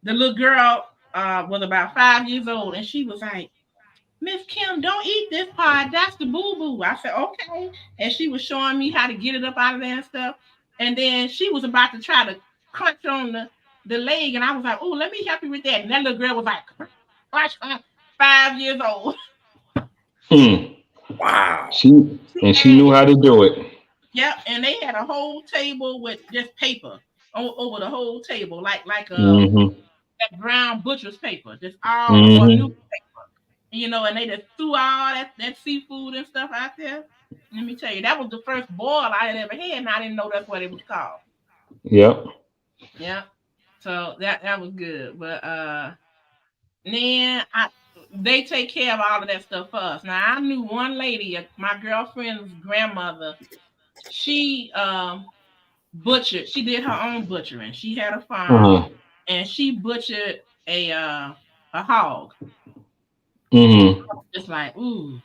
And the little girl was about 5 years old, and she was like, MzKim, don't eat this part. That's the boo-boo. I said, okay. And she was showing me how to get it up out of there and stuff. And then she was about to try to crunch on the leg, and I was like, oh, let me help you with that. And that little girl was like, 5 years old. Wow. She knew how to do it. Yep, and they had a whole table with just paper over the whole table, like that brown butcher's paper, just all on newspaper. You know, and they just threw all that seafood and stuff out there. Let me tell you, that was the first boil I had ever had, and I didn't know that's what it was called. Yep. Yeah. So that was good. But then they take care of all of that stuff for us. Now I knew one lady, my girlfriend's grandmother, she butchered, she did her own butchering. She had a farm and she butchered a hog. Just like, ooh,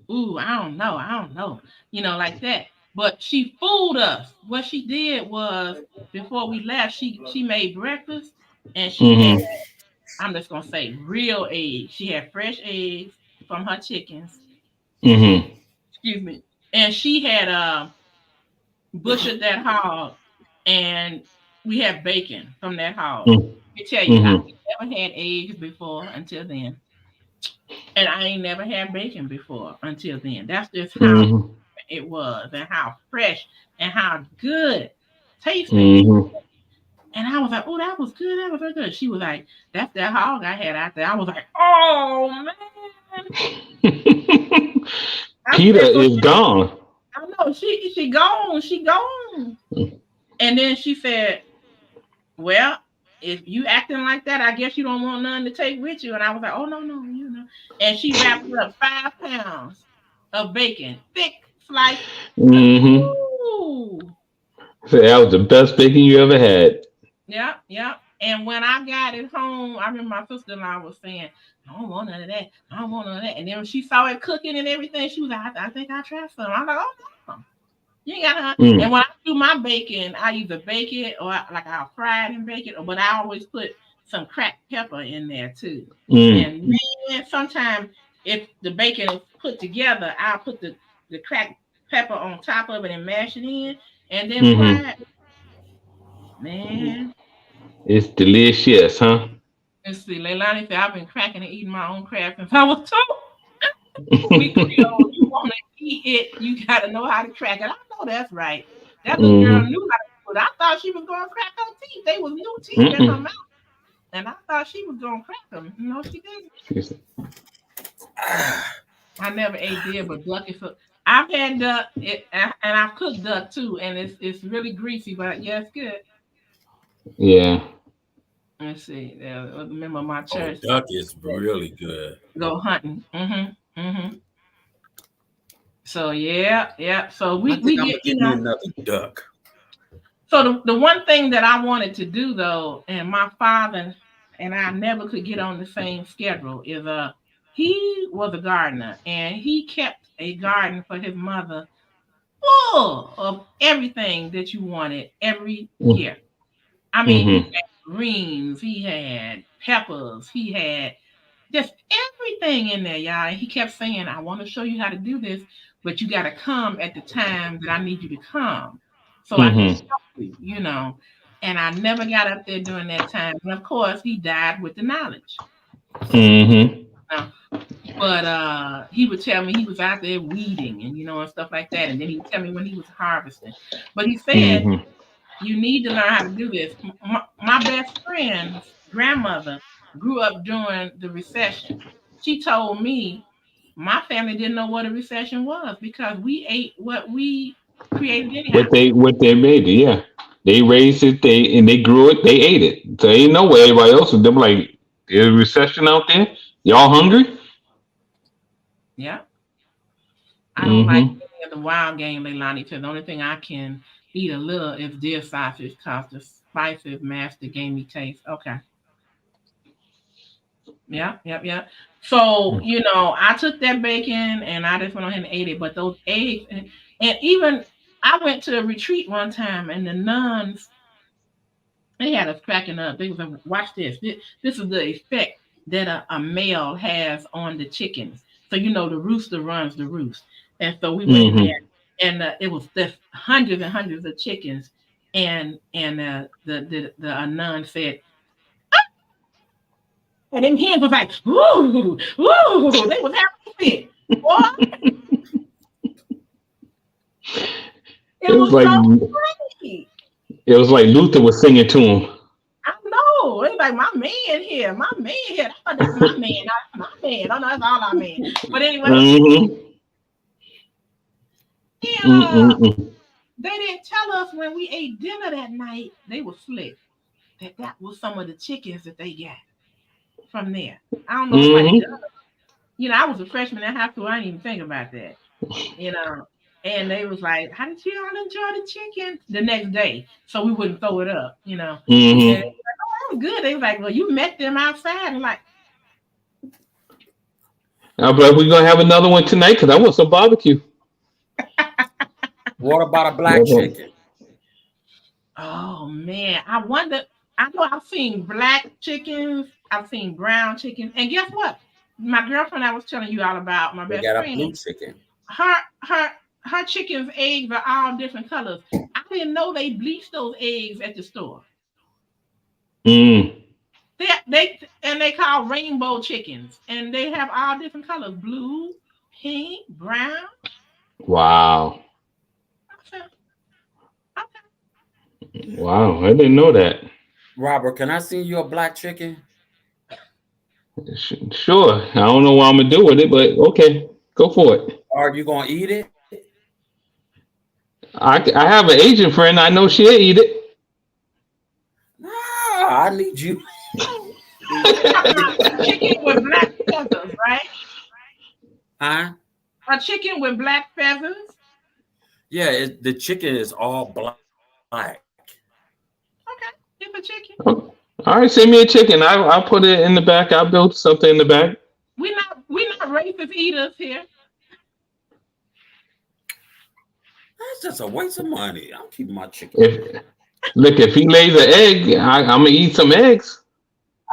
I don't know, you know, like that. But she fooled us. What she did was, before we left, she made breakfast, and she had, I'm just gonna say, real eggs. She had fresh eggs from her chickens. Excuse me. And she had butchered that hog, and we had bacon from that hog. Let me tell you, I never had eggs before until then. And I ain't never had bacon before until then. That's just how it was, and how fresh and how good tasting. And I was like, oh, that was good. That was very good. She was like, that's that hog I had out there. I was like, oh, man. Peter is gone. I know. She gone. She gone. And then she said, well, if you acting like that, I guess you don't want none to take with you. And I was like, oh, no, you know. And she wrapped up 5 pounds of bacon, thick slice. Ooh. So that was the best bacon you ever had. Yeah. And when I got it home, I remember my sister-in-law was saying, I don't want none of that. And then when she saw it cooking and everything, she was like, I think I'll try some. I was like, oh, no. You ain't gotta. And when I do my bacon, I either bake it or I'll fry it and bake it. But I always put some cracked pepper in there too. And man, sometimes if the bacon is put together, I'll put the cracked pepper on top of it and mash it in, and then fry it. Man, it's delicious, huh? Let's see, Leilani said, I've been cracking and eating my own crab since I was 2. We Creole, you want to eat it, you got to know how to crack it. I know that's right. That little girl knew how to do it. I thought she was going to crack her teeth. They was new teeth in her mouth. And I thought she was going to crack them. No, she didn't. I never ate there, but duck is I've had duck, and I've cooked duck too, and it's really greasy, but yeah, it's good. Yeah. Let's see. Remember my church. Duck is really good. Go hunting. So yeah. So we get another duck. So the one thing that I wanted to do though, and my father and I never could get on the same schedule, is he was a gardener and he kept a garden for his mother full of everything that you wanted every year. I mean, he had greens, he had peppers, he had just everything in there, y'all. And he kept saying, I want to show you how to do this, but you got to come at the time that I need you to come. So I can show you, you know. And I never got up there during that time. And of course, he died with the knowledge. But he would tell me he was out there weeding and, you know, and stuff like that. And then he would tell me when he was harvesting. But he said, you need to learn how to do this. My best friend's grandmother grew up during the recession. She told me my family didn't know what a recession was because we ate what we created anyhow. What they made, yeah. They raised it, they grew it, they ate it. So ain't no way everybody else was. They were like, there's a recession out there. Y'all hungry? Yeah. I don't like any of the wild game, Leilani, because the only thing I can eat a little is deer sausage because the spices master gave me taste. Okay. Yeah. So, you know, I took that bacon and I just went ahead and ate it. But those eggs, and even I went to a retreat one time and the nuns, they had us cracking up. They was like, watch this. This is the effect that a male has on the chickens. So, you know, the rooster runs the roost. And so we went there and it was just hundreds and hundreds of chickens. And the nun said, and them hens was like, woo, they was having a fit. It was like so great. It was like Luther was singing to him. I know. It's like my man here. I thought that's my man. That's my man. I know that's all our man. But anyway. They didn't tell us when we ate dinner that night, they were slick. That was some of the chickens that they got from there. I don't know if you know, I was a freshman in high school. I didn't even think about that. You know. And they was like, how did you all enjoy the chicken the next day? So we wouldn't throw it up, you know. And they was like, oh, that was good. They was like, well, you met them outside. And like, but we're going to have another one tonight because I want some barbecue. What about a black chicken? Oh, man. I wonder. I know I've seen black chickens. I've seen brown chickens. And guess what? My girlfriend I was telling you all about, my best friend. Got a blue chicken. Her chicken's eggs are all different colors. I didn't know they bleached those eggs at the store. They call rainbow chickens, and they have all different colors: blue, pink, brown. Wow. Okay. Wow, I didn't know that. Robert, can I see you a black chicken? Sure. I don't know what I'm gonna do with it, but okay, go for it. Are you gonna eat it? I have an Asian friend. I know she'll eat it. I need you. Chicken with black feathers, right? Huh? A chicken with black feathers? Yeah, the chicken is all black. Okay, it's a chicken. Oh, all right, send me a chicken. I'll put it in the back. I'll build something in the back. We're not racist eaters here. That's just a waste of money. I'm keeping my chicken. If he lays an egg, I'm gonna eat some eggs.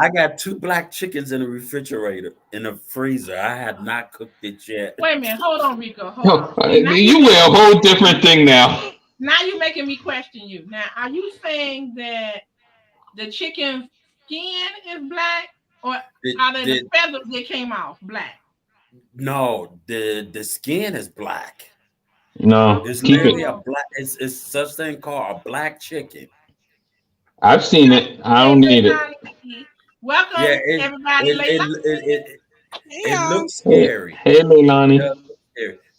I got 2 black chickens in the refrigerator, in the freezer. I have not cooked it yet. Wait a minute. Hold on, Rico. Hold on. You wear a whole different thing now. Now you're making me question you. Now, are you saying that the chicken skin is black, or are they the feathers that came off black? No, the skin is black. No, there's keep literally it. a black. It's such thing called a black chicken. I've seen it. I don't need it. Welcome, everybody. It looks scary. Hey, Leilani.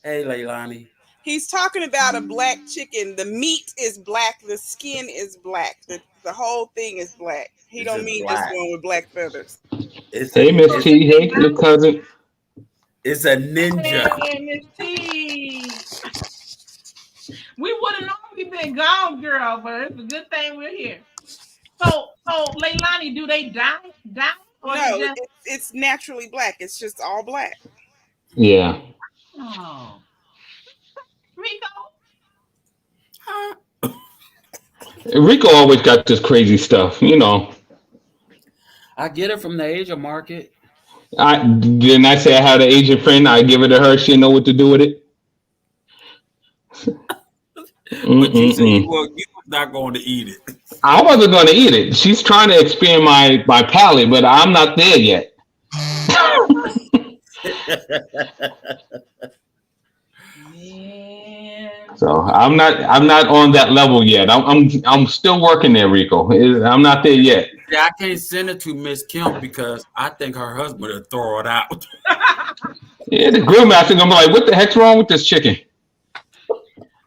Hey, Leilani. He's talking about a black chicken. The meat is black. The skin is black. The whole thing is black. He don't mean this one with black feathers. Hey, Miss T. Hey, your cousin. It's a ninja. Hey, Miss T. We would have known we've been gone, girl, but it's a good thing we're here. So Leilani, do they die? Or no, it's naturally black. It's just all black. Yeah. Oh. Rico? Rico always got this crazy stuff, you know. I get it from the Asia market. Didn't I say I had an Asian friend? I give it to her. She know what to do with it. But you said you was not going to eat it. I wasn't going to eat it. She's trying to expand my palate, but I'm not there yet. So I'm not on that level yet. I'm still working there, Rico. I'm not there yet. Yeah, I can't send it to MzKim because I think her husband will throw it out. Yeah, the grill master gonna be like, "What the heck's wrong with this chicken?"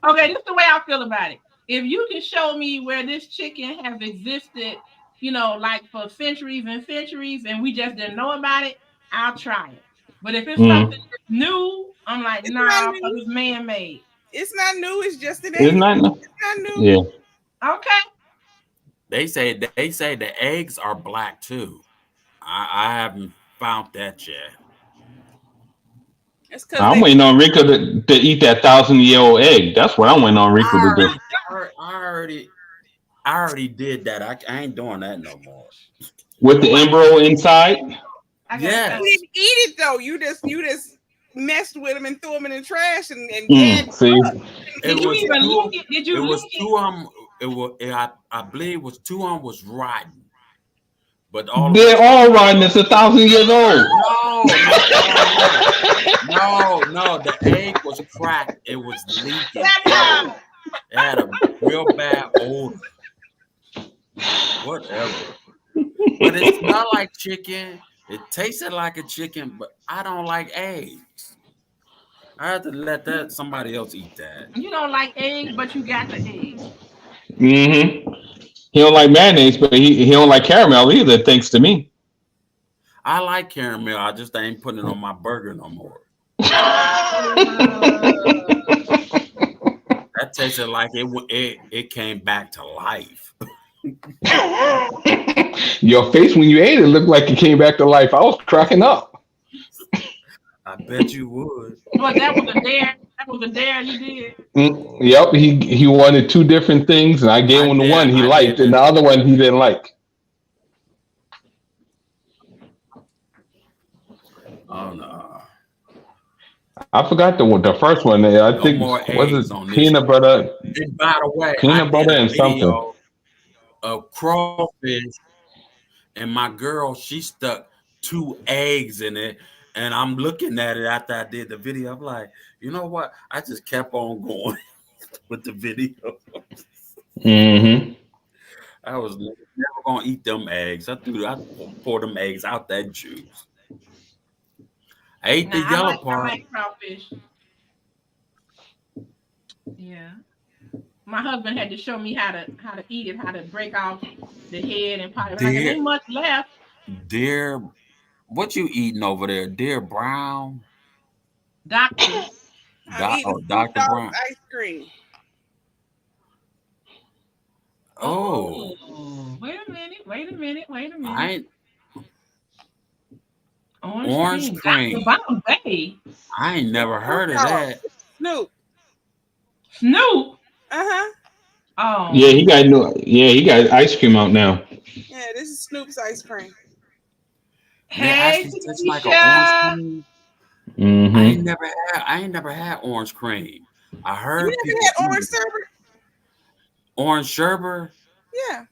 Okay, this is the way I feel about it. If you can show me where this chicken has existed, you know, like for centuries and centuries, and we just didn't know about it, I'll try it. But if it's something that's new, I'm like, nah, it's man-made. It's not new. It's just an egg. It's not new. Yeah. Okay. They say the eggs are black too. I haven't found that yet. I'm waiting on Rico to eat that 1,000-year-old egg. That's what I'm waiting on Rico to do. I already did that. I ain't doing that no more. With the embryo inside? Yeah. You didn't eat it though. You just messed with them and threw them in the trash and see. Did you even look it? Did you look it? I believe it was 2 of them was rotten. But they're all rotten. It's 1,000 years old. No. The egg was cracked. It was leaking. It had a real bad odor. Whatever. But it smelled like chicken. It tasted like a chicken, but I don't like eggs. I had to let somebody else eat that. You don't like eggs, but you got the eggs. Mm-hmm. He don't like mayonnaise, but he don't like caramel either, thanks to me. I like caramel. I just ain't putting it on my burger no more. That tasted like it came back to life. Your face when you ate it looked like it came back to life. I was cracking up. I bet you would. Well, that was a dare. That was a dare you did. Yep, he wanted 2 different things, and I gave him the one he liked, and the other one he didn't like. Oh no! I forgot the first one. I think was it peanut butter. And by the way, peanut butter and something. A crawfish, and my girl, she stuck 2 eggs in it, and I'm looking at it after I did the video. I'm like, you know what? I just kept on going with the video. Mm-hmm. I was never gonna eat them eggs. I pour them eggs out that juice. I ate the yellow part. I like crawfish. Yeah. My husband had to show me how to eat it, how to break off the head and part. Like, there ain't much left. Dear, what you eating over there? Dear Brown? Dr. Dr. Brown. Ice cream. Oh. Wait a minute. I ain't Orange cream. Dr. Bombay. I ain't never heard of that. Snoop. Snoop. Uh-huh. Oh. Yeah, he got ice cream out now. Yeah, this is Snoop's ice cream. Hey, it's like an orange cream. Mm-hmm. I ain't never had orange cream. I heard you never had orange sherbet? Orange sherbet? Yeah.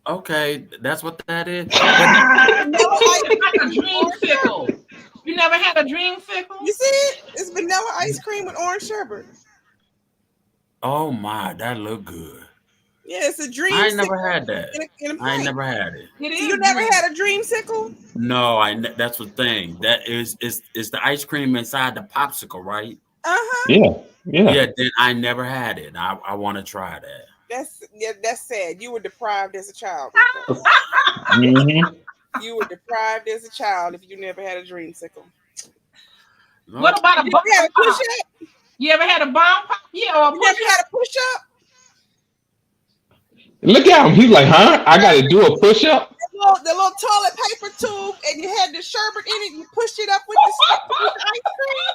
Okay, that's what that is. Like a dreamsicle. You never had a dreamsicle? You see it? It's vanilla ice cream with orange sherbet. Oh my, that look good. Yeah, it's a dreamsicle. I ain't never had that. In a I ain't never had it. You never had a dreamsicle? No, that's the thing. That is the ice cream inside the popsicle, right? Uh-huh. Yeah. Then I never had it. I want to try that. That's sad. You were deprived as a child. Mm-hmm. You were deprived as a child if you never had a dreamsicle. No. What about a bomb pop? You ever had a bomb pop? Yeah, or you never had a push up? Look at him. He's like, huh? I got to do a push up? The little toilet paper tube, and you had the sherbet in it, and you pushed it up with the ice cream.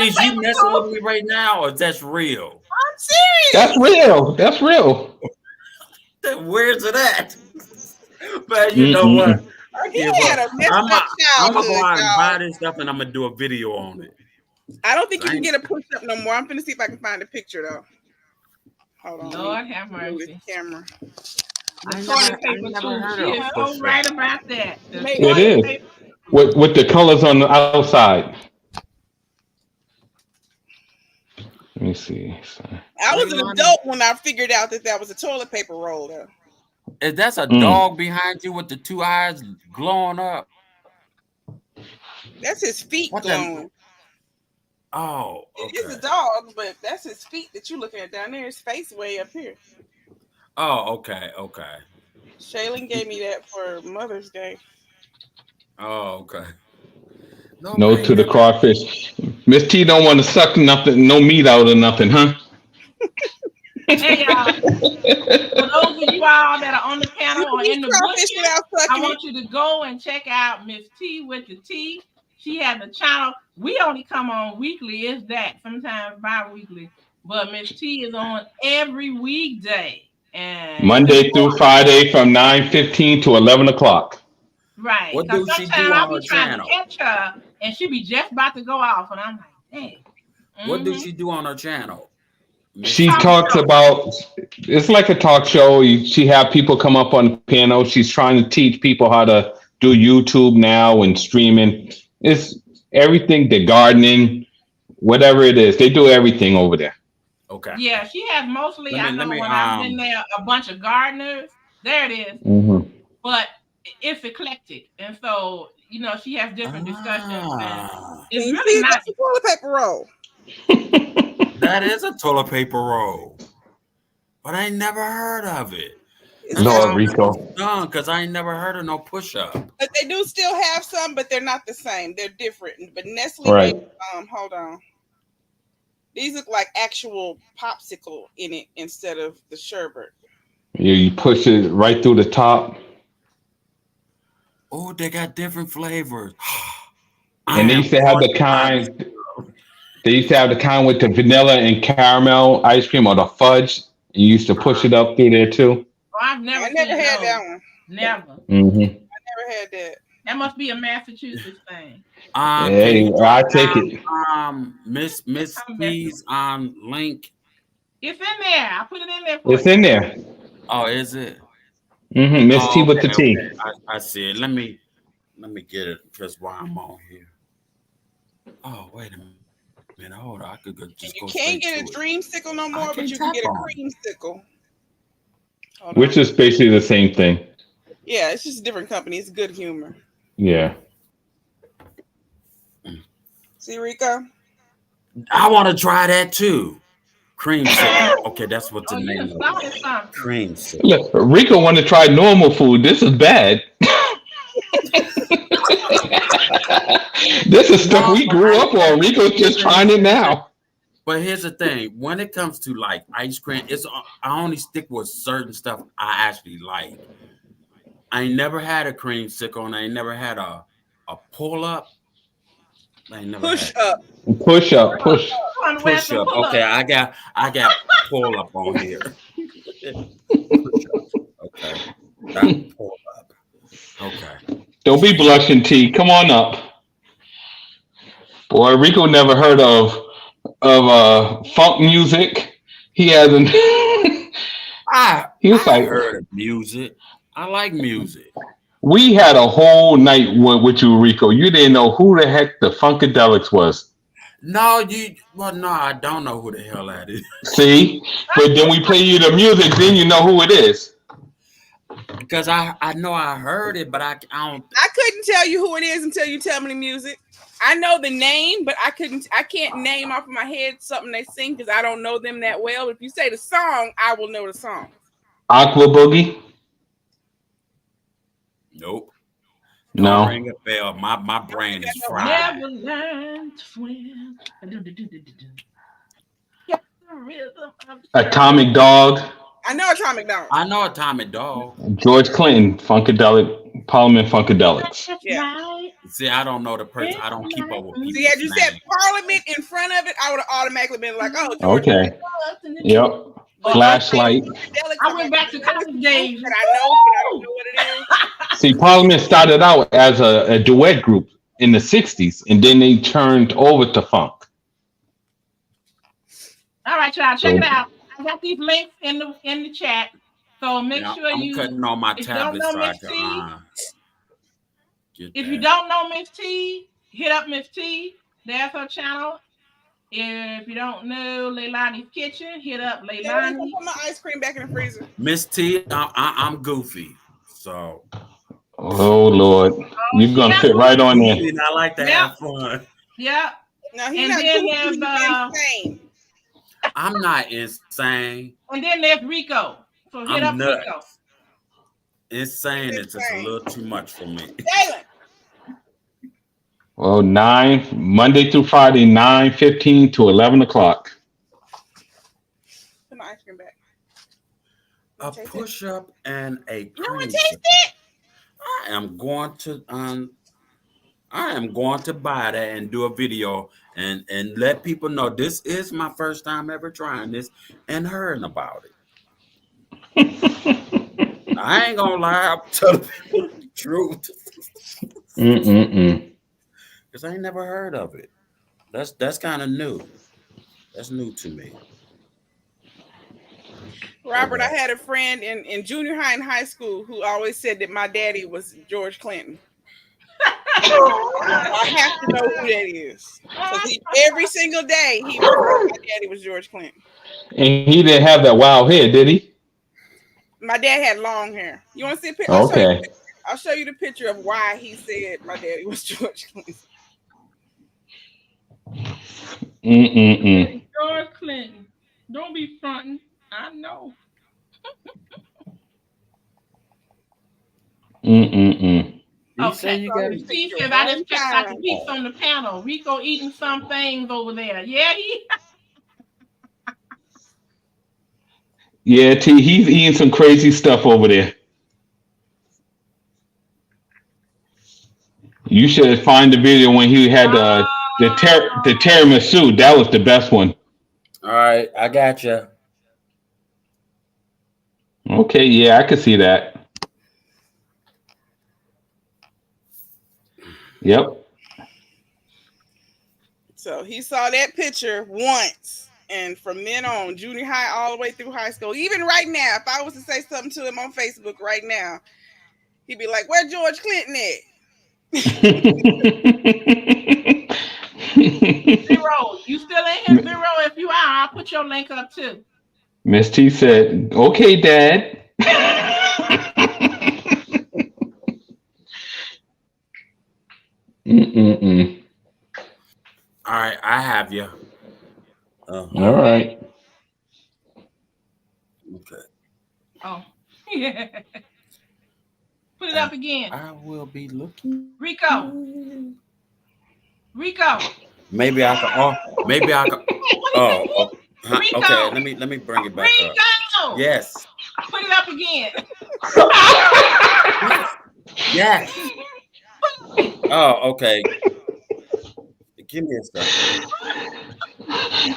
Is you messing with me right now, or that's real? I'm serious. That's real. That's real. Where's it at? But you know what? I'm gonna go out and buy this stuff, and I'm gonna do a video on it. I don't think you can get a push up no more. I'm gonna see if I can find a picture though. Hold on. Lord have mercy. Camera. I never heard of it. So right about that. It is. With the colors on the outside. Let me see. I was an adult when I figured out that was a toilet paper roll though. Is that a dog behind you with the two eyes glowing up? That's his feet glowing. Oh, okay. It's a dog, but that's his feet that you're looking at down there. His face way up here. Oh, okay. Shaylin gave me that for Mother's Day. Oh, okay. No to the crawfish. Miss T don't want to suck nothing, no meat out of nothing, huh? Hey, y'all. For those of you all that are on the panel or in the bushes, I want you to go and check out Miss T with the T. She has a channel. We only come on weekly, is that sometimes bi-weekly, but Miss T is on every weekday. And Monday through Friday from 9:15 to 11 o'clock. Right. What do she do on her channel? Catch her, and she be just about to go off, and I'm like, dang. What does she do on her channel? She talks about, it's like a talk show. She have people come up on the panel. She's trying to teach people how to do YouTube now and streaming. It's everything, the gardening, whatever it is. They do everything over there. Okay. Yeah, she has mostly, I know when I've been there, a bunch of gardeners. There it is. Mm-hmm. But it's eclectic. And so, she has different discussions. And it's really nice. A toilet paper roll. That is a toilet paper roll. But I ain't never heard of it. No, Rico. Because I ain't never heard of no push-up. But they do still have some, but they're not the same. They're different. But Nestle, hold on. These look like actual popsicle in it instead of the sherbet. You push it right through the top. Oh, they got different flavors. And they used to have the kind. They used to have the kind with the vanilla and caramel ice cream or the fudge. You used to push it up through there too. Oh, I never had that one. Never. Mm-hmm. I never had that. That must be a Massachusetts thing. Hey, I take it. Miss T's link. It's in there. I put it in there for It's in there. Oh, is it? Mm-hmm. Miss T with the T. Okay. I see it. Let me get it because while I'm on here. Oh, wait a minute. Hold on. I could just go. You can't get a dreamsicle no more, but you can get a creamsicle. Which is basically the same thing. Yeah, it's just a different company. It's Good Humor. Yeah. See, Rico? I want to try that too. Creamsicle. Okay, that's what the name is. Creamsicle. Look, Rico want to try normal food. This is bad. This is stuff we grew up on. Rico's just trying it now. But here's the thing: when it comes to like ice cream, I only stick with certain stuff I actually like. I ain't never had a creamsicle, and I ain't never had a pull up. I ain't never Push had up. Push up. Push. Push up. Okay, I got pull up on here. Push up. Okay. That pull up. Okay. Don't be blushing, T. Come on up. Boy, Rico never heard of funk music. He hasn't. I like, heard of music. I like music. We had a whole night with you, Rico. You didn't know who the heck the Funkadelics was. No, I don't know who the hell that is. See? But then we play you the music, then you know who it is. Because I know I heard it, but I don't. I couldn't tell you who it is until you tell me the music. I know the name, but I can't name off of my head something they sing because I don't know them that well. If you say the song, I will know the song. Aqua Boogie? Nope. No. Ring a bell. My brain is fried. Never learn to swim. Atomic Dog? I know Atomic Dog. I know Atomic Dog. George Clinton, Funkadelic, Parliament Funkadelics. Yeah. See, I don't know the person. I don't keep up with people. See, had you said Parliament in front of it, I would have automatically been like, oh, George Okay. Yep. Flashlight. I went back to college days. But I don't know what it is. See, Parliament started out as a duet group in the 60s, and then they turned over to funk. All right, y'all, check it out. I got these links in the chat, so make sure I'm cutting on my tablet so I can. If you don't know Miss T, hit up Miss T. There's her channel. If you don't know Leilani's Kitchen, hit up Leilani. Put my ice cream back in the freezer. Miss T, I'm goofy, so. Oh Lord, you're gonna fit right on there. I like to have fun. Yeah. No, he's not insane. I'm not insane. And then there's Rico. So hit up nuts. Rico. Insane is just a little too much for me. Jalen. Well, Monday through Friday, 9:15 to 11 o'clock. Put my ice cream back. A push-up and a cream. You want to taste it? I am going to buy that and do a video and let people know this is my first time ever trying this and hearing about it. I ain't gonna lie, I'm telling people the truth. Because I ain't never heard of it. That's kind of new. That's new to me. Robert, I had a friend in junior high and high school who always said that my daddy was George Clinton. I have to know who that is. Every single day he was my daddy was George Clinton. And he didn't have that wild hair, did he? My dad had long hair. You want to see a picture? Okay. I'll show you the picture of why he said my daddy was George Clinton. George Clinton. Don't be fronting. I know. Okay, so Steve says I just checked out the peeps on the panel. Rico eating some things over there. Yeah, Yeah, T, he's eating some crazy stuff over there. You should find the video when he had the tiramisu. That was the best one. All right, I got you. Okay, yeah, I can see that. Yep. So he saw that picture once, and from then on, junior high all the way through high school, even right now, if I was to say something to him on Facebook right now, he'd be like, "Where George Clinton at?" Zero, you still in here? Zero, if you are, I'll put your link up too. Miss T said, "Okay, Dad." All right, I have you. All right. Okay. Oh, yeah. Put it up again. I will be looking. Rico. Maybe I can. Rico. Okay, let me bring it back up. Yes. Put it up again. Yes. Oh, okay. Give me a second.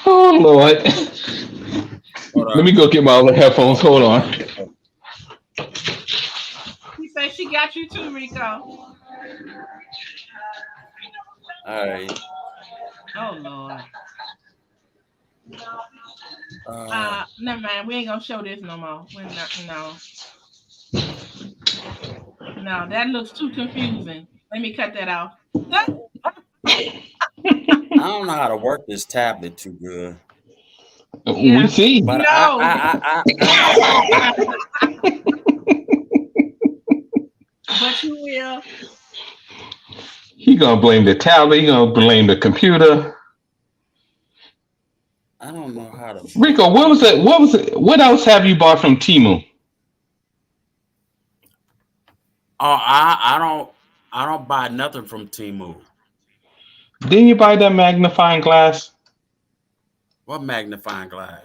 Oh Lord. Let me go get my other headphones. Hold on. She said she got you too, Rico. All right. Oh Lord. Never mind. We ain't gonna show this no more. We're not. No, that looks too confusing. Let me cut that off. I don't know how to work this tablet too good. Yeah. We see. But no. I But you will. He gonna blame the tablet. He gonna blame the computer. I don't know how to. Rico, what was it? What else have you bought from Temu? Oh, I don't buy nothing from Temu. Didn't you buy that magnifying glass? What magnifying glass?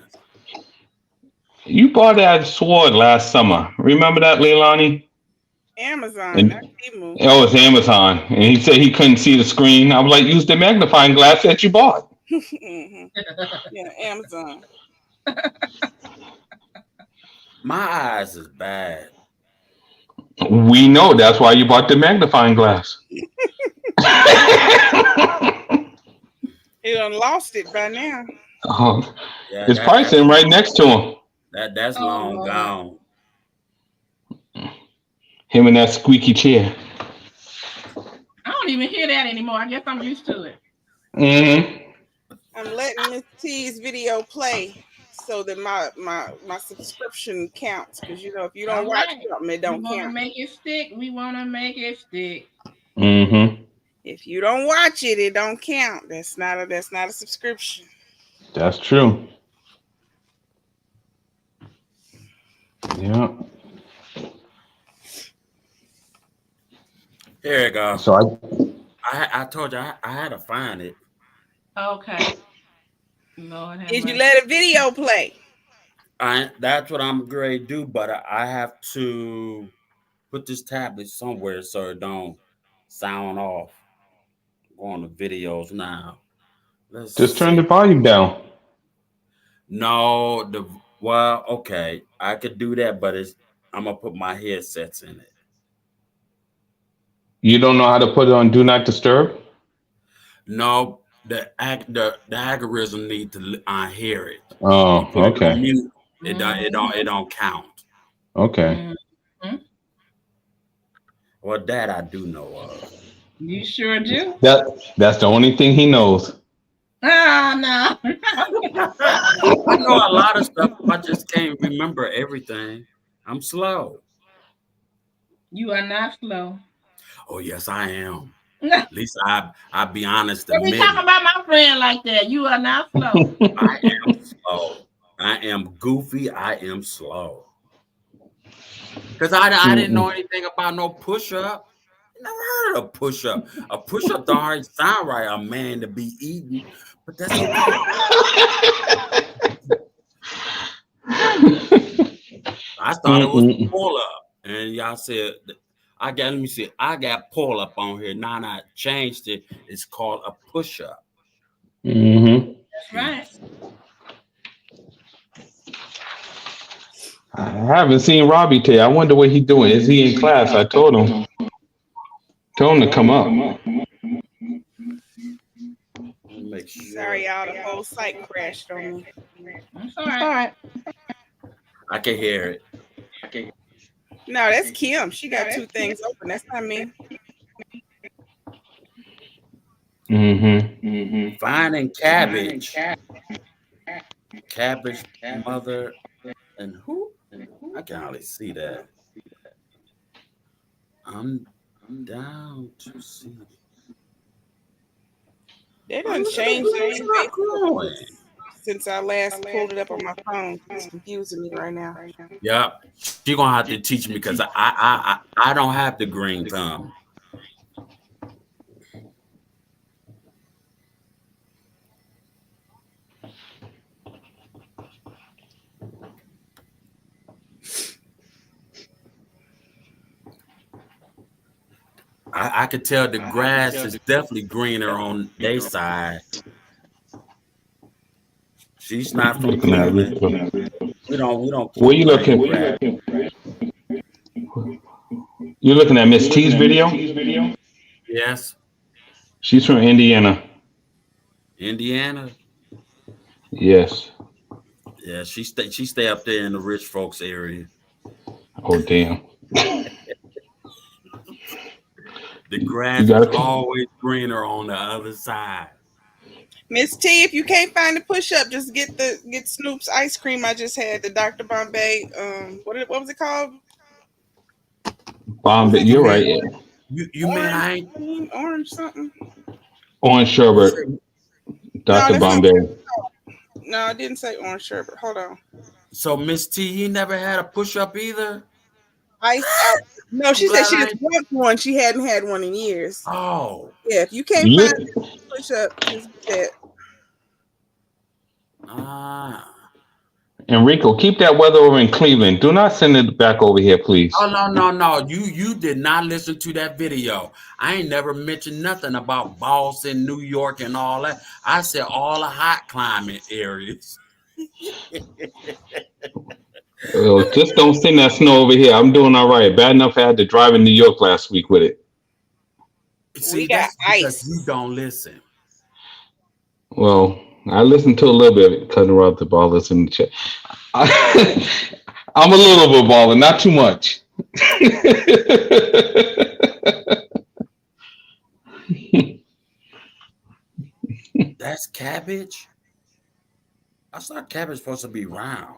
You bought that sword last summer. Remember that, Leilani? Amazon, not Temu. Oh, it's Amazon. And he said he couldn't see the screen. I was like, use the magnifying glass that you bought. Mm-hmm. Yeah, Amazon. My eyes is bad. We know that's why you bought the magnifying glass. He done lost it by now. Oh, Yeah, his pricing right next to him. That's long gone. Him in that squeaky chair. I don't even hear that anymore. I guess I'm used to it. Mm-hmm. I'm letting Miss T's video play so that my subscription counts. Because if you don't watch something, it don't count. We want to make it stick. We want to make it stick. Mm-hmm. If you don't watch it, it don't count. That's not a subscription. That's true. Yeah. Here you go. So I told you I had to find it. Okay. Lord, did you let a video play? That's what I'm going to do, but I have to put this tablet somewhere so it don't sound off. Go on the videos now. Let's just turn the volume down. No, okay, I could do that, but I'm gonna put my headsets in it. You don't know how to put it on Do Not Disturb? No, the algorithm need to hear it. Oh, okay. Mute, it don't count. Okay. Mm-hmm. Well, that I do know of. You sure do. That's the only thing he knows. No. I know a lot of stuff. I just can't remember everything. I'm slow. You are not slow. Oh yes, I am. At least I be honest. Don't be talking about my friend like that. You are not slow. I am slow. I am goofy. I am slow. Because I didn't know anything about no push-up. Never heard of a push-up. A push-up don't hardly sound right. A man to be eating, but that's okay. I thought it was pull-up, and y'all said let me see. I got pull-up on here. Now I changed it. It's called a push-up. Mm-hmm. That's right. I haven't seen Robbie today. I wonder what he's doing. Is he in class? I told him. Told him to come up. Make sure. Sorry, y'all. The whole site crashed on me. It's all right. I can hear it. No, that's Kim. She got two things open. That's not me. Mm-hmm. Finding cabbage. Cabbage mother and who? I can hardly see that. I'm down to see. They done changed it since I last pulled it up on my phone. It's confusing me right now. Yep, she's gonna have to teach me because I don't have the green thumb. I could tell the grass is definitely greener on their side. She's not from Cleveland. We don't. Where you looking? You're looking at Miss T's video? Yes. She's from Indiana. Indiana. Yes. Yeah, she stay up there in the rich folks area. Oh damn. The grass is always greener on the other side. Miss T, if you can't find the push-up, just get Snoop's ice cream I just had, the Dr. Bombay. What was it called? Bombay. You're right. You mean orange something? Orange sherbet. Dr. Bombay. No, I didn't say orange sherbet. Hold on. So Miss T, you never had a push-up either? No, she said she just want one. She hadn't had one in years. Oh. Yeah, if you can't find a push-up, just get Enrico, keep that weather over in Cleveland. Do not send it back over here, please. Oh no. You did not listen to that video. I ain't never mentioned nothing about Boston, New York, and all that. I said all the hot climate areas. Just don't send that snow over here. I'm doing all right. Bad enough I had to drive in New York last week with it. See, that's because you don't listen. Well, I listened to a little bit, cutting around the ballers in the chat. I'm a little bit baller, not too much. That's cabbage? I thought cabbage supposed to be round.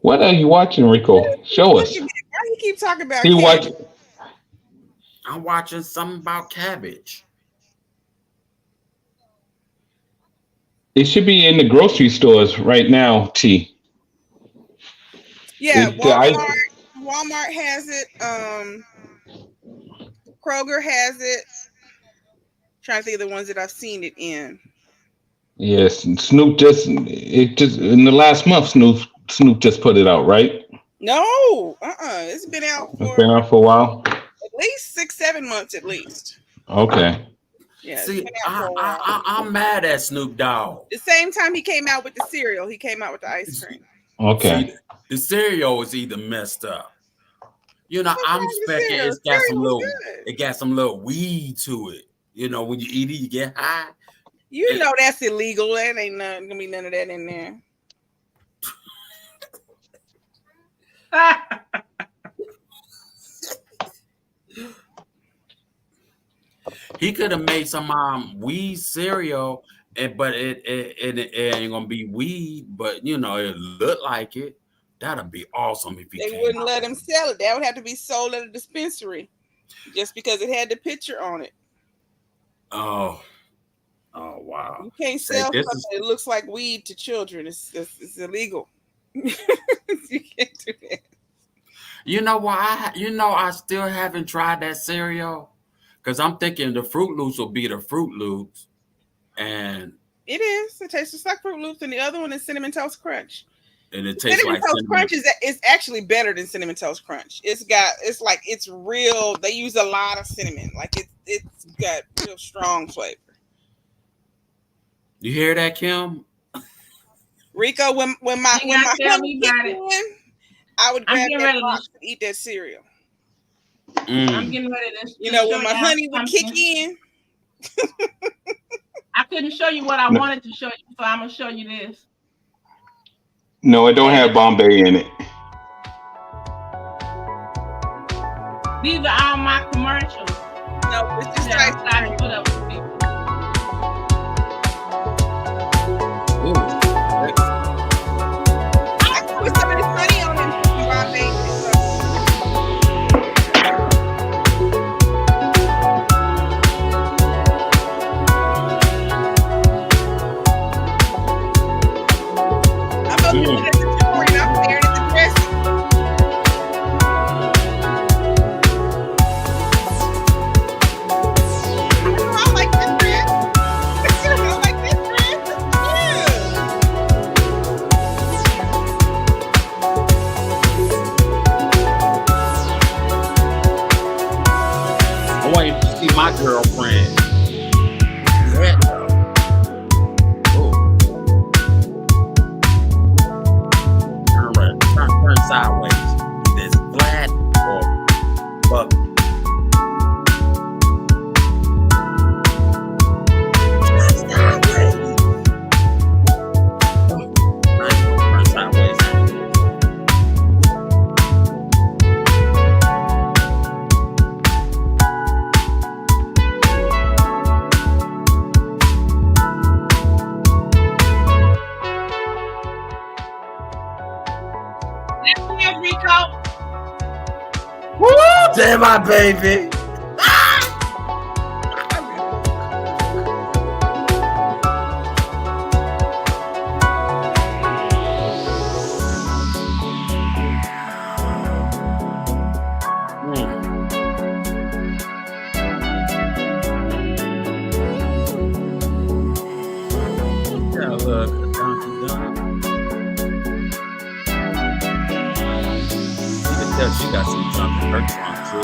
What are you watching, Rico? Show us. Why you keep talking about cabbage? I'm watching something about cabbage. It should be in the grocery stores right now, T. Yeah, Walmart has it. Kroger has it. Trying to think of the ones that I've seen it in. Yes, Snoop just in the last month. Snoop just put it out, right? No, it's been out for a while. At least 6-7 months, at least. Okay. Yeah. See, I'm mad at Snoop Dogg. The same time he came out with the cereal, he came out with the ice cream. Okay. See, the cereal is either messed up. You know, I'm expecting it got some little weed to it. You know, when you eat it, you get high. You know that's illegal. There ain't gonna be none of that in there. He could have made some weed cereal, but it ain't gonna be weed. But you know, it looked like it. That'd be awesome if they wouldn't let him sell it. That would have to be sold at a dispensary, just because it had the picture on it. Oh wow! You can't sell something that looks like weed to children. It's illegal. You can't do that. You know why? I still haven't tried that cereal because I'm thinking the Fruit Loops will be the Fruit Loops, and it is. It tastes just like Fruit Loops, and the other one is Cinnamon Toast Crunch. And it tastes Cinnamon Toast Crunch is actually better than Cinnamon Toast Crunch. It's real. They use a lot of cinnamon. Like it's got real strong flavor. You hear that, Kim? Rico, when my honey kicked in, I would grab that box and eat that cereal. I'm getting ready to. When my honey would kick in. I couldn't show you what I wanted to show you, so I'm gonna show you this. No, it don't have Bombay in it. These are all my commercials. No, it's just I started to put up with people. I can put some of this honey on it while I make it. I'm looking at the tutorial and I'm staring at the dressing. I like this. my girlfriend. Yeah, though. Turn sideways. Either it's flat or bucket. Turn sideways. Nice. Turn sideways. Woo! Damn, my baby. She got some junk in her trunk too.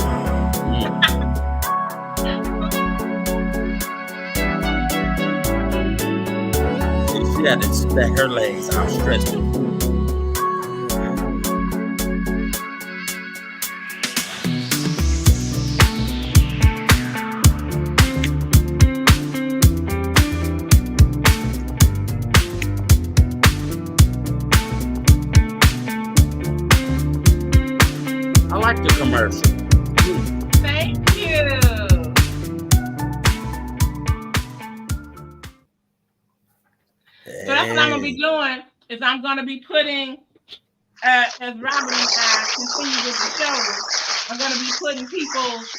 She had to let her legs outstretched. I like the commercial. Thank you. So that's what I'm gonna be doing. Is I'm gonna be putting, as Robert and I continue with the show, I'm gonna be putting people's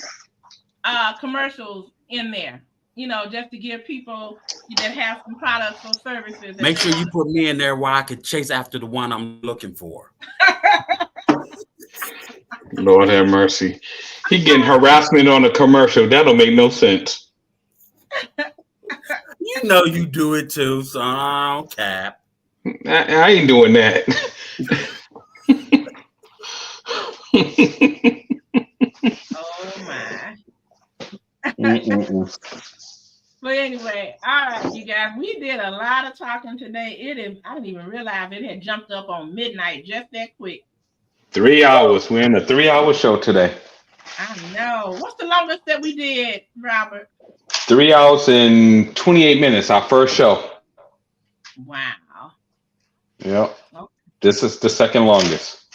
commercials in there. You know, just to give people that have some products or services. Make sure you put me in there where I could chase after the one I'm looking for. Lord have mercy. He getting harassment on a commercial. That'll make no sense. You know you do it too, so I don't cap. I ain't doing that. Oh my. But anyway, all right, you guys, we did a lot of talking today. I didn't even realize it had jumped up on midnight just that quick. 3 hours. We're in a 3-hour show today. I know. What's the longest that we did, Robert? 3 hours and 28 minutes, our first show. Wow. Yep. Okay. This is the second longest.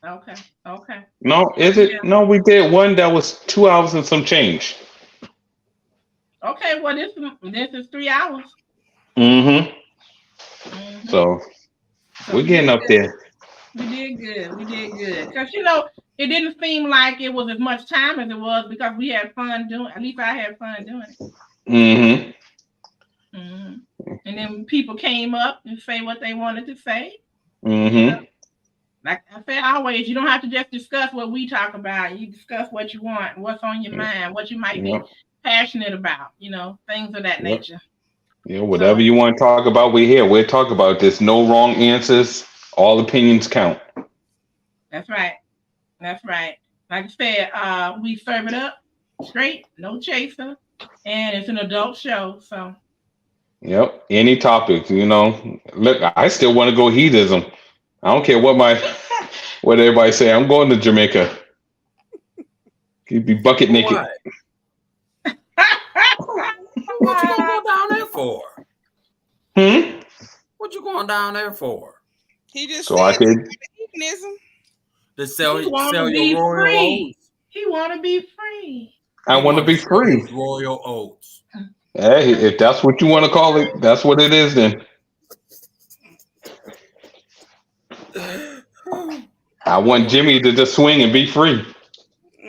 Okay. No, is it? Yeah. No, we did one that was 2 hours and some change. Okay, well, this is 3 hours. Mm-hmm. So we're getting up there. We did good. Because, you know, it didn't seem like it was as much time as it was because we had fun doing it. At least I had fun doing it. Mm-hmm. And then people came up and say what they wanted to say. Mm-hmm. You know? Like I said always, you don't have to just discuss what we talk about. You discuss what you want, what's on your mind, what you might be passionate about, you know, things of that nature. Yeah, whatever you want to talk about, we're here. We'll talk about this. No wrong answers. All opinions count. That's right. Like I said, we serve it up straight, no chaser, and it's an adult show. So. Yep. Any topic, you know. Look, I still want to go heatism. I don't care what everybody say. I'm going to Jamaica. You'd be bucket naked. What you gonna go down there for? What you going down there for? He just so I could to sell your royal oats. He want to be free. I want to be free. Royal oats. Hey, if that's what you want to call it, that's what it is then. I want Jimmy to just swing and be free.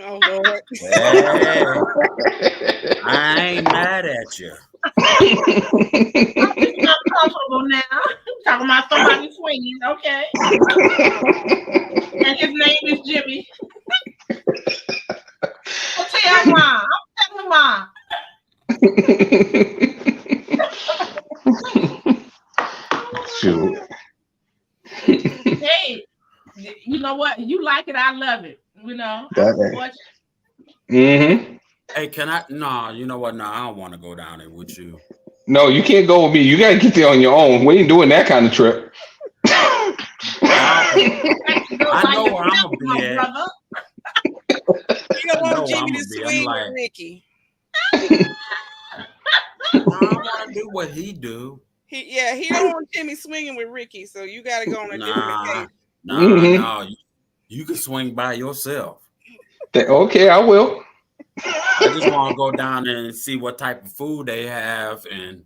Oh Lord. Hey, I ain't mad at you. I'm not comfortable now. I'm talking about somebody swinging, okay? And his name is Jimmy. I'll tell Mom. Shoot. Hey, you know what? You like it, I love it. You know. Mm-hmm. Hey, can I? No, you know what? No, I don't want to go down there with you. No, you can't go with me. You gotta get there on your own. We ain't doing that kind of trip. I know where I'm gonna be at. You don't want Jimmy to swing with Ricky. I want to do what he do. He don't want Jimmy swinging with Ricky, so you got to go on a different case. No, you can swing by yourself. Okay, I will. I just want to go down there and see what type of food they have, and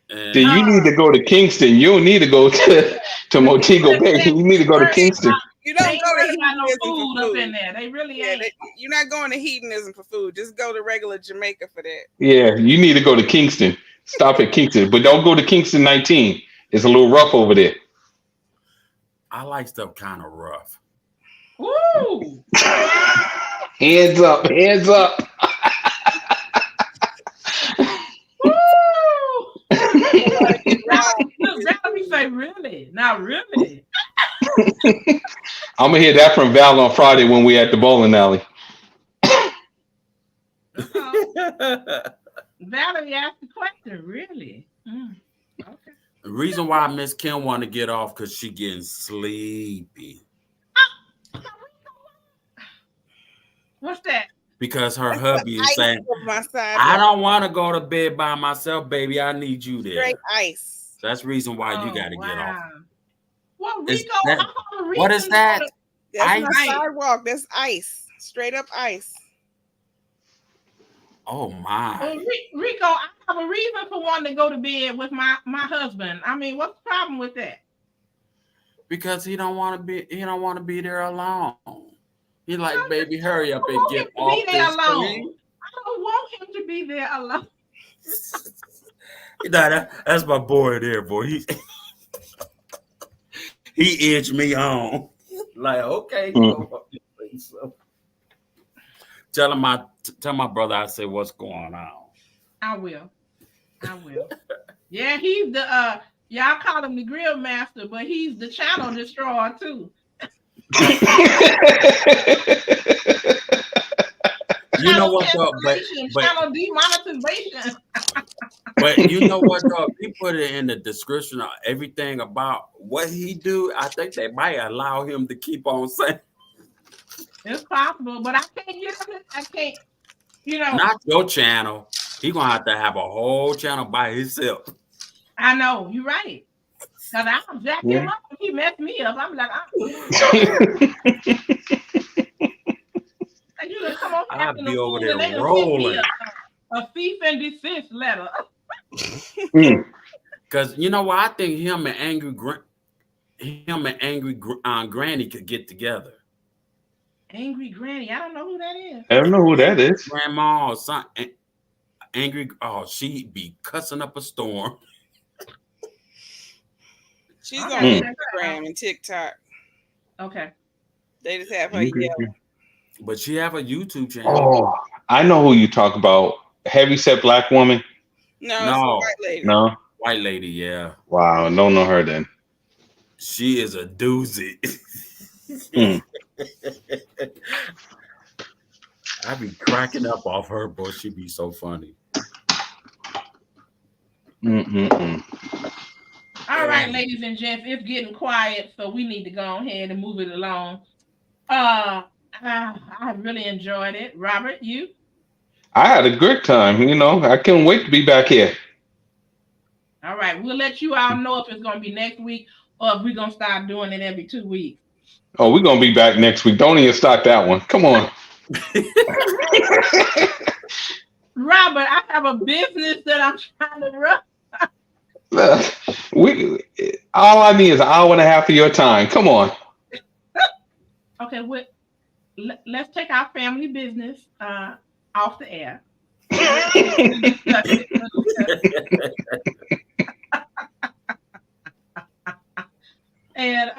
then you need to go to Kingston. You don't need to go to Montego Bay. You need to go to Kingston. You don't go to hedonism no food up in there. They really ain't. You're not going to hedonism for food. Just go to regular Jamaica for that. Yeah, you need to go to Kingston. Stop at Kingston, but don't go to Kingston 19. It's a little rough over there. I like stuff kind of rough. Woo! Hands up, hands up. Valerie say, really? Not really. I'm gonna hear that from Val on Friday when we at the bowling alley. Valerie asked the question, really? Okay. The reason why MzKim want to get off because she getting sleepy. What's that? Because her hubby is saying, I don't want to go to bed by myself, baby. I need you there. Straight ice. So that's the reason why you got to get off. Well, Rico, what is that? That's not sidewalk. That's ice. Straight up ice. Oh, my. Well, Rico, I have a reason for wanting to go to bed with my husband. I mean, what's the problem with that? Because he don't want to be there alone. He like, baby, hurry up and get off this alone. screen. I don't want him to be there alone. That's my boy there, boy. He edged me on. Like, okay. Tell my brother I said what's going on. I will. Yeah, he's the y'all call him the grill master, but he's the channel destroyer too. You know what though, but channel demonetization. But you know what though, if you put it in the description of everything about what he do, I think they might allow him to keep on saying. It's possible, but I can't get him. I can't, Not your channel. He gonna have to have a whole channel by himself. I know, you're right. Cause I'll jack him up if he messed me up. I'm like, I'll be over there rolling. A cease and desist letter. Because you know what? I think him and Angry Granny could get together. Angry Granny, I don't know who that is. I don't know who that is. Grandma or something. Angry. Oh, she'd be cussing up a storm. She's on Instagram and TikTok. Okay. They just have her yelling. But she have a YouTube channel. Oh, I know who you talk about. Heavyset black woman. No, it's a white lady. No, white lady. Yeah. Wow, don't know her then. She is a doozy. I be cracking up off her, boy. She be so funny. All right, ladies and gents, it's getting quiet, so we need to go ahead and move it along. I really enjoyed it. Robert, you? I had a good time. I can't wait to be back here. All right, we'll let you all know if it's going to be next week or if we're going to start doing it every 2 weeks. Oh, we're going to be back next week. Don't even start that one. Come on. Robert, I have a business that I'm trying to run. All I need is an hour and a half of your time. Come on. Okay, let's take our family business off the air. And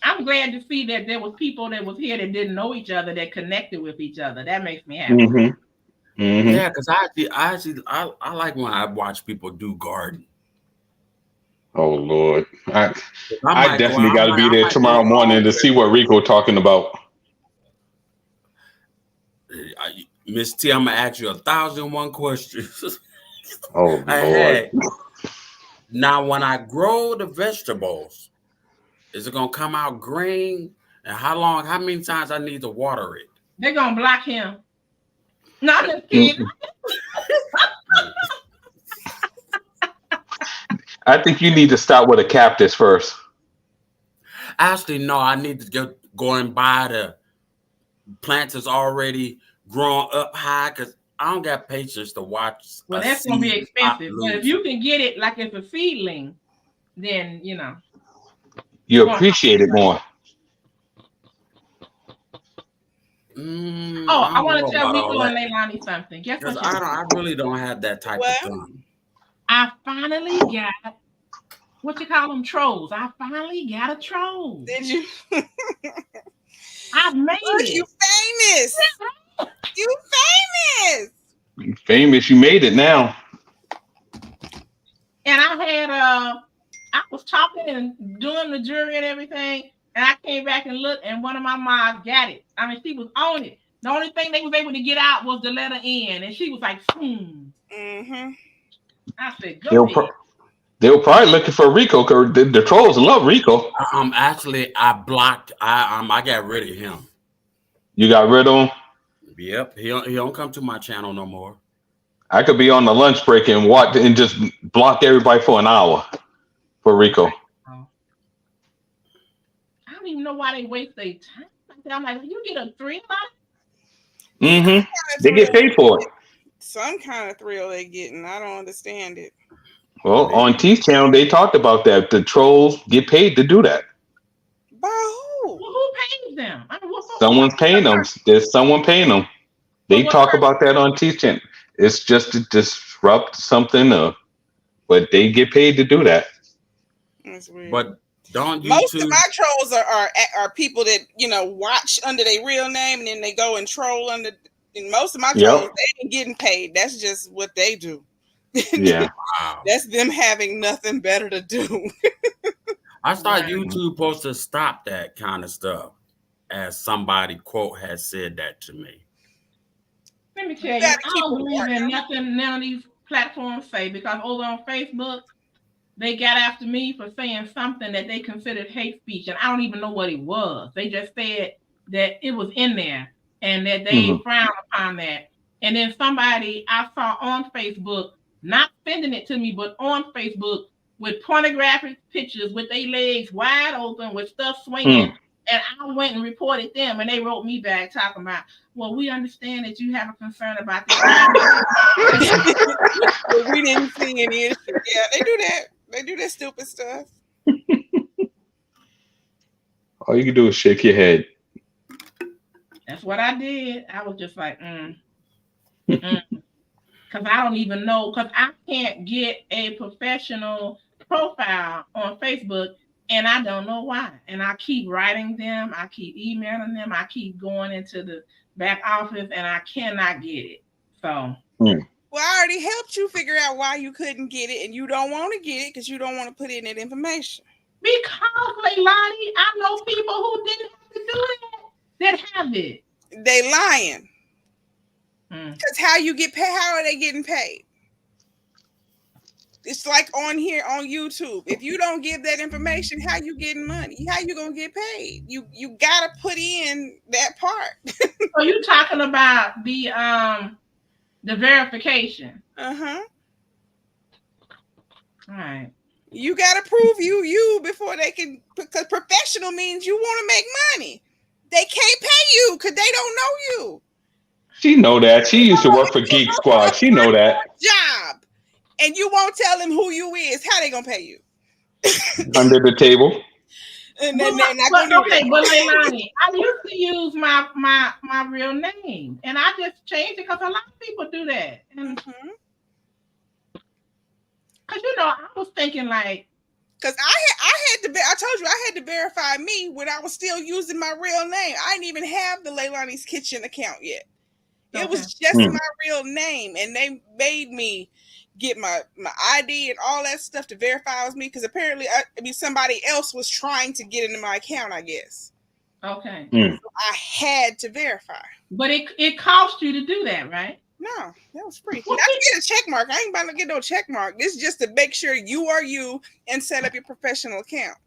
I'm glad to see that there was people that was here that didn't know each other that connected with each other. That makes me happy. Yeah, because I like when I watch people do garden. Oh Lord, I definitely got to be there tomorrow morning to see what Rico talking about. Miss T, I'm gonna ask you 1,001 questions. Oh Lord. Now, when I grow the vegetables, is it gonna come out green? And how many times I need to water it? They're gonna block him. Not just kidding. I think you need to start with a cactus first. Actually, no, I need to go and buy the plants that's already grown up high because I don't got patience to watch. Well, that's gonna be expensive. But if you can get it like it's a seedling, then you know. You appreciate it more. I want to tell Rico and Leilani something. Guess what? I really don't have that type of thing. I finally got what you call them trolls. I finally got a troll. Did you? I made it. You famous. You famous. You famous. You made it now. And I had I was talking and doing the jury and everything, and I came back and looked, and one of my moms got it. I mean, she was on it. The only thing they was able to get out was the letter N, and she was like, Mm-hmm. I said, go ahead. They were probably looking for Rico because the trolls love Rico. Actually, I blocked. I got rid of him. You got rid of him? Yep. He don't come to my channel no more. I could be on the lunch break and watch and just block everybody for an hour for Rico. I don't even know why they waste their time. I'm like, you get a $3? Mm-hmm. They get paid for it. Some kind of thrill they getting. I don't understand it. Well, on T's channel, they talked about that. The trolls get paid to do that. By who? Well, who pays them? I mean, Someone's paying them. There's someone paying them. They talk about that on T's channel. It's just to disrupt something, but they get paid to do that. That's weird. But don't most of my trolls are people that watch under their real name and then they go and troll under. And most of my trolls, they ain't getting paid. That's just what they do. Yeah, that's them having nothing better to do. I thought YouTube supposed to stop that kind of stuff, as somebody quote has said that to me. Let me tell you, I don't believe in nothing none of these platforms say, because over on Facebook, they got after me for saying something that they considered hate speech, and I don't even know what it was. They just said that it was in there and that they frown upon that. And then somebody I saw on Facebook, not sending it to me, but on Facebook with pornographic pictures with their legs wide open with stuff swinging. And I went and reported them, and they wrote me back talking about, well, we understand that you have a concern about this. But we didn't see any issue. Yeah, they do that. They do that stupid stuff. All you can do is shake your head. That's what I did. I was just like, because I don't even know, because I can't get a professional profile on Facebook, and I don't know why. And I keep writing them, I keep emailing them, I keep going into the back office, and I cannot get it. So, well, I already helped you figure out why you couldn't get it, and you don't want to get it because you don't want to put in that information. Because, Leilani, I know people who didn't have to do that that have it. They lying. Because how you get paid? How are they getting paid? It's like on here on YouTube. If you don't give that information, how you getting money? How you gonna get paid? You gotta put in that part. So you talking about the verification? All right. You gotta prove you before they can, because professional means you want to make money. They can't pay you because they don't know you. She know that. She used to work for Geek Squad. She know that. Job. And you won't tell them who you is. How they gonna pay you? Under the table. And then they're not gonna do that. But Leilani, I used to use my real name, and I just changed it because a lot of people do that. And because I was thinking like, because I told you I had to verify me when I was still using my real name. I didn't even have the Leilani's Kitchen account yet. It was just my real name, and they made me get my ID and all that stuff to verify it was me, because apparently somebody else was trying to get into my account, I guess. Okay. So I had to verify. But it cost you to do that, right? No, that was free. Not to get a check mark. I ain't about to get no check mark. This is just to make sure you are you and set up your professional account.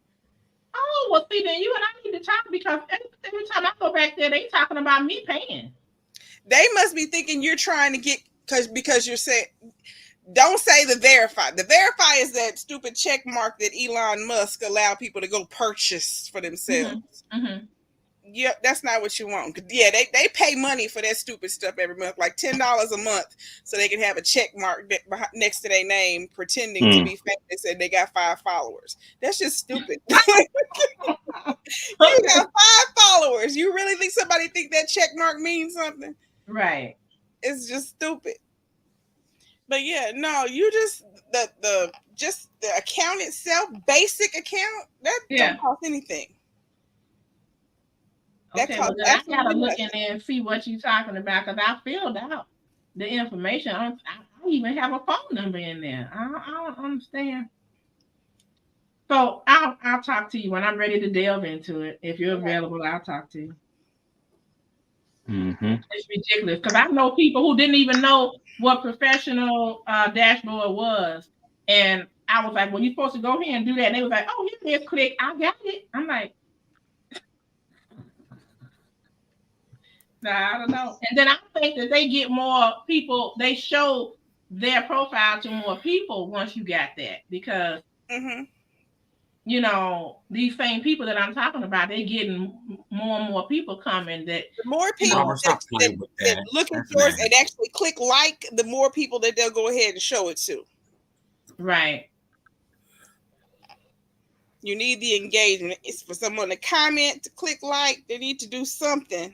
Oh, well, see, then you and I need to talk, because every time I go back there, they talking about me paying. They must be thinking you're trying to get, because you're saying, don't say the verify. The verify is that stupid check mark that Elon Musk allowed people to go purchase for themselves. Yeah, that's not what you want. Yeah, they pay money for that stupid stuff every month, like $10 a month, so they can have a check mark next to their name, pretending to be famous and they got 5 followers. That's just stupid. You got 5 followers. You really think somebody think that check mark means something? Right. It's just stupid. But yeah, no, you just the account itself, basic account, that don't cost anything. Okay, well, then I gotta look in there and see what you're talking about, because I filled out the information. I even have a phone number in there. I don't understand. So I'll talk to you when I'm ready to delve into it. If you're available, I'll talk to you. It's ridiculous, because I know people who didn't even know what professional dashboard was, and I was like, "Well, you're supposed to go here and do that." And they was like, "Oh, here it is. Click. I got it." I'm like, I don't know. And then I think that they get more people, they show their profile to more people once you got that, because you know, these same people that I'm talking about, they're getting more and more people coming. That the more people that look at yours and actually click like, the more people that they'll go ahead and show it to. Right. You need the engagement. It's for someone to comment, to click like. They need to do something.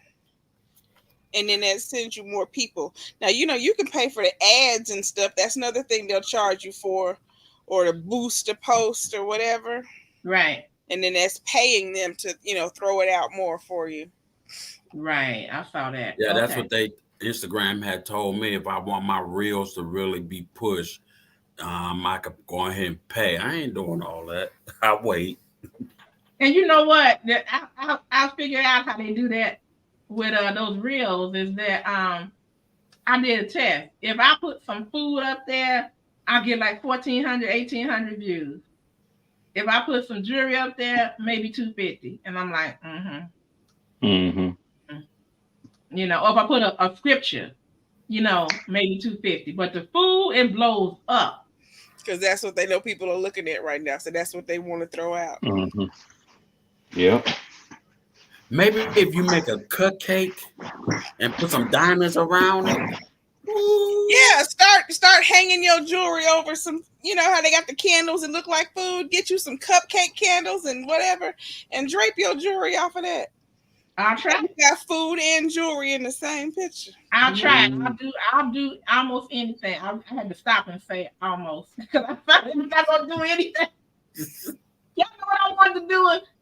And then that sends you more people. Now, you know, you can pay for the ads and stuff. That's another thing they'll charge you for, or to boost a post or whatever. Right. And then that's paying them to, you know, throw it out more for you. Right. I saw that. Yeah, that's what Instagram had told me. If I want my reels to really be pushed, I could go ahead and pay. I ain't doing all that. I wait. And you know what? I figured out how they do that with those reels, is that I did a test. If I put some food up there, I'll get like 1,400, 1,800 views. If I put some jewelry up there, maybe 250. And I'm like, you know, or if I put a scripture, you know, maybe 250. But the food, it blows up. Because that's what they know people are looking at right now. So that's what they want to throw out. Yep. Maybe if you make a cupcake and put some diamonds around it. Yeah, start hanging your jewelry over some, you know how they got the candles that look like food. Get you some cupcake candles and whatever, and drape your jewelry off of that. I'll try. You got food and jewelry in the same picture. I'll try. I'll do almost anything. I had to stop and say almost, because I thought I'm not gonna do anything. Y'all know what I wanted to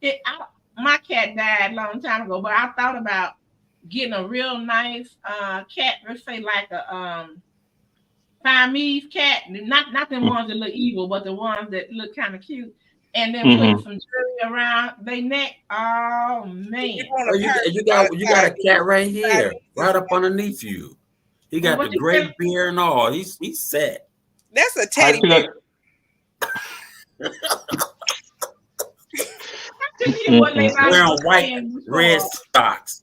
do? My cat died a long time ago, but I thought about getting a real nice cat, let's say like a Siamese cat, not them ones that look evil, but the ones that look kind of cute, and then put some jewelry around their neck. Oh man! You got a cat right here, right up underneath you. He got the great beard and all. He's set. That's a teddy bear. Wearing white, red socks.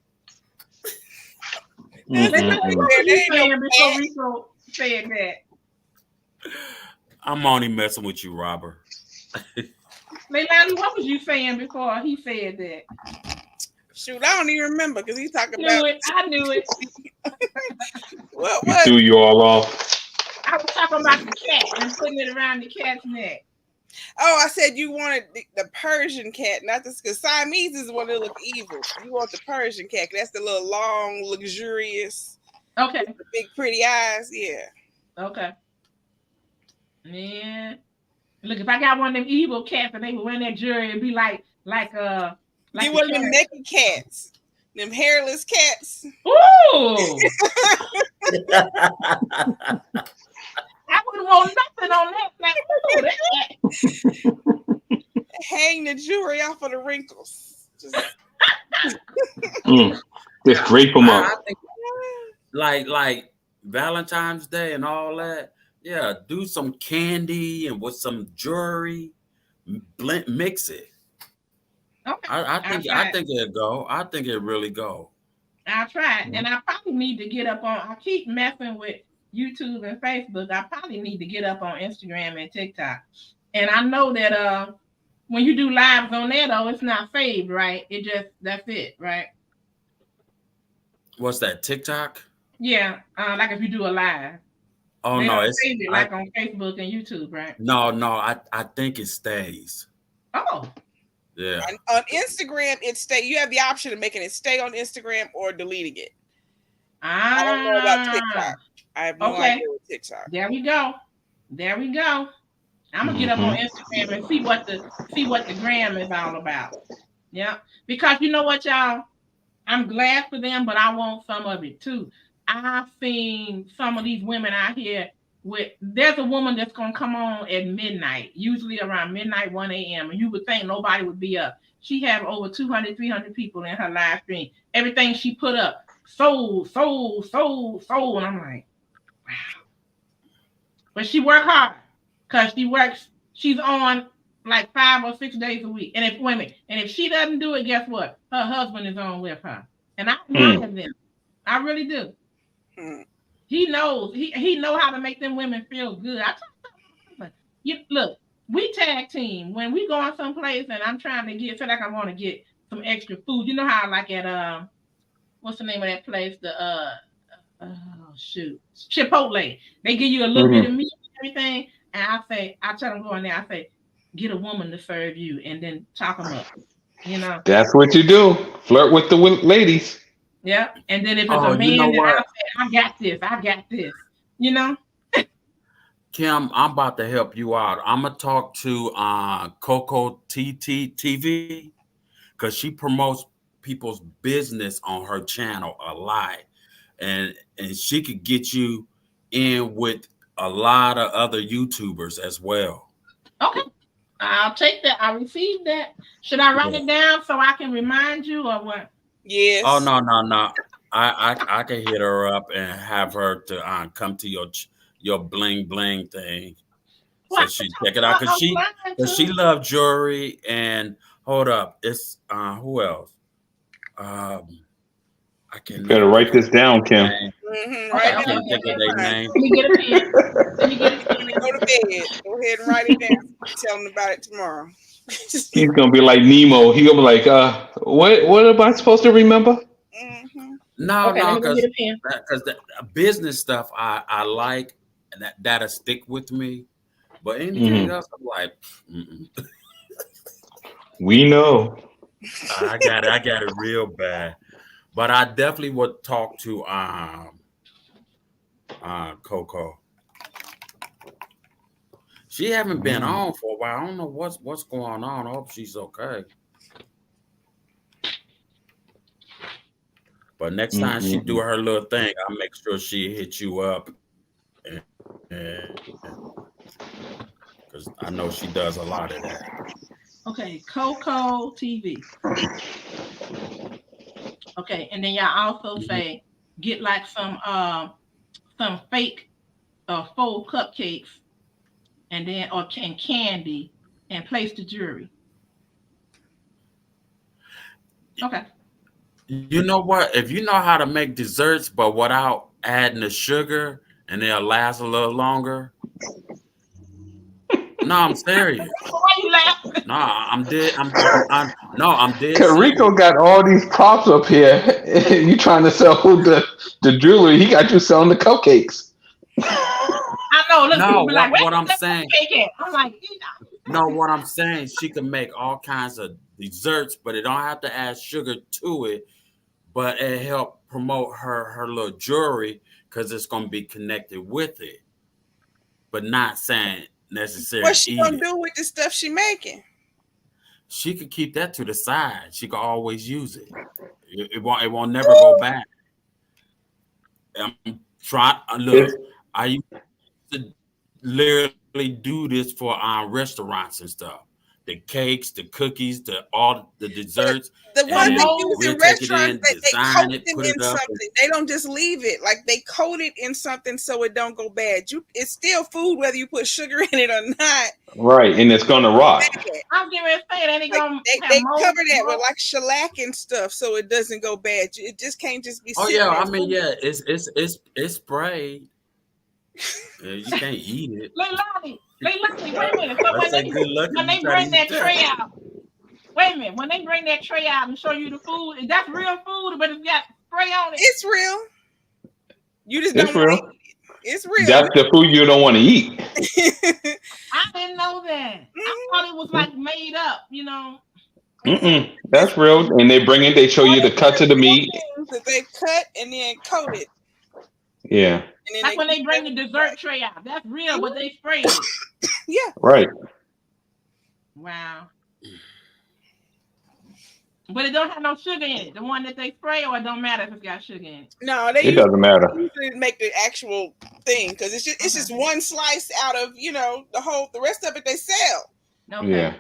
I'm only messing with you, Robert. Leilani, what was you saying before he said that? Shoot, I don't even remember, because he's talking about. I knew it. What? He threw you all off. I was talking about the cat and putting it around the cat's neck. Oh, I said you wanted the Persian cat, not this, because Siamese is one that look evil. You want the Persian cat. That's the little long, luxurious. Okay. The big, pretty eyes. Yeah. Okay. Yeah. Look, if I got one of them evil cats and they would wear that jewelry, it'd be like you one of them naked cats, them hairless cats. Ooh. I wouldn't want nothing on that. Hang the jewelry off of the wrinkles. Just drape them up. I think like Valentine's Day and all that. Yeah, do some candy and with some jewelry, mix it. Okay. I think it'll go. I think it really go. I'll try it. And I probably need to get up on, I keep messing with YouTube and Facebook. I probably need to get up on Instagram and TikTok. And I know that when you do lives on there, though, it's not saved, right? It just, that's it, right? What's that, TikTok? Yeah, like if you do a live. Oh, they no, don't save it like on Facebook and YouTube, right? No, I think it stays. Oh. Yeah. And on Instagram, it stay. You have the option of making it stay on Instagram or deleting it. I don't know about TikTok. I have no idea with TikTok. There we go. I'm gonna get up on Instagram and see what the gram is all about. Yeah, because you know what, y'all, I'm glad for them, but I want some of it too. I've seen some of these women out here there's a woman that's gonna come on at midnight, usually around midnight, 1 a.m. And you would think nobody would be up. She have over 200, 300 people in her live stream. Everything she put up, sold. And I'm like, wow. But she work hard because she's on like 5 or 6 days a week. And if she doesn't do it, guess what? Her husband is on with her. And I admire them. I really do. He knows. He know how to make them women feel good. Look, we tag team. When we go on someplace and I'm trying to feel like I want to get some extra food. You know how like at what's the name of that place? Chipotle. They give you a little bit of meat and everything. And I tell them go in there, I say, get a woman to serve you and then chop them up. You know. That's what you do. Flirt with the ladies. Yeah, and then if it's a man, then I say, I got this. You know? Kim, I'm about to help you out. I'm going to talk to Coco TV because she promotes people's business on her channel a lot. And she could get you in with a lot of other YouTubers as well. Okay. I'll take that. I received that. Should I write it down so I can remind you or what? Yes. Oh, no. I can hit her up and have her to come to your bling bling thing. So she check it out because she loves jewelry. And hold up, it's who else? I can. You better write this down, Kim. I can't think of their name. Let me get a pen. Go to bed. Go ahead and write it down. Tell them about it tomorrow. He's gonna be like Nemo. He's gonna be like, what am I supposed to remember? No, because the business stuff I like, and that'll stick with me. But anything else, I'm like, we know. I got it real bad. But I definitely would talk to Coco. She haven't been on for a while. I don't know what's going on. I hope she's okay. But next time she do her little thing, I'll make sure she hit you up. Because I know she does a lot of that. Okay, Coco TV. Okay, and then y'all also say get like some fake faux cupcakes and then and candy and place the jewelry. Okay. You know what? If you know how to make desserts, but without adding the sugar, and they'll last a little longer. No, I'm serious. Why you laughing? No, I'm dead. I'm dead. Rico got all these props up here. You trying to sell the jewelry? He got you selling the cupcakes. I know. Look, no, like, what I'm saying. I'm like, no, what I'm saying, she can make all kinds of desserts, but it don't have to add sugar to it. But it help promote her little jewelry because it's gonna be connected with it, but not saying necessarily. What's she gonna do with the stuff she making? She could keep that to the side. She could always use it. It won't never go back. I'm trying. Look, I used to literally do this for restaurants and stuff. the cakes, the cookies, all the desserts. The ones they use in restaurants, they coat it, them in something. They don't just leave it. Like they coat it in something so it don't go bad. It's still food whether you put sugar in it or not. Right, and it's gonna rot. I'm getting ready to say that they cover that with like shellac and stuff so it doesn't go bad. It just can't just be. Oh yeah, I mean it's sprayed. Yeah, you can't eat it. Leilani, wait a minute. So when they bring that tray out, wait a minute. When they bring that tray out and show you the food, that's real food, but it's got spray on it. It's real. You just don't want to eat it. It's real. That's the food you don't want to eat. I didn't know that. I thought it was like made up, you know. That's real. And they bring it. They show you the cuts of the meat that they cut and then coat it. Yeah. Like when they bring the dessert tray out, that's real, but they spray it. Yeah. Right. Wow. But it don't have no sugar in it. The one that they spray, or it don't matter if it's got sugar in it. No, it doesn't matter. Usually make the actual thing because it's just one slice out of the rest of it they sell. Okay. Yeah.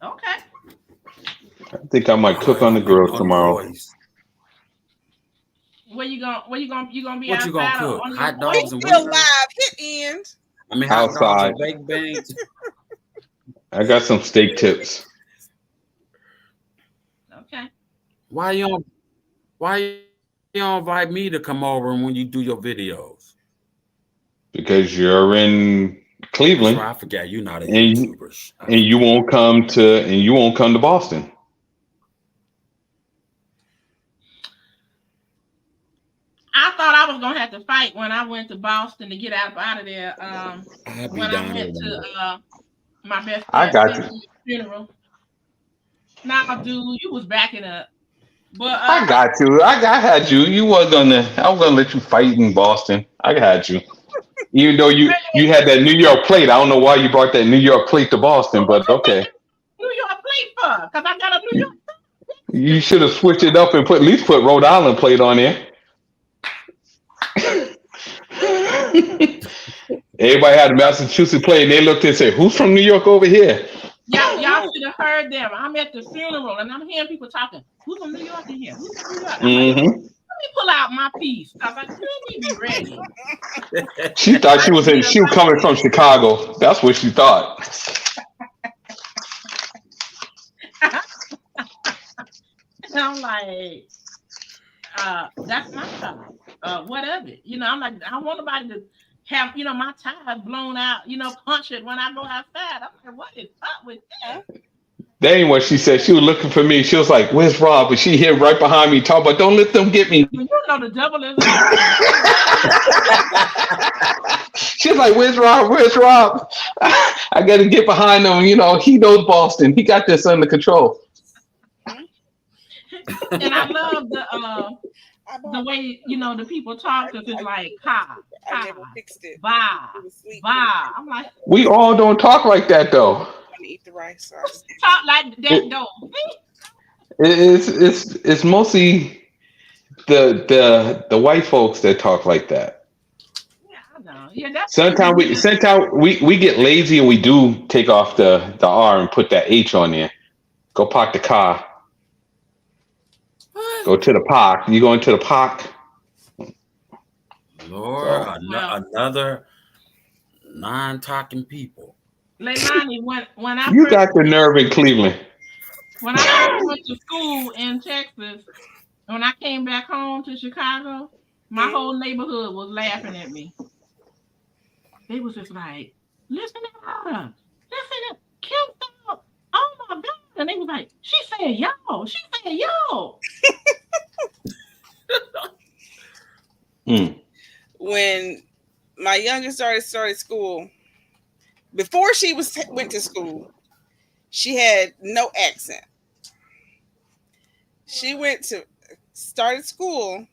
Okay. I think I might cook on the grill tomorrow. Where you gonna be what outside? You gonna cook? Hot dogs and still live hit end. I mean, outside. Baked beans. I got some steak tips. Okay. Why you don't invite me to come over when you do your videos? Because you're in Cleveland. I forgot you're not a YouTuber. And you won't come to Boston. I thought I was gonna have to fight when I went to Boston to get out of there. When I went to my best friend's funeral. Nah, dude, you was backing up. But I got you. I had you. I was gonna let you fight in Boston. I had you. Even though you had that New York plate. I don't know why you brought that New York plate to Boston, but okay. New York plate for? Because I got a New York. You should have switched it up and at least put Rhode Island plate on there. Everybody had a Massachusetts plate and they looked and said, "Who's from New York over here?" Y'all should have heard them. I'm at the funeral and I'm hearing people talking. Who's from New York in here? Who's from New York? Like, let me pull out my piece. I was like, let me be ready. She thought she was coming from Chicago. That's what she thought. And I'm like, that's my child. What of it? You know, I'm like, I don't want nobody to have, my tires blown out, punch it when I go outside. I'm like, what is up with that? That ain't what she said. She was looking for me. She was like, "Where's Rob?" But she here right behind me talking about, "Don't let them get me." You know the devil is. She was like, "Where's Rob? Where's Rob?" I got to get behind him. He knows Boston. He got this under control. And I love the way the people talk, because it's like I never fixed it. Bye. I'm like, we all don't talk like that though. Eat the rice. Talk like that though. It's mostly the white folks that talk like that. Yeah, I know. Yeah, that's sometimes we get lazy and we do take off the R and put that H on there. Go park the car. Go to the park. You going to the park? Lord, another non-talking people. Leilani, when I got the nerve in Cleveland. When I went to school in Texas, when I came back home to Chicago, my whole neighborhood was laughing at me. They was just like, "Listen to her, listen to Kim. Oh my God!" And they was like, "She said y'all. She said y'all." When my youngest started school. Before she went to school, she had no accent. She started school,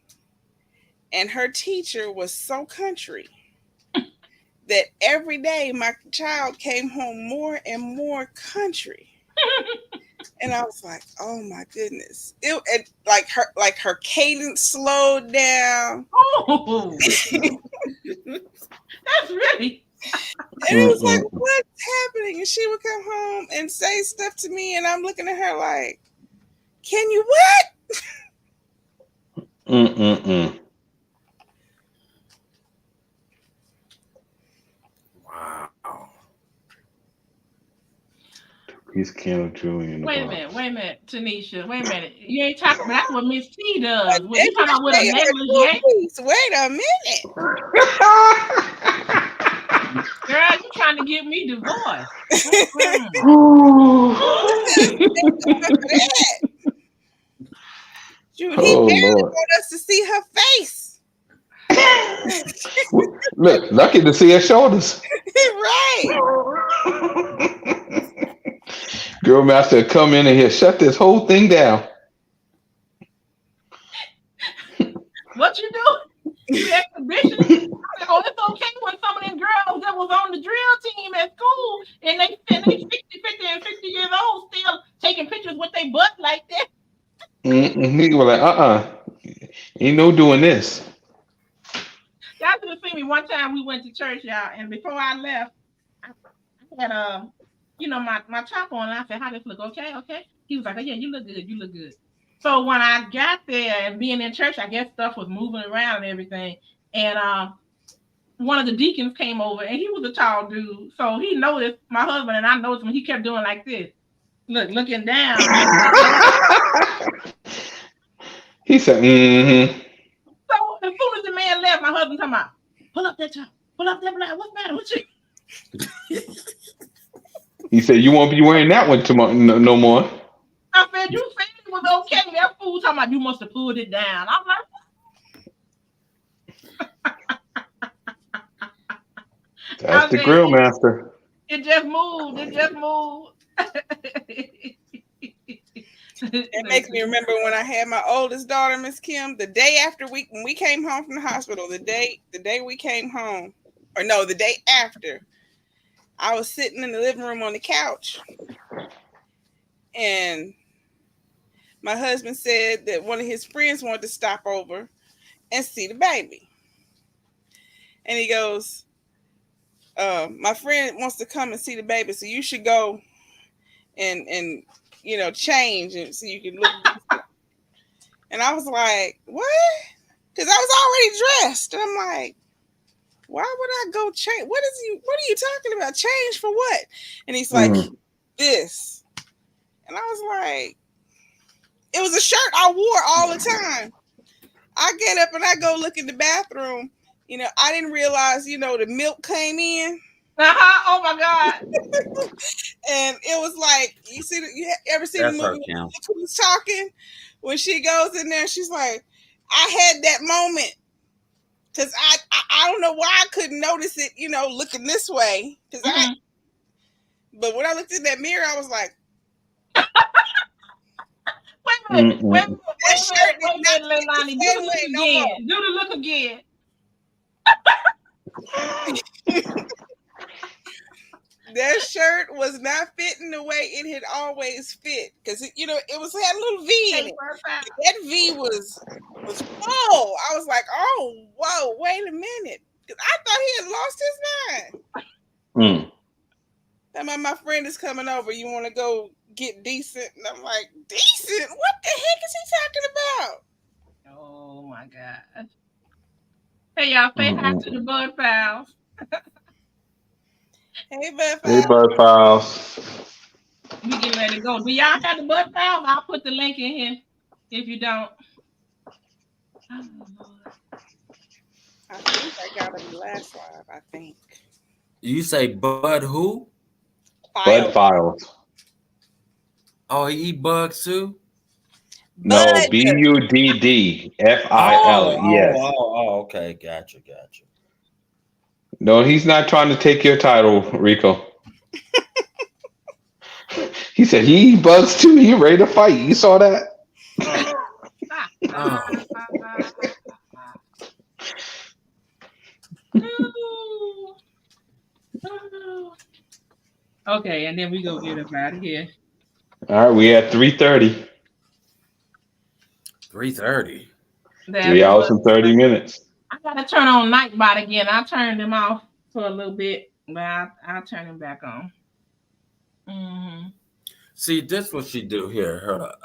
and her teacher was so country that every day my child came home more and more country. And I was like, "Oh my goodness!" It her cadence slowed down. Oh. That's really. And it was like, what's happening? And she would come home and say stuff to me, and I'm looking at her like, can you what? Wow. He's Kendall Julian. Wait a minute, Tanisha. Wait a minute. You ain't talking about that's what Miss T does. When you talking about with a negligee? Wait a minute. Girl, you trying to get me divorced. Dude, he barely want us to see her face. Look, lucky to see her shoulders. Right. Girl master come in here, shut this whole thing down. What you doing? You exhibition? Oh, it's okay when some of them girls that was on the drill team at school and they 50 and 60 years old still taking pictures with their butt like that. He was like, ain't no doing this. Y'all should have seen me one time. We went to church, y'all, and before I left, I had my top on. And I said, "How this look? Okay." He was like, "Oh yeah, you look good." So when I got there and being in church, I guess stuff was moving around and everything. And one of the deacons came over, and he was a tall dude, so he noticed my husband, and I noticed him. He kept doing like this, looking down. He said, So as soon as the man left, my husband talking about, pull up that top, pull up that black. What's the matter with you? He said, you won't be wearing that one tomorrow, no more. I said, you said it was okay. That fool talking about you must have pulled it down. I'm like, that's the grill master. It just moved. It makes me remember when I had my oldest daughter, Miss Kim, the day after when we came home from the hospital, the day we came home, or no, the day after, I was sitting in the living room on the couch, and my husband said that one of his friends wanted to stop over and see the baby. And he goes, my friend wants to come and see the baby, so you should go and change and so you can look. And I was like, what? Because I was already dressed. And I'm like, why would I go change? What are you talking about? Change for what? And he's like, this. And I was like, it was a shirt I wore all the time. I get up and I go look in the bathroom. I didn't realize, the milk came in. Oh my God. And it was like, you ever seen the movie Look Who's Talking? When she goes in there, she's like, I had that moment. Because I don't know why I couldn't notice it, looking this way. But when I looked in that mirror, I was like, wait a minute, Leilani, do the look again. That shirt was not fitting the way it had always fit because it had a little V in it. That V was full. I was like, oh, whoa, wait a minute, because I thought he had lost his mind. And my friend is coming over. You want to go get decent? And I'm like, decent? What the heck is he talking about? Oh my God. Hey y'all, say hi to the Bud Files. Hey Bud Files. Hey Bud Files. We getting ready to go. Do y'all have the Bud Files? I'll put the link in here if you don't. I think I got it last live, I think. You say Bud who? Bud Files. Oh, he eat bugs too? No, BUDD FIL. Yes. Oh, okay. Gotcha. No, he's not trying to take your title, Rico. He said he eat bugs too. He ready to fight. You saw that? Okay, and then we go get up out of here. All right, we at 3:30. 3:30. 3 hours and 30 minutes. I gotta turn on Nightbot again. I turned him off. for a little bit, but I'll turn him back on. Mm-hmm. See, this what she do here. Hold up.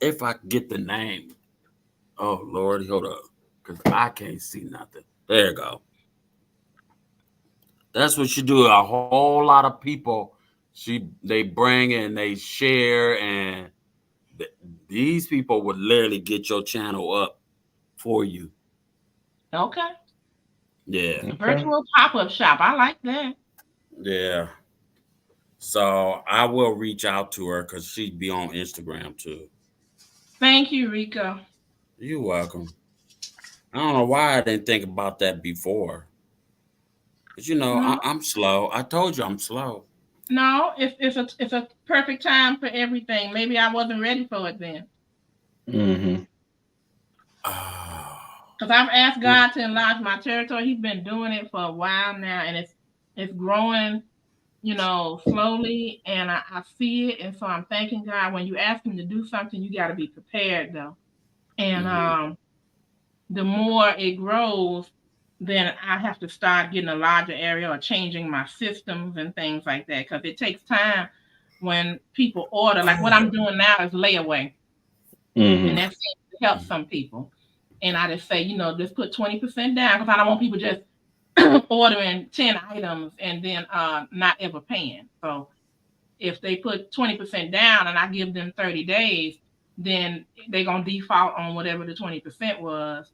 If I get the name, oh Lord, hold up, because I can't see nothing. There you go. That's what she do. A whole lot of people, they bring and they share, and these people would literally get your channel up for you. Okay. Yeah. Okay. Virtual pop-up shop. I like that. Yeah. So I will reach out to her because she'd be on Instagram too. Thank you, Rico. You're welcome. I don't know why I didn't think about that before. But no. I'm slow. I told you I'm slow. No, it's a perfect time for everything. Maybe I wasn't ready for it then. Mm-hmm. Because I've asked God to enlarge my territory. He's been doing it for a while now, and it's growing, slowly, and I see it, and so I'm thanking God. When you ask him to do something, you got to be prepared, though. And the more it grows, then I have to start getting a larger area or changing my systems and things like that, because it takes time when people order. Like what I'm doing now is layaway, and that seems to help some people. And I just say, just put 20% down, because I don't want people just ordering 10 items and then not ever paying. So if they put 20% down and I give them 30 days, then they're going to default on whatever the 20% was,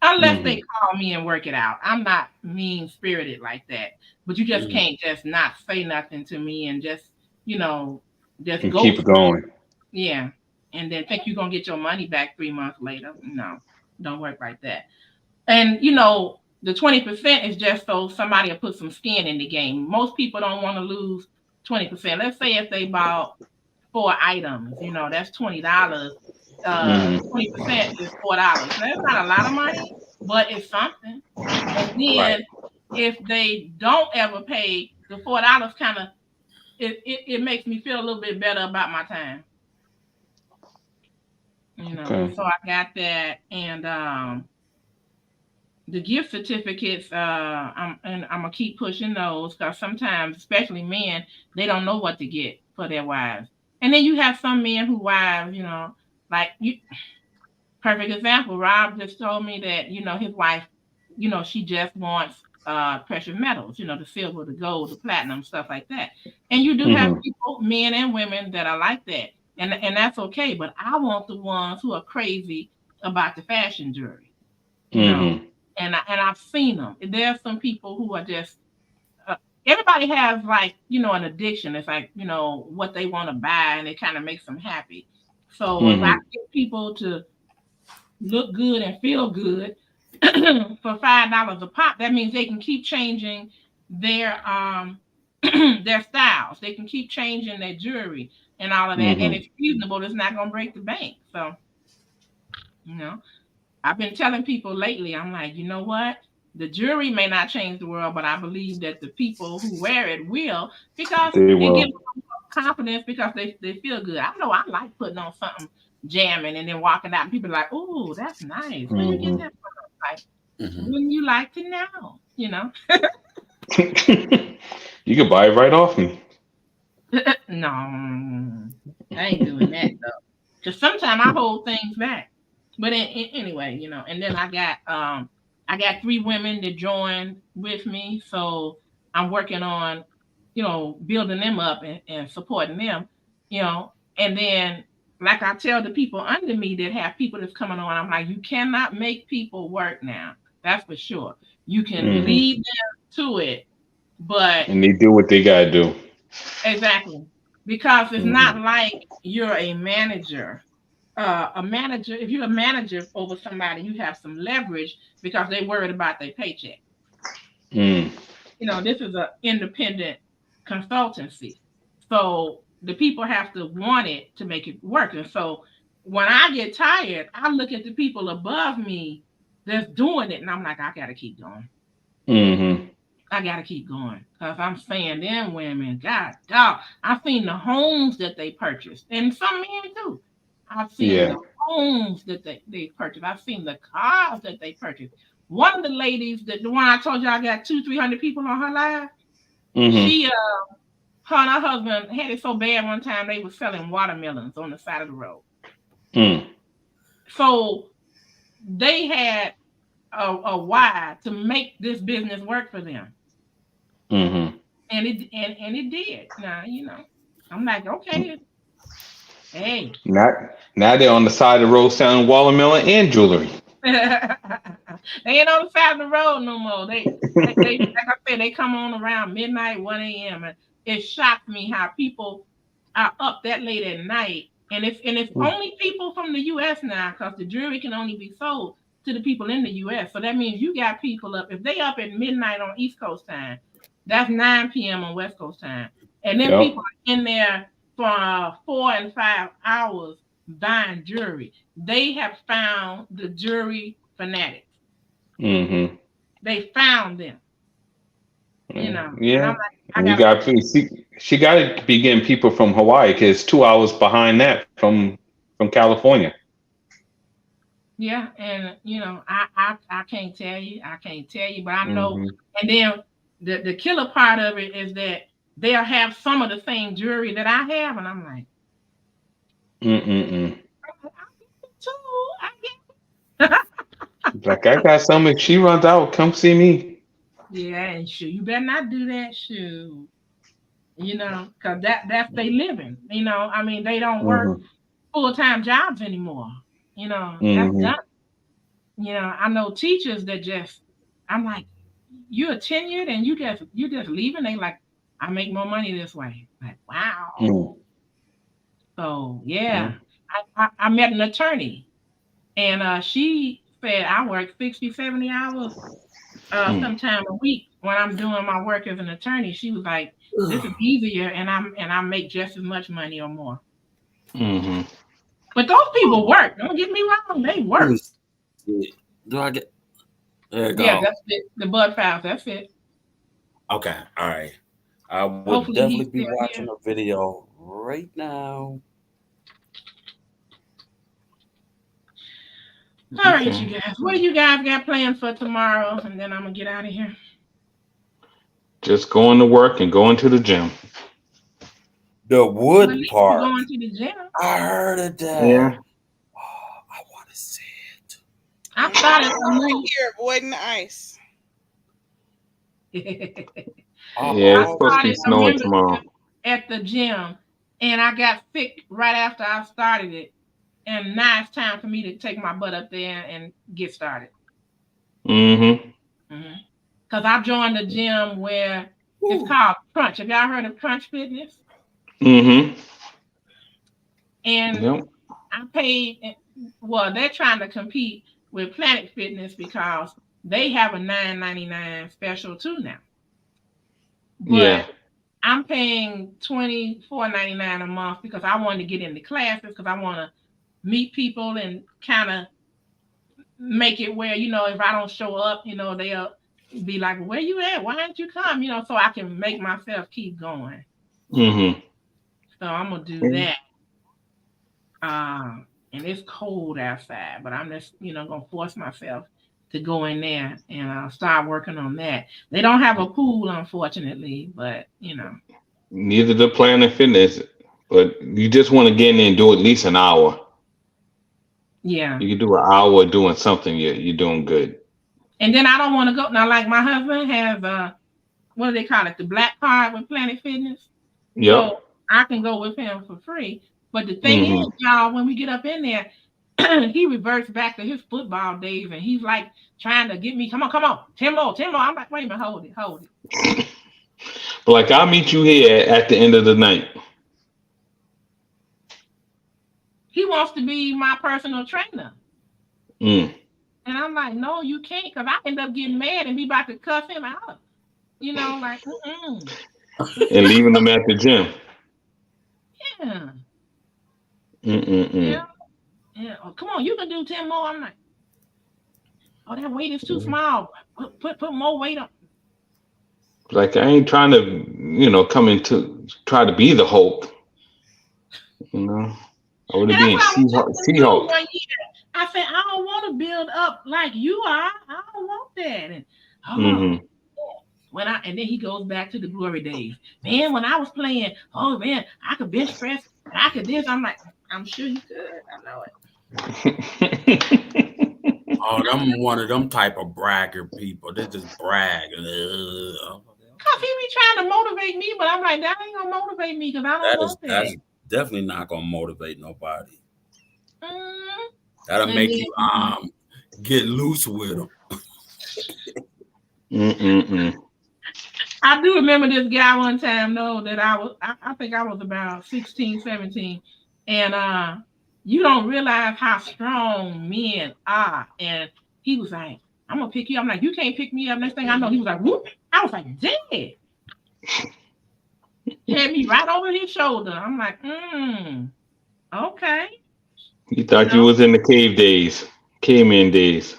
unless they call me and work it out. I'm not mean-spirited like that. But you just can't just not say nothing to me and just, just go. Keep it going. Yeah. And then think you're going to get your money back 3 months later. No, don't work like that. And, the 20% is just so somebody will put some skin in the game. Most people don't want to lose 20%. Let's say if they bought 4 items, that's $20. 20% is $4. Now, that's not a lot of money, but it's something. And then if they don't ever pay, the $4 kind of, it makes me feel a little bit better about my time. So I got that. And the gift certificates, I'm gonna keep pushing those, because sometimes, especially men, they don't know what to get for their wives. And then you have some men who wives, like you. Perfect example. Rob just told me that his wife, she just wants precious metals, the silver, the gold, the platinum, stuff like that. And you do have people, men and women, that are like that, and that's okay. But I want the ones who are crazy about the fashion jewelry, And I've seen them. There are some people who are just. Everybody has an addiction. It's like what they want to buy, and it kind of makes them happy. So if I get people to look good and feel good for $5 a pop, that means they can keep changing their their styles. They can keep changing their jewelry and all of that, and it's reasonable. It's not going to break the bank. So, I've been telling people lately, I'm like, you know what? The jewelry may not change the world, but I believe that the people who wear it will, because it gives them confidence, because they feel good. I know I like putting on something jamming and then walking out, and people are like, "Oh, that's nice. Where you get that from?" Like, wouldn't you like to know? You can buy it right off me. No, I ain't doing that though. Because sometimes I hold things back. But anyway, and then I got 3 women that joined with me, so I'm working on, building them up and supporting them, and then. Like I tell the people under me that have people that's coming on, I'm like, you cannot make people work now. That's for sure. You can lead them to it, and they do what they gotta do. Exactly, because it's not like you're a manager. If you're a manager over somebody, you have some leverage because they're worried about their paycheck. This is an independent consultancy, so the people have to want it to make it work. And so when I get tired, I look at the people above me that's doing it, and I'm like, I got to keep going. I got to keep going, because I'm saying them women, God, dog, I've seen the homes that they purchased, and some men too. I've seen the homes that they purchased. I've seen the cars that they purchased. one of the ladies, the one I told you I got 200-300 people on her live. Mm-hmm. She her and her husband had it so bad one time they were selling watermelons on the side of the road. Mm. So they had a why to make this business work for them. Mm-hmm. And it did. Now, I'm like, okay. Hey. Now they're on the side of the road selling watermelon and jewelry. They ain't on the side of the road no more. They like I said, they come on around midnight, 1 a.m. and it shocked me how people are up that late at night. And it's only people from the US now, because the jewelry can only be sold to the people in the US. So that means you got people up, if they up at midnight on East Coast time, that's 9 p.m. on West Coast time. And then people are in there for 4 and 5 hours buying jewelry. They have found the jewelry fanatics. Mm-hmm. They found them. Yeah. And I'm like, she got to be getting people from Hawaii, because 2 hours behind that from California. Yeah, and I can't tell you. But I know. And then the killer part of it is that they'll have some of the same jewelry that I have, and I'm like, Like, I got some. If she runs out, come see me. Yeah, and you better not do that, because that's they living. I mean, they don't work full-time jobs anymore. That's done. I know teachers that I'm like, you're tenured and you just leaving. They like, I make more money this way. Like, wow. So yeah, I met an attorney, and she said I work 60-70 hours sometime a week when I'm doing my work as an attorney. She was like, this is easier, and I make just as much money or more. Mm-hmm. But those people work. Don't get me wrong, they work. Do I get? There you go. Yeah, that's it. The Bud Files. That's it. Okay, all right. I would Hopefully definitely be watching a video right now. All right, you guys. What do you guys got planned for tomorrow? And then I'm gonna get out of here. Just going to work and going to the gym. The wood part. Going to the gym. I heard of that. Yeah. Oh, I want to see it. I started here avoiding the ice. Yeah, it's supposed to be snowing tomorrow. At the gym, and I got sick right after I started it. And now it's time for me to take my butt up there and get started. Mm-hmm. Because I joined a gym where it's called Crunch. Have y'all heard of Crunch Fitness? Mm-hmm. And I paid. Well, they're trying to compete with Planet Fitness because they have a $9.99 special too now. But I'm paying $24.99 a month because I wanted to get into classes, because I want to meet people and kind of make it where, if I don't show up, they'll be like, where you at? Why didn't you come? So I can make myself keep going. Mm-hmm. So I'm going to do that. And it's cold outside, but I'm just, going to force myself to go in there and start working on that. They don't have a pool, unfortunately, but, Neither the Planet Fitness, but you just want to get in there and do at least an hour. Yeah. You can do an hour doing something, you're doing good. And then I don't want to go. Now, like my husband has, what do they call it? The black card with Planet Fitness. Yep. So I can go with him for free. But the thing is, y'all, when we get up in there, he reverts back to his football days, and he's like trying to get me, come on, 10 more. I'm like, wait a minute, hold it. But like, I'll meet you here at the end of the night. He wants to be my personal trainer. And I'm like, no, you can't, because I end up getting mad and be about to cuss him out. Like, And leaving him at the gym. Yeah. Yeah. Oh, come on, you can do 10 more. I'm like, oh, that weight is too small. Put more weight on. Like, I ain't trying to, come into try to be the Hulk. I would have been She-Hulk. I said, I don't want to build up like you are. I don't don't want that. And and then he goes back to the glory days. Man, when I was playing, oh man, I could bench press, I could this. I'm like, I'm sure you could. I know it. Oh, I'm one of them type of bragger people. They just brag. Cause he be trying to motivate me, but I'm like, that ain't gonna motivate me because I don't want that. That's definitely not gonna motivate nobody. That'll make you get loose with them. I do remember this guy one time, though, that I think I was about 16, 17. And you don't realize how strong men are. And he was like, I'm going to pick you up. I'm like, you can't pick me up. Next thing I know, he was like, whoop. I was like, dead. Had me right over his shoulder. I'm like, okay. You thought you was in the caveman days.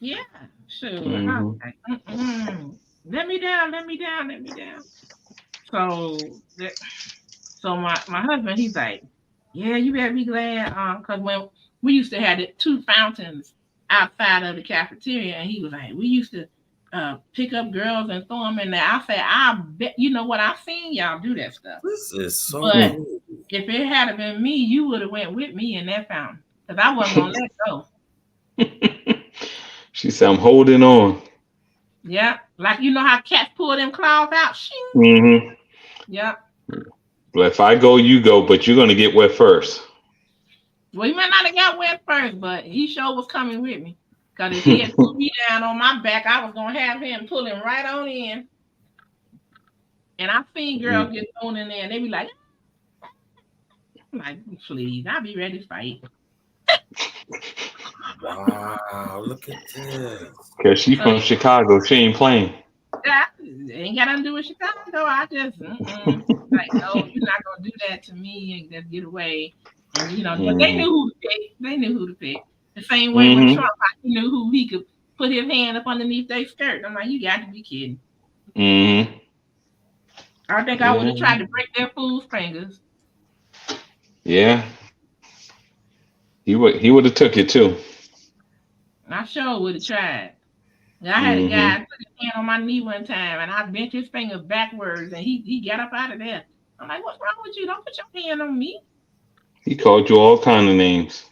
Yeah. Sure. Like, let me down. So my husband, he's like, yeah, you better be glad, because when we used to have the 2 fountains outside of the cafeteria, and he was like, we used to pick up girls and throw them in there. I said, I bet, you know what, I've seen y'all do that stuff. This is so but cool. If it had been me, you would have went with me in that fountain, because I wasn't gonna let go. She said, I'm holding on. Yeah, like you know how cats pull them claws out. Yeah. Well, if I go, you go, but you're gonna get wet first. Well, he might not have got wet first, but he sure was coming with me. Because if he had put me down on my back, I was gonna have him pull him right on in. And I've seen girls get thrown in there, and they be like, I'm like, please, I'll be ready to fight. Wow, look at this. Because she's from Chicago. She ain't playing. Ain't got nothing to do with Chicago. I just, like, no, you're not going to do that to me and just get away. And, you know, but they knew who to pick. The same way with Trump, I knew who he could put his hand up underneath their skirt. I'm like, you got to be kidding. I think I would have tried to break their fool's fingers. Yeah. He would have took it too. I sure would have tried. And I had a guy put his hand on my knee one time, and I bent his fingers backwards, and he got up out of there. I'm like, what's wrong with you? Don't put your hand on me. He called you all kind of names.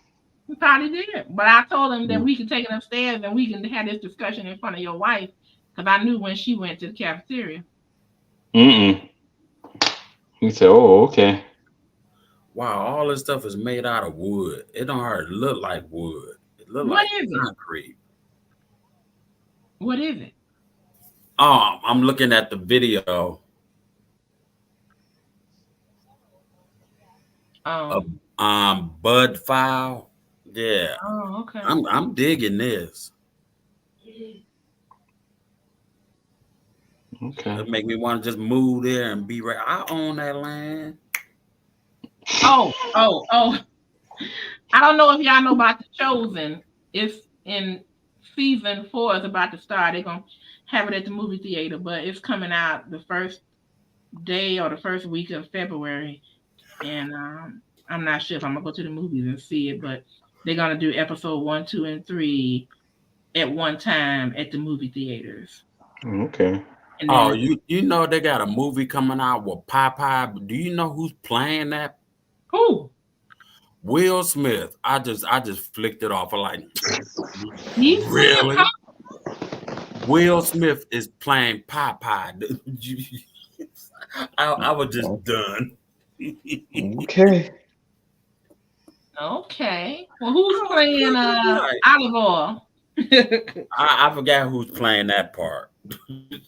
He probably did. But I told him that we could take it upstairs and we can have this discussion in front of your wife, because I knew when she went to the cafeteria. He said, oh, okay. Wow, all this stuff is made out of wood. It don't hardly look like wood. It looks like concrete. What is it? Oh, I'm looking at the video. Bud file. Yeah. Oh, okay. I'm digging this. Okay. It make me want to just move there and be right. I own that land. Oh. I don't know if y'all know about The Chosen. It's in season 4 is about to start. They're going to have it at the movie theater, but it's coming out the first day or the first week of February. And I'm not sure if I'm going to go to the movies and see it, but they're going to do episode 1, 2, and 3 at one time at the movie theaters. Okay. And then, you know they got a movie coming out with Popeye. Do you know who's playing that? Who? Will Smith. I just flicked it off. I'm like, really? Will Smith is playing Popeye. I was just done. Okay. Well, who's playing Olive Oil? I forgot who's playing that part. I'm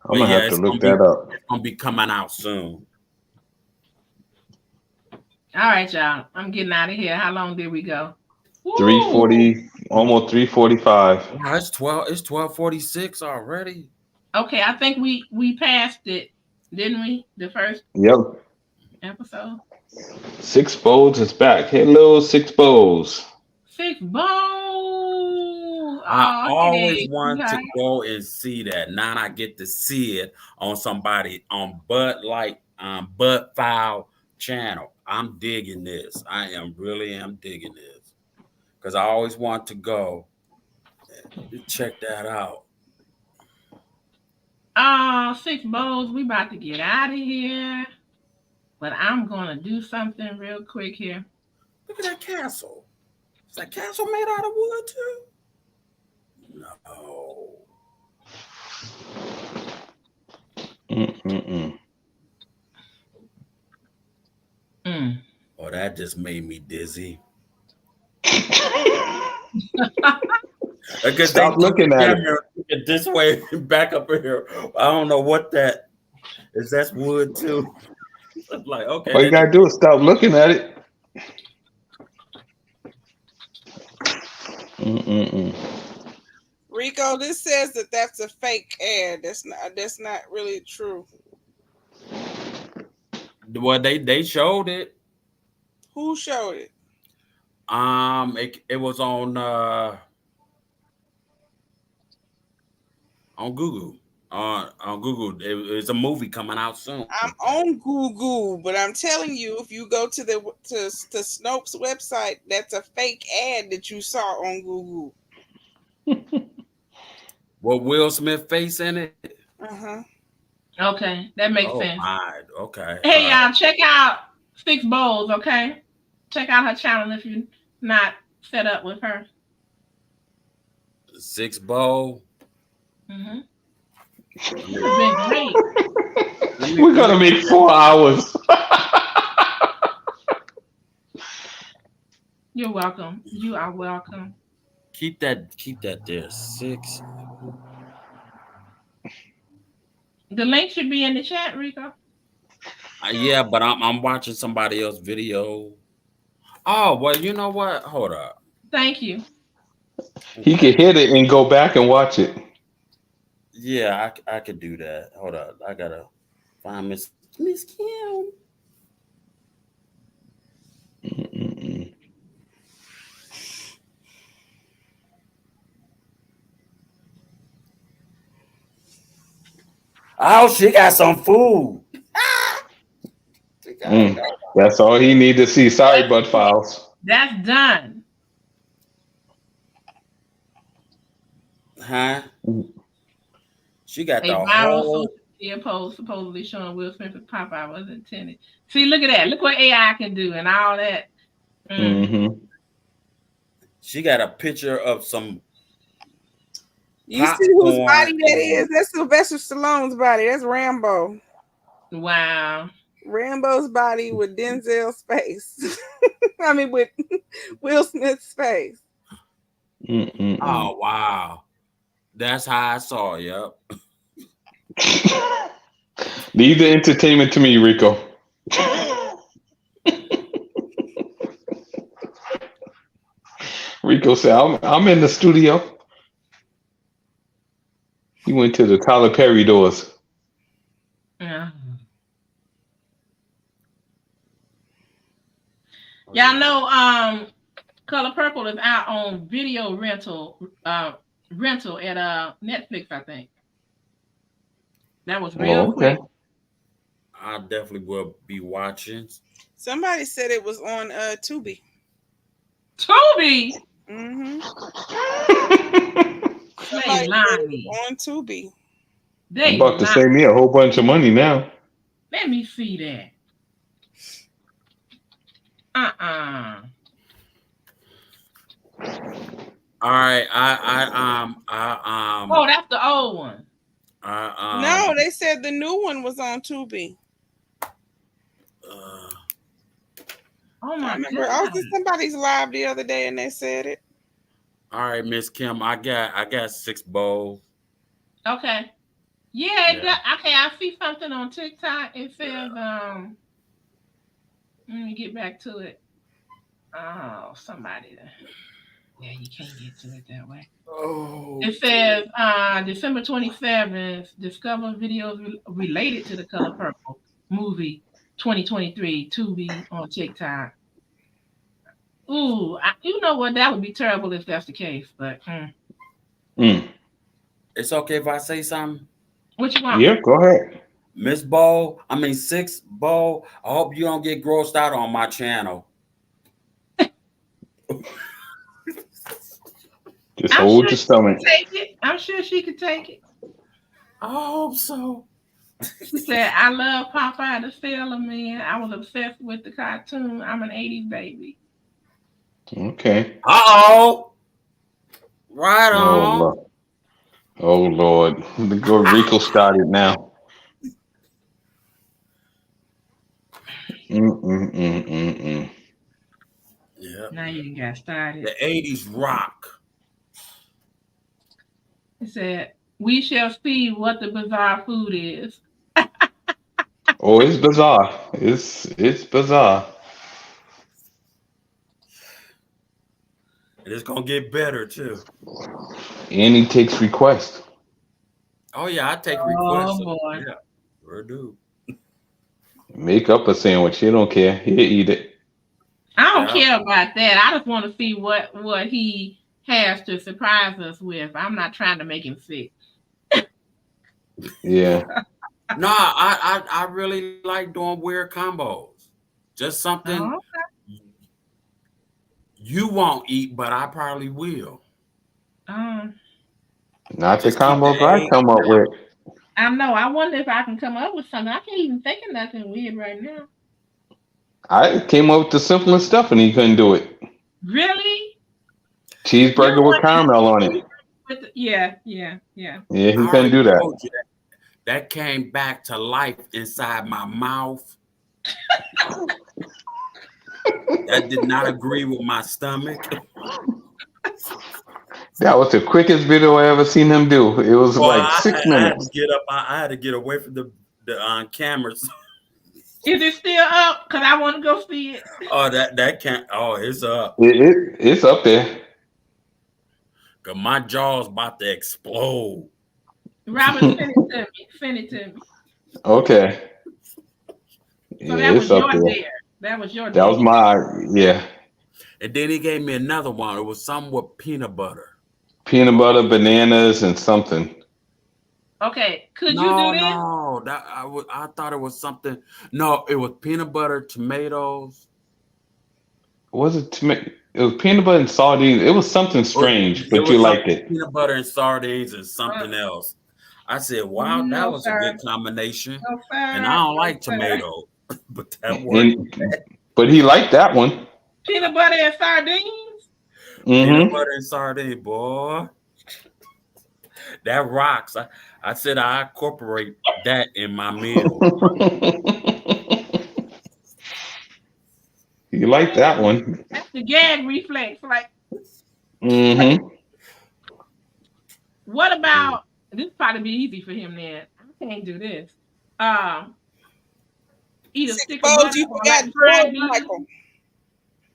gonna have to look that up. It's gonna be coming out soon. All right, y'all. I'm getting out of here. How long did we go? 3:40, almost 3:45. Wow, it's 12:46 already. Okay, I think we passed it, didn't we? The first episode. Six Bows is back. Hello, Six Bows. Six Bows. I always want to go and see that. Now I get to see it on somebody on Bud File channel. I'm digging this. I am digging this. because I always want to go check that out. Six Bowls, we about to get out of here. But I'm gonna do something real quick here. Look at that castle. Is that castle made out of wood too? No. Oh, that just made me dizzy. Stop looking at it this way, back up here. I don't know what that is. That's wood too. I'm like, okay. All you gotta do is stop looking at it. Rico, this says that that's a fake ad. That's not really true. Well, they showed it. Who showed it? It was on Google. On Google, it's a movie coming out soon. I'm on Google, but I'm telling you, if you go to the Snopes website, that's a fake ad that you saw on Google. Well, Will Smith face in it. Okay, that makes sense. My, okay. Hey, y'all, check out Six Bowls. Okay, check out her channel if you're not set up with her. Six Bowl. We're gonna make 4 hours. You're welcome. You are welcome. Keep that there. 6. The link should be in the chat, Rico. Yeah, but I'm watching somebody else's video. Oh, well, you know what? Hold up. Thank you. He could hit it and go back and watch it. Yeah, I could do that. Hold up. I gotta find MzKim. Oh, she got some food. That's all he need to see. Sorry, Bud Files. That's done. Huh? She got a the viral whole social media post supposedly showing Will Smith as Popeye was intended. See, look at that. Look what AI can do and all that. She got a picture of some. You see whose body that is? That's Sylvester Stallone's body. That's Rambo. Wow. Rambo's body with Denzel's face. I mean, with Will Smith's face. Oh, wow. That's how I saw it. Yep. Leave the entertainment to me, Rico. Rico said, I'm in the studio. He went to the Tyler Perry doors. Yeah. Y'all know Color Purple is out on video rental at Netflix, I think. That was real quick. I definitely will be watching. Somebody said it was on Tubi. Tubi? Somebody on Tubi. I'm about to save me a whole bunch of money now. Let me see that. All right, oh, that's the old one. No, they said the new one was on Tubi. Oh my God! I was in somebody's live the other day and they said it. All right, MzKim, I got 6 bowls. Okay. Yeah. Okay, I see something on TikTok. It says let me get back to it. Oh, somebody. Yeah, you can't get to it that way. Oh. It says December 27th, discover videos related to the Color Purple movie 2023 Tubi on TikTok. Ooh, you know what? That would be terrible if that's the case, but It's okay if I say something? What you want? Yeah, go ahead. 6 Bowl. I hope you don't get grossed out on my channel. Just hold your stomach. Take it. I'm sure she could take it. I hope so. She said, I love Popeye the Sailor Man. I was obsessed with the cartoon. I'm an 80s baby. Okay. Uh-oh. Right on. Oh, Lord. Rico started now. Yeah. Now you got started. The 80s rock. He said, we shall see what the bizarre food is. Oh, it's bizarre. It's bizarre. And it's gonna get better too. And he takes requests. Oh yeah, I take requests. Oh boy. Yeah, sure do. Make up a sandwich. He don't care. He'll eat it. I don't care about that. I just want to see what he has to surprise us with. I'm not trying to make him sick. Yeah. No, I really like doing weird combos. Just something you won't eat, but I probably will. Not the combos I come up with. I know. I wonder if I can come up with something. I can't even think of nothing weird right now. I came up with the simplest stuff and he couldn't do it. Really? Cheeseburger with caramel on it. Yeah. Yeah, he couldn't do that. That came back to life inside my mouth. That did not agree with my stomach. That was the quickest video I ever seen him do. It was like 6 minutes. I had to get away from the cameras. Is it still up? Because I want to go see it. Oh, that can't. Oh, it's up. It's up there. Cause my jaw's about to explode. Robert, send it to me. Send it to me. Okay. So that was your dare. That was your dare. That was my, yeah. And then he gave me another one. It was something with peanut butter. Peanut butter, bananas, and something. Okay. Could you do this? No, I thought it was something. No, it was peanut butter, tomatoes. Was it tomato? It was peanut butter and sardines. It was something strange, but you liked it. Peanut butter and sardines and something else. I said, wow, that was a good combination. And I don't like tomato, but that worked. But he liked that one. Peanut butter and sardines? Peanut butter and sardines, boy. That rocks. I said I incorporate that in my meal. You like that one. That's the gag reflex. Like, what about, this would probably be easy for him then. I can't do this. Eat a stick of butter. You forgot like fried Michael.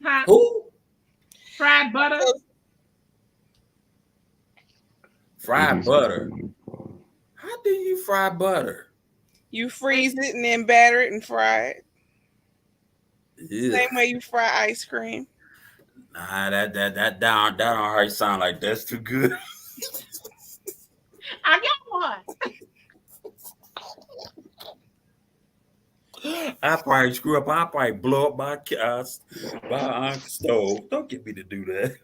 Huh? Who? Fried butter. Fried butter. How do you fry butter? You freeze it and then batter it and fry it. Yeah. Same way you fry ice cream. Nah, that don't already sound like that's too good. I got one. I probably screw up. I probably blow up my stove. Don't get me to do that.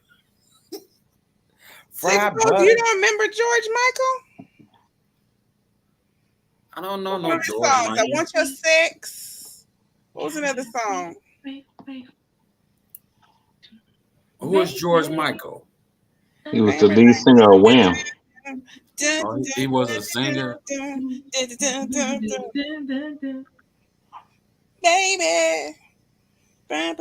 Fried butter. You don't remember George Michael? I don't know no George songs. Michael. I Want Your Sex. What was another song? Who was George Michael? He was the lead singer of Wham. Oh, he was a singer. Baby. No,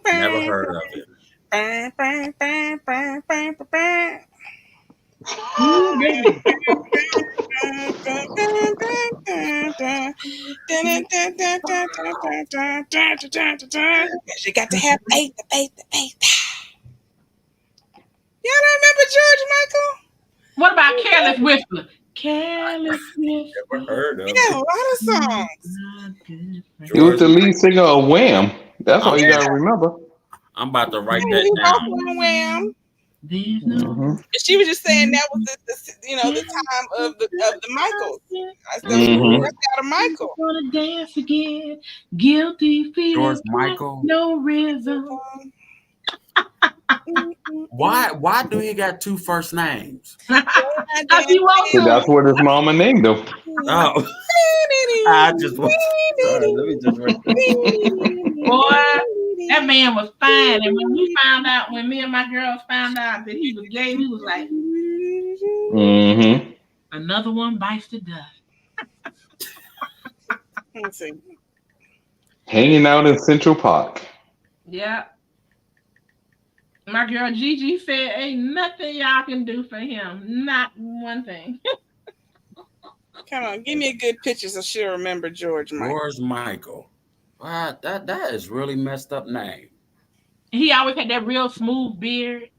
never heard of it. You got to have faith. Y'all don't remember George Michael? What about Careless Whisper? Careless Whisper. Never heard of it. Yeah, a lot of songs. He was the lead singer of Wham. That's all you gotta remember. I'm about to write that down. Wham. There's no. She was just saying that was the time of the Michaels. I said, out of Michael. Wanna dance again? Guilty feet. George Michael. No rhythm. Why do he got two first names? That's what his mama named him. Oh, I just want. Sorry, let me just write that. Boy, that man was fine, and when me and my girls found out that he was gay, we was like, another one bites the dust. Let's see. Hanging out in Central Park. Yeah. My girl Gigi said, ain't nothing y'all can do for him. Not one thing. Come on, give me a good picture so she'll remember George Michael. George Michael. Wow, that is really messed up name. He always had that real smooth beard.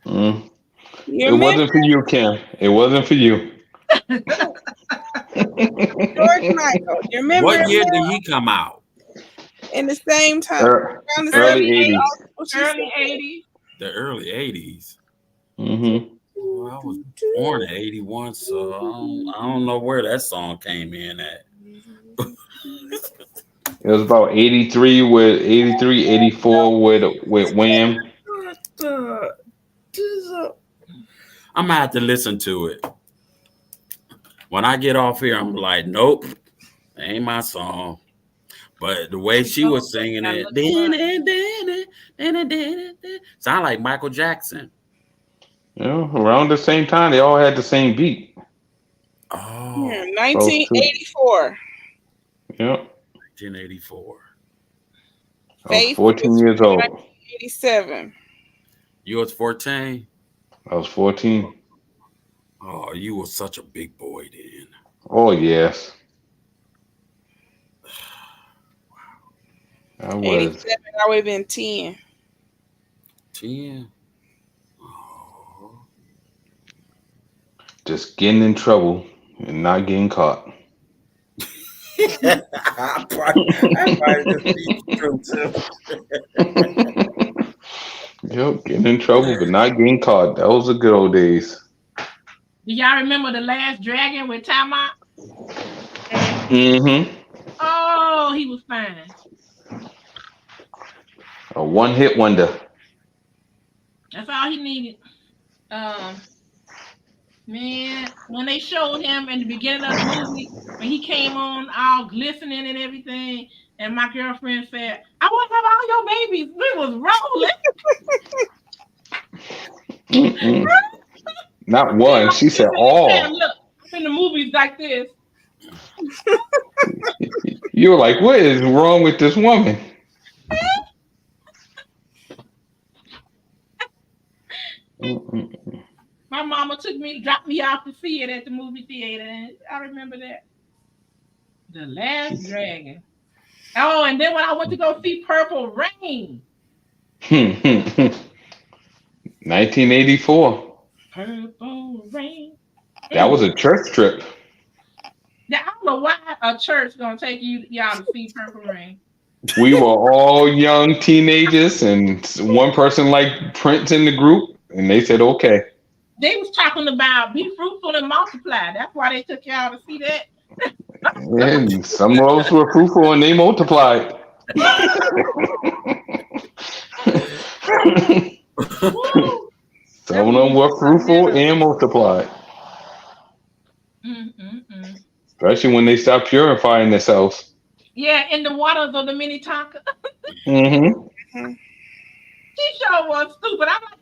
It wasn't for you, Kim. It wasn't for you. George Michael. You remember what year did he come out? In the same time. Early 80s. Early 80s. The early 80s. Well, I was born in 81, so I don't know where that song came in at. It was about 83 with 83, 84 with Wham. I'm gonna have to listen to it. When I get off here, I'm like, nope, that ain't my song. But the way she was singing it, sound like Michael Jackson. Yeah, around the same time, they all had the same beat. Oh, yeah, 1984. Yep. 1984. I was 14 years old. 1987. You was 14? I was 14. Oh, you were such a big boy then. Oh, yes. I was. 87, I would have been 10. 10? Oh. Just getting in trouble and not getting caught. I probably just be true too. Yep, getting in trouble but not getting caught. That was the good old days. Do y'all remember The Last Dragon with Tama? Oh, he was fine. A one-hit wonder. That's all he needed. Man, when they showed him in the beginning of the movie, when he came on all glistening and everything, and my girlfriend said, I want to have all your babies. We was rolling. Not one. She said all. Look, in the movies like this. You were like, what is wrong with this woman? My mama dropped me off to see it at the movie theater, and I remember that. The Last Dragon. Oh, and then when I went to go see Purple Rain. 1984. Purple Rain. That was a church trip. Now, I don't know why a church gonna take y'all to see Purple Rain. We were all young teenagers, and one person liked Prince in the group, and they said, okay. They was talking about be fruitful and multiply. That's why they took y'all to see that. And some of those were fruitful and they multiplied. Some of them were fruitful and multiplied. Especially when they stopped purifying themselves. Yeah, in the waters of the Minnetonka. She sure was stupid. I'm like,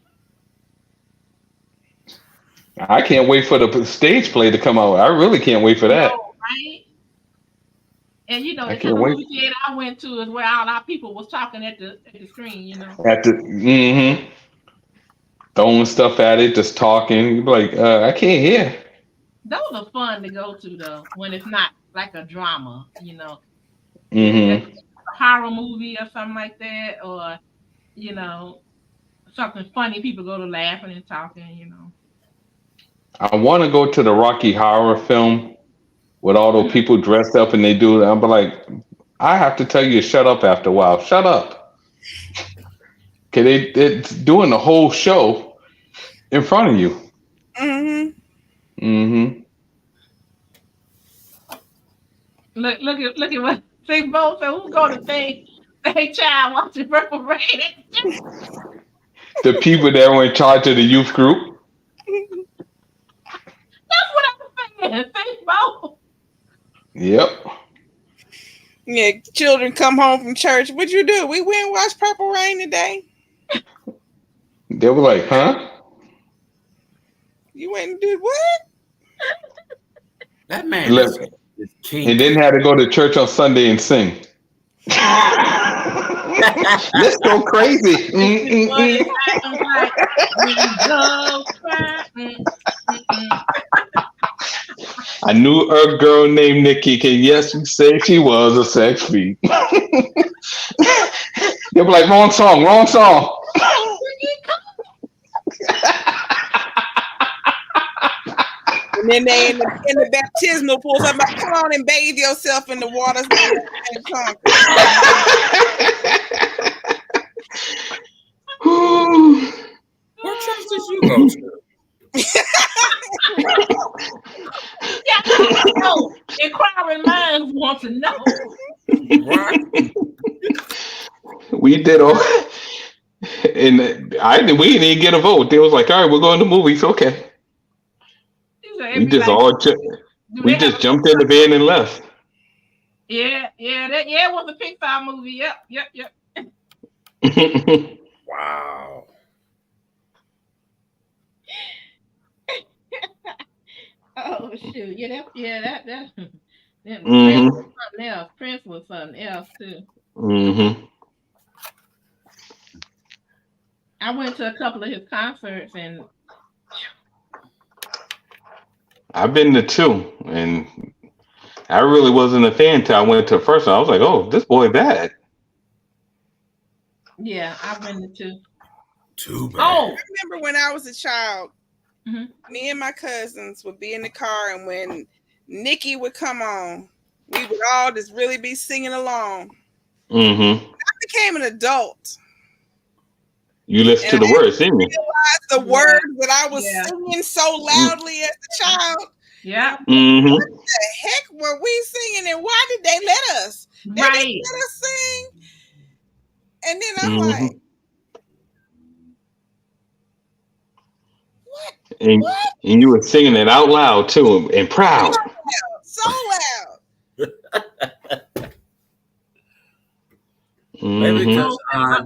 I can't wait for the stage play to come out. I really can't wait for that. Right? And you know, the kind of movie theater I went to is where all our people was talking at the screen, you know. Throwing stuff at it, just talking. You'd be like, I can't hear. Those are fun to go to though, when it's not like a drama, you know. A horror movie or something like that, or you know, something funny. People go to laughing and talking, you know. I want to go to the Rocky Horror film with all those people dressed up and they do it. I'm like, I have to tell you to shut up after a while. Shut up. Okay, it's doing the whole show in front of you. Look at what they both said. Who's going to say they child watching Purple Rain? The people that were in charge of the youth group. That's what I'm saying. They both. Yep. Yeah, children come home from church. What'd you do? We went and watched Purple Rain today. They were like, huh? You went and did what? That man is king. He didn't have to go to church on Sunday and sing. Let's go crazy. I knew a girl named Nikki. Can yes, you say she was a sex freak. They were like, wrong song. And then they in the baptismal pool, so I'm like, come on and bathe yourself in the waters. What church did you go to? Yeah, no. Inquiring minds want to know. Right. We did all, and we didn't even get a vote. They was like, all right, we're going to movies. Okay. We just just jumped in the van and left. Yeah, it was a Pixar movie. Yep. Wow. Oh shoot! That Mm-hmm. Prince was something else. Prince was something else too. Mm-hmm. I went to a couple of his concerts, and I've been to two, and I really wasn't a fan till I went to the first one. I was like, oh, this boy bad. Yeah, I've been to two. Too bad. Oh, I remember when I was a child, me and my cousins would be in the car, and when Nikki would come on, we would all just really be singing along. Mm-hmm. I became an adult. You listened to the words, didn't you? Realized the words that I was singing so loudly as a child. Yeah. Mm-hmm. What the heck were we singing, and why did they let us? They didn't let us sing. And then I'm like, what? And you were singing it out loud too, and proud. So loud. Maybe because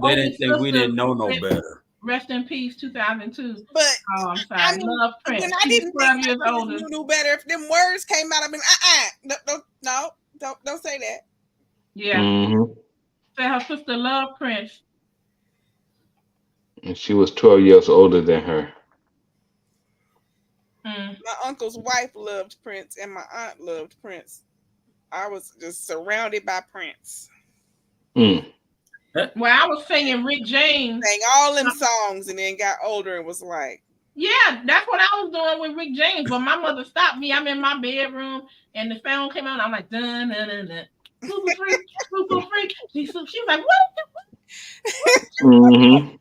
they didn't think we didn't know no better. Rest in peace, 2002. But I'm sorry. I mean, Love Prince. when I didn't think years older. you knew better, if them words came out, I mean, don't say that. Yeah. Mm-hmm. So her sister loved Prince. And she was 12 years older than her. My uncle's wife loved Prince, and my aunt loved Prince. I was just surrounded by Prince. Well, I was singing Rick James. Sang all them songs, and then got older and was like, yeah, that's what I was doing with Rick James. But my mother stopped me. I'm in my bedroom, and the phone came out, and I'm like, dun, dun, dun, dun. Super freak, super freak. She was like, what? Mm-hmm.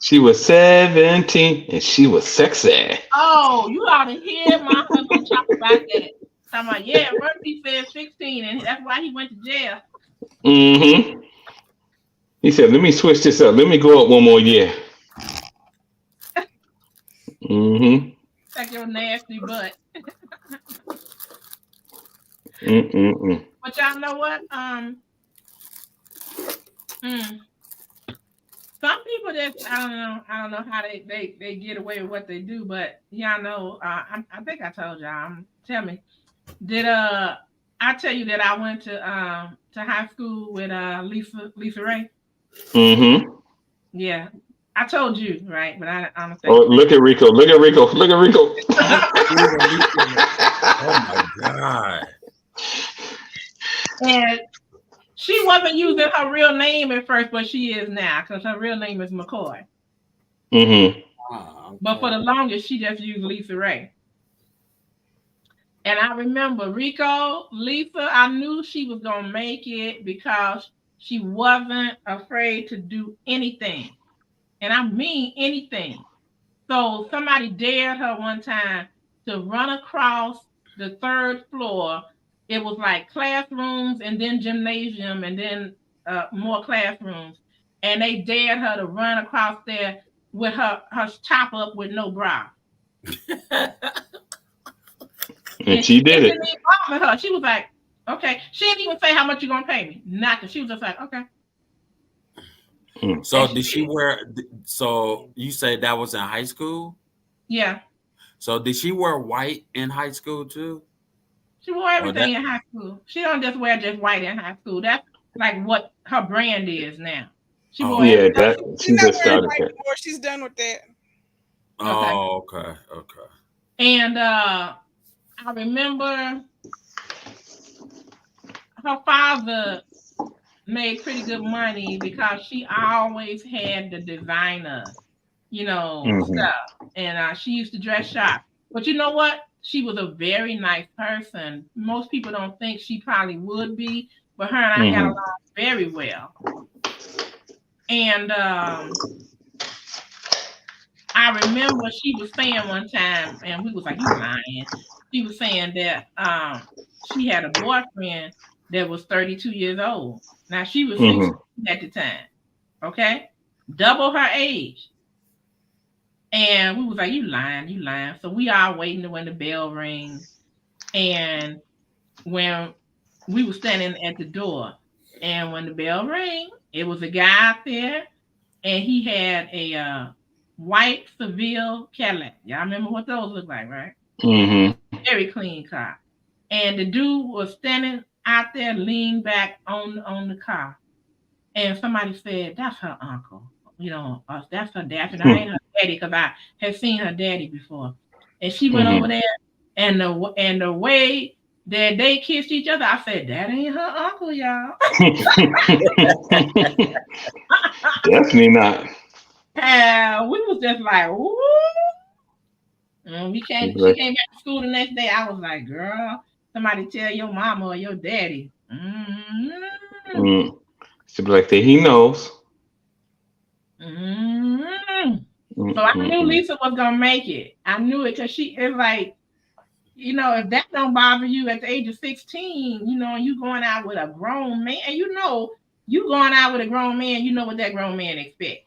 She was 17 and she was sexy. Oh, you ought to hear my husband talk about that. I'm like, yeah, first he said 16, and that's why he went to jail. Mm-hmm. He said, let me switch this up. Let me go up one more year. Mm-hmm. Like your nasty butt. Mm-mm-mm. But y'all know what? Some people just I don't know how they get away with what they do, but y'all know I think I told y'all. Tell me, did I tell you that I went to high school with Lisa Ray? Mm-hmm. Yeah, I told you, right? But I don't think. Oh, look at Rico! Look at Rico! Look at Rico! Oh my God! And she wasn't using her real name at first, but she is now because her real name is McCoy. Mm-hmm. But for the longest, she just used Lisa Ray. And I remember Lisa, I knew she was going to make it because she wasn't afraid to do anything. And I mean anything. So somebody dared her one time to run across the 3rd floor. It was like classrooms and then gymnasium and then more classrooms. And they dared her to run across there with her top up with no bra. And she did it. Didn't even bother her. She was like, okay. She didn't even say how much you're gonna pay me. Nothing. She was just like, okay. So did she wear? So you said that was in high school? Yeah. So did she wear white in high school too? She wore everything in high school. She don't just wear just white in high school. That's like what her brand is now. She wore everything. She's not wearing white anymore. She's done with that. Oh, okay. And I remember her father made pretty good money because she always had the designer, stuff. And she used to dress sharp. But you know what? She was a very nice person. Most people don't think she probably would be, but her and I got along very well. And I remember she was saying one time, and we was like, "You lying?" She was saying that she had a boyfriend that was 32 years old. Now she was 16 at the time. Okay, double her age. And we was like, "You lying? You lying?" So we all waiting when the bell rings, and when we were standing at the door, and when the bell rang, it was a guy out there, and he had a white Seville Cadillac. Y'all remember what those look like, right? Very clean car. And the dude was standing out there, leaned back on the car. And somebody said, "That's her uncle. That's her dad." And I ain't her daddy because I had seen her daddy before. And she went over there, and the way that they kissed each other, I said, "That ain't her uncle, y'all." Definitely not. And we was just like, "Ooh." And she came back to school the next day. I was like, "Girl, somebody tell your mama or your daddy." She'd be like, "He knows." So I knew Lisa was gonna make it. I knew it because she is like, if that don't bother you at the age of 16, you going out with a grown man, you going out with a grown man, you know what that grown man expects.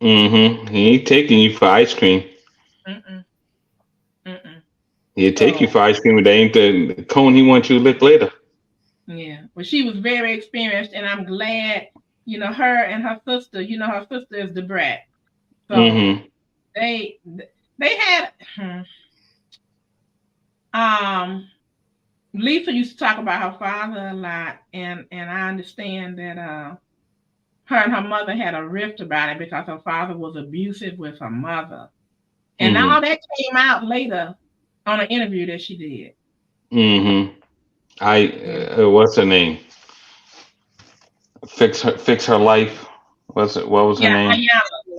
He ain't taking you for ice cream. He'll take you for ice cream, but that ain't the cone he wants you to lick later. Yeah, but she was very experienced, and I'm glad, her and her sister. Her sister is the brat. So they had Lisa used to talk about her father a lot, and I understand that her and her mother had a rift about it because her father was abusive with her mother. And all that came out later on an interview that she did. What's her name? Fix her life. What was her name?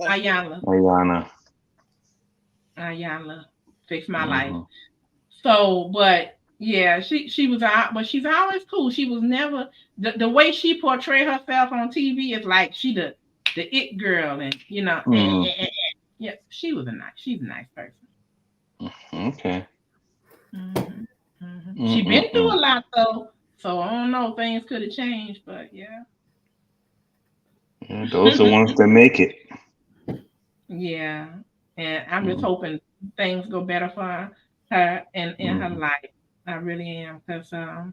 Ayala. Fix my life. So, but yeah, she was out, but she's always cool. She was never the way she portrayed herself on TV is like she the it girl, and yeah, she's a nice person. Okay. She been through a lot though, so I don't know, things could have changed, but yeah. Those are ones that make it. Yeah, and I'm just hoping things go better for her and in her life. I really am, because I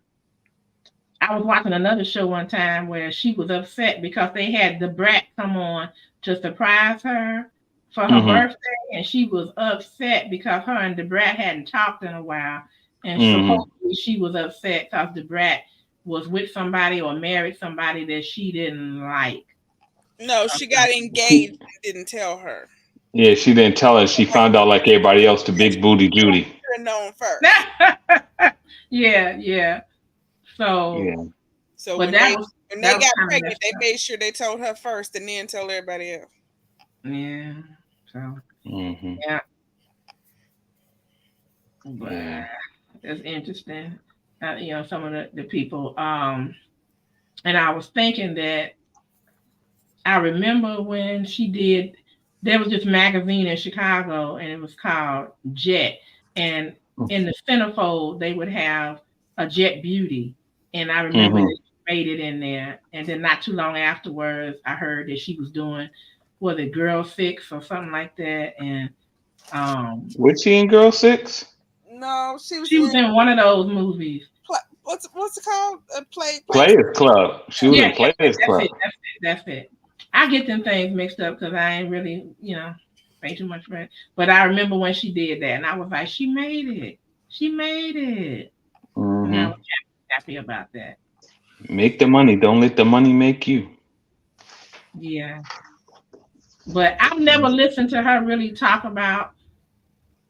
was watching another show one time where she was upset because they had the brat come on to surprise her for her birthday, and she was upset because her and the brat hadn't talked in a while, and supposedly she was upset because the brat was with somebody or married somebody that she didn't like. No, she got engaged and didn't tell her. Yeah, she didn't tell her. She found out like everybody else, the big booty Judy. Known first. Yeah. So when they got pregnant, they made sure they told her first and then tell everybody else. Yeah. So yeah. But that's interesting. Some of the people. And I was thinking that I remember when she did, there was this magazine in Chicago and it was called Jet. And in the centerfold, they would have a Jet Beauty. And I remember that she made it in there. And then not too long afterwards, I heard that she was doing, was it Girl 6 or something like that? And was she in Girl 6? No, she was in one of those movies. What's it called? Players Club. She was in Players Club. That's it. I get them things mixed up because I ain't really, pay too much for it. But I remember when she did that, and I was like, she made it. She made it. And I was happy about that. Make the money. Don't let the money make you. Yeah. But I've never listened to her really talk about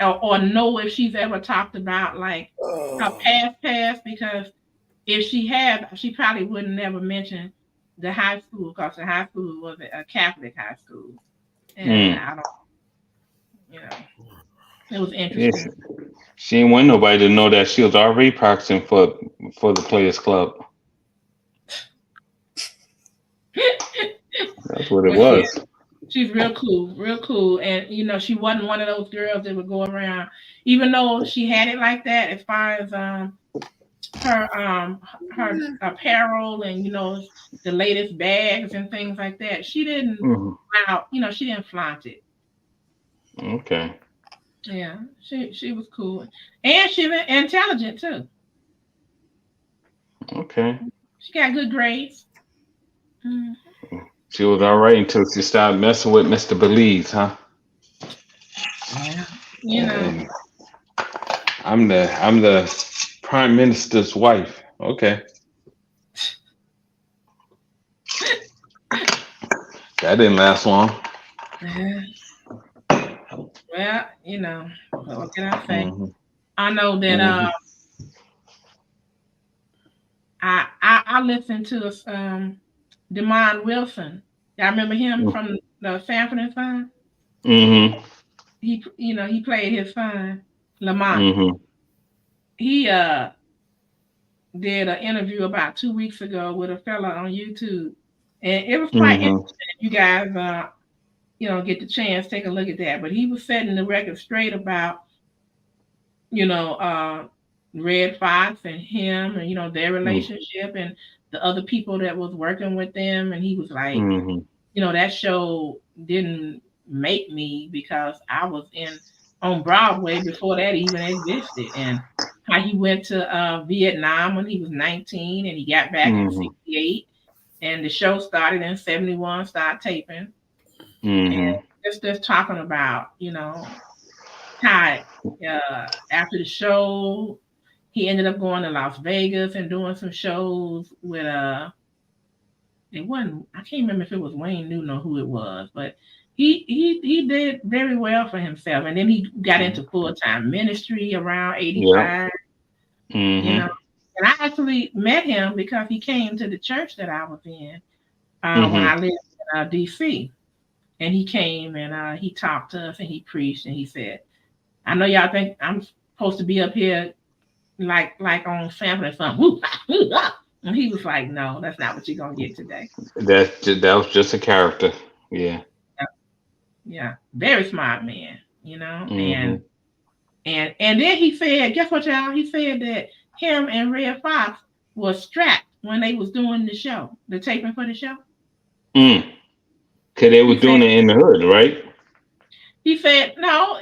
or know if she's ever talked about like her past, because if she had, she probably wouldn't never mention the high school, because the high school was a Catholic high school. And I don't, it was interesting. Yes. She didn't want nobody to know that she was already practicing for the Players Club. That's what it was. Yeah. She's real cool. And, she wasn't one of those girls that would go around, even though she had it like that as far as her apparel and, the latest bags and things like that. She didn't, she didn't flaunt it. Okay. Yeah, she was cool. And she was intelligent, too. Okay. She got good grades. She was all right until she started messing with Mr. Belize, huh? Yeah. I'm the Prime Minister's wife. Okay. That didn't last long. Well, what can I say? I know that I listened to Demond Wilson. Y'all remember him from the Sanford and Son? He played his son, Lamont. He did an interview about 2 weeks ago with a fella on YouTube, and it was quite interesting. You guys, get the chance, take a look at that. But he was setting the record straight about, Red Fox and him, and their relationship and the other people that was working with them. And he was like, that show didn't make me because I was on Broadway before that even existed. And how he went to Vietnam when he was 19 and he got back in 68. And the show started in 71, started taping. And just talking about, how after the show, he ended up going to Las Vegas and doing some shows with I can't remember if it was Wayne Newton or who it was, but he did very well for himself. And then he got into full-time ministry around 85. And I actually met him because he came to the church that I was in when I lived in DC. And he came and he talked to us and he preached and he said, I know y'all think I'm supposed to be up here like on Sanford and Son. And he was like, no, that's not what you're going to get today. That was just a character. Yeah. Yeah. Very smart man, And then he said, guess what, y'all? He said that him and Red Fox was strapped when they was doing the show, the taping for the show. Because they were doing it in the hood, right? He said, no,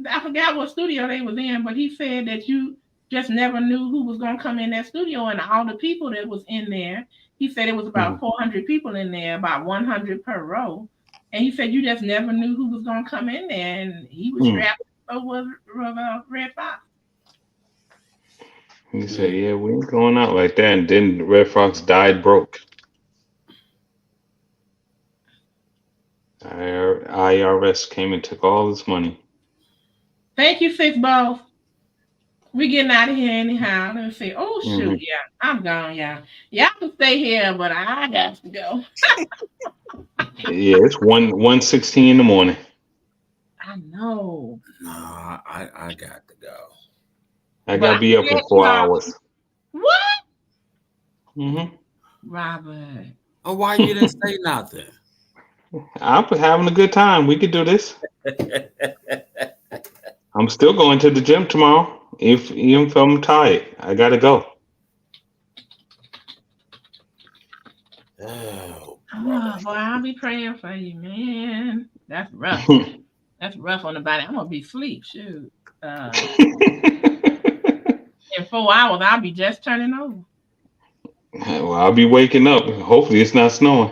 I forgot what studio they was in, but he said that you just never knew who was going to come in that studio, and all the people that was in there, he said it was about 400 people in there, about 100 per row. And he said you just never knew who was going to come in there, and he was strapped with Red Fox. He said, yeah, we ain't going out like that. And then Red Fox died broke. IRS came and took all this money. Thank you, Six Balls. We getting out of here anyhow. Let me see. Oh, shoot. Yeah, I'm gone, y'all. Y'all can stay here, but I got to go. Yeah, it's 1:16 in the morning. I know. No, I got to go. I got to be up in 4 hours. What? Robert. Oh, why you didn't say nothing? I'm having a good time. We could do this. I'm still going to the gym tomorrow. Even if I'm tired, I gotta go. Oh, boy, I'll be praying for you, man. That's rough. That's rough on the body. I'm gonna be asleep. Shoot. In 4 hours, I'll be just turning over. Well, I'll be waking up. Hopefully, it's not snowing.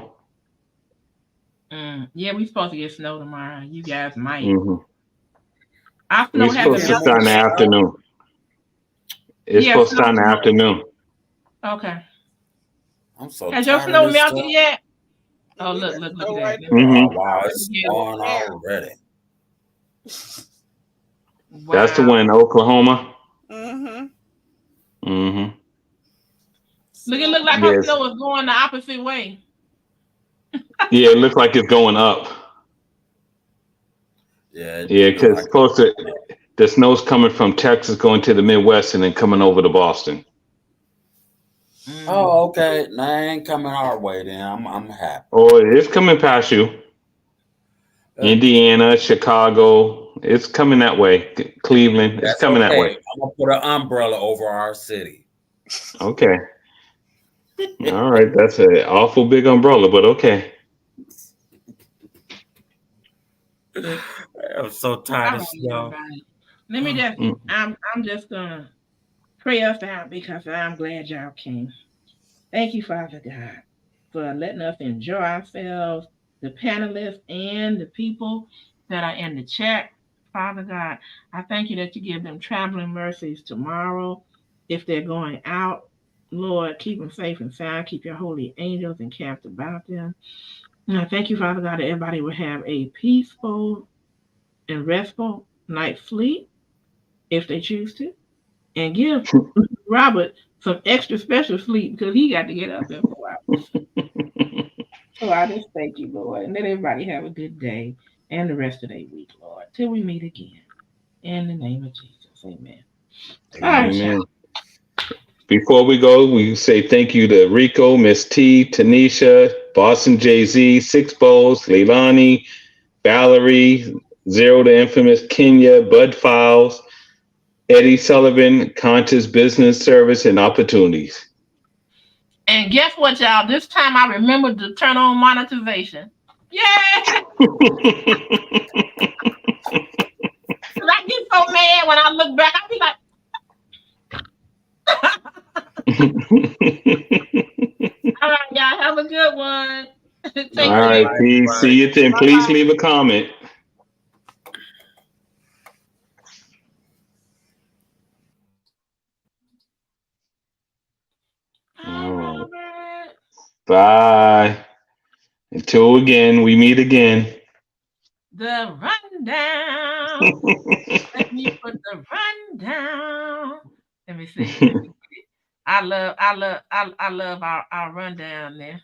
Yeah, we're supposed to get snow tomorrow. You guys might. Mm-hmm. Our snow We're supposed to start in the afternoon. It's supposed to start in the afternoon. Okay. I'm so Has your tired snow of this melted stuff. yet? Oh, look at that. Oh, wow, it's gone already. Wow. That's the one in Oklahoma. Mm-hmm. Mm-hmm. Look, it looks like her snow is going the opposite way. Yeah, it looks like it's going up. Yeah, because it's supposed to. The snow's coming from Texas, going to the Midwest, and then coming over to Boston. Oh, okay. Now it ain't coming our way. Then I'm happy. Oh, it's coming past you. Indiana, Chicago. It's coming that way. Cleveland. It's coming that way. I'm gonna put an umbrella over our city. Okay. All right. That's an awful big umbrella, but okay. I'm so tired of snow. Let me just. I'm just gonna pray us out because I'm glad y'all came. Thank you, Father God, for letting us enjoy ourselves, the panelists and the people that are in the chat. Father God, I thank you that you give them traveling mercies tomorrow. If they're going out, Lord, keep them safe and sound. Keep your holy angels encamped about them. And I thank you, Father God, that everybody will have a peaceful and restful night's sleep if they choose to. And give Robert some extra special sleep because he got to get up in 4 hours. So I just thank you, Lord. And let everybody have a good day and the rest of their week, Lord. Till we meet again. In the name of Jesus. Amen. Amen. Right, before we go, we say thank you to Rico, Miss T, Tanisha, Boston Jay-Z, Six Bowls, Leilani, Valerie, Zero to Infamous, Kenya, Bud Files, Eddie Sullivan, Conscious Business Service and Opportunities. And guess what, y'all? This time I remembered to turn on monetization. Yay! I get so mad when I look back. I be like, all right, y'all, have a good one. All right, peace. See you then. Please leave a comment. All right. Bye. Until we meet again. The rundown. Let me put the rundown. Let me see. I love our rundown there.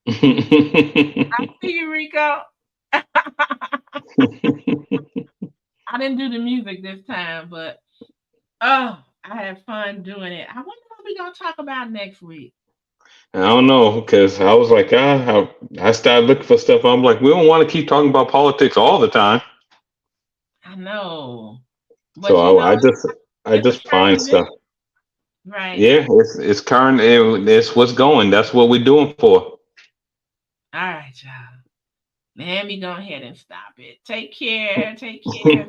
I see you, Rico. I didn't do the music this time, but I had fun doing it. I wonder what we're gonna talk about next week. I don't know, because I was like, I started looking for stuff. I'm like, we don't want to keep talking about politics all the time. I know. But so I just find stuff. Right. Yeah, it's current. It's what's going. That's what we're doing for. All right, y'all. Let me go ahead and stop it. Take care. Take care.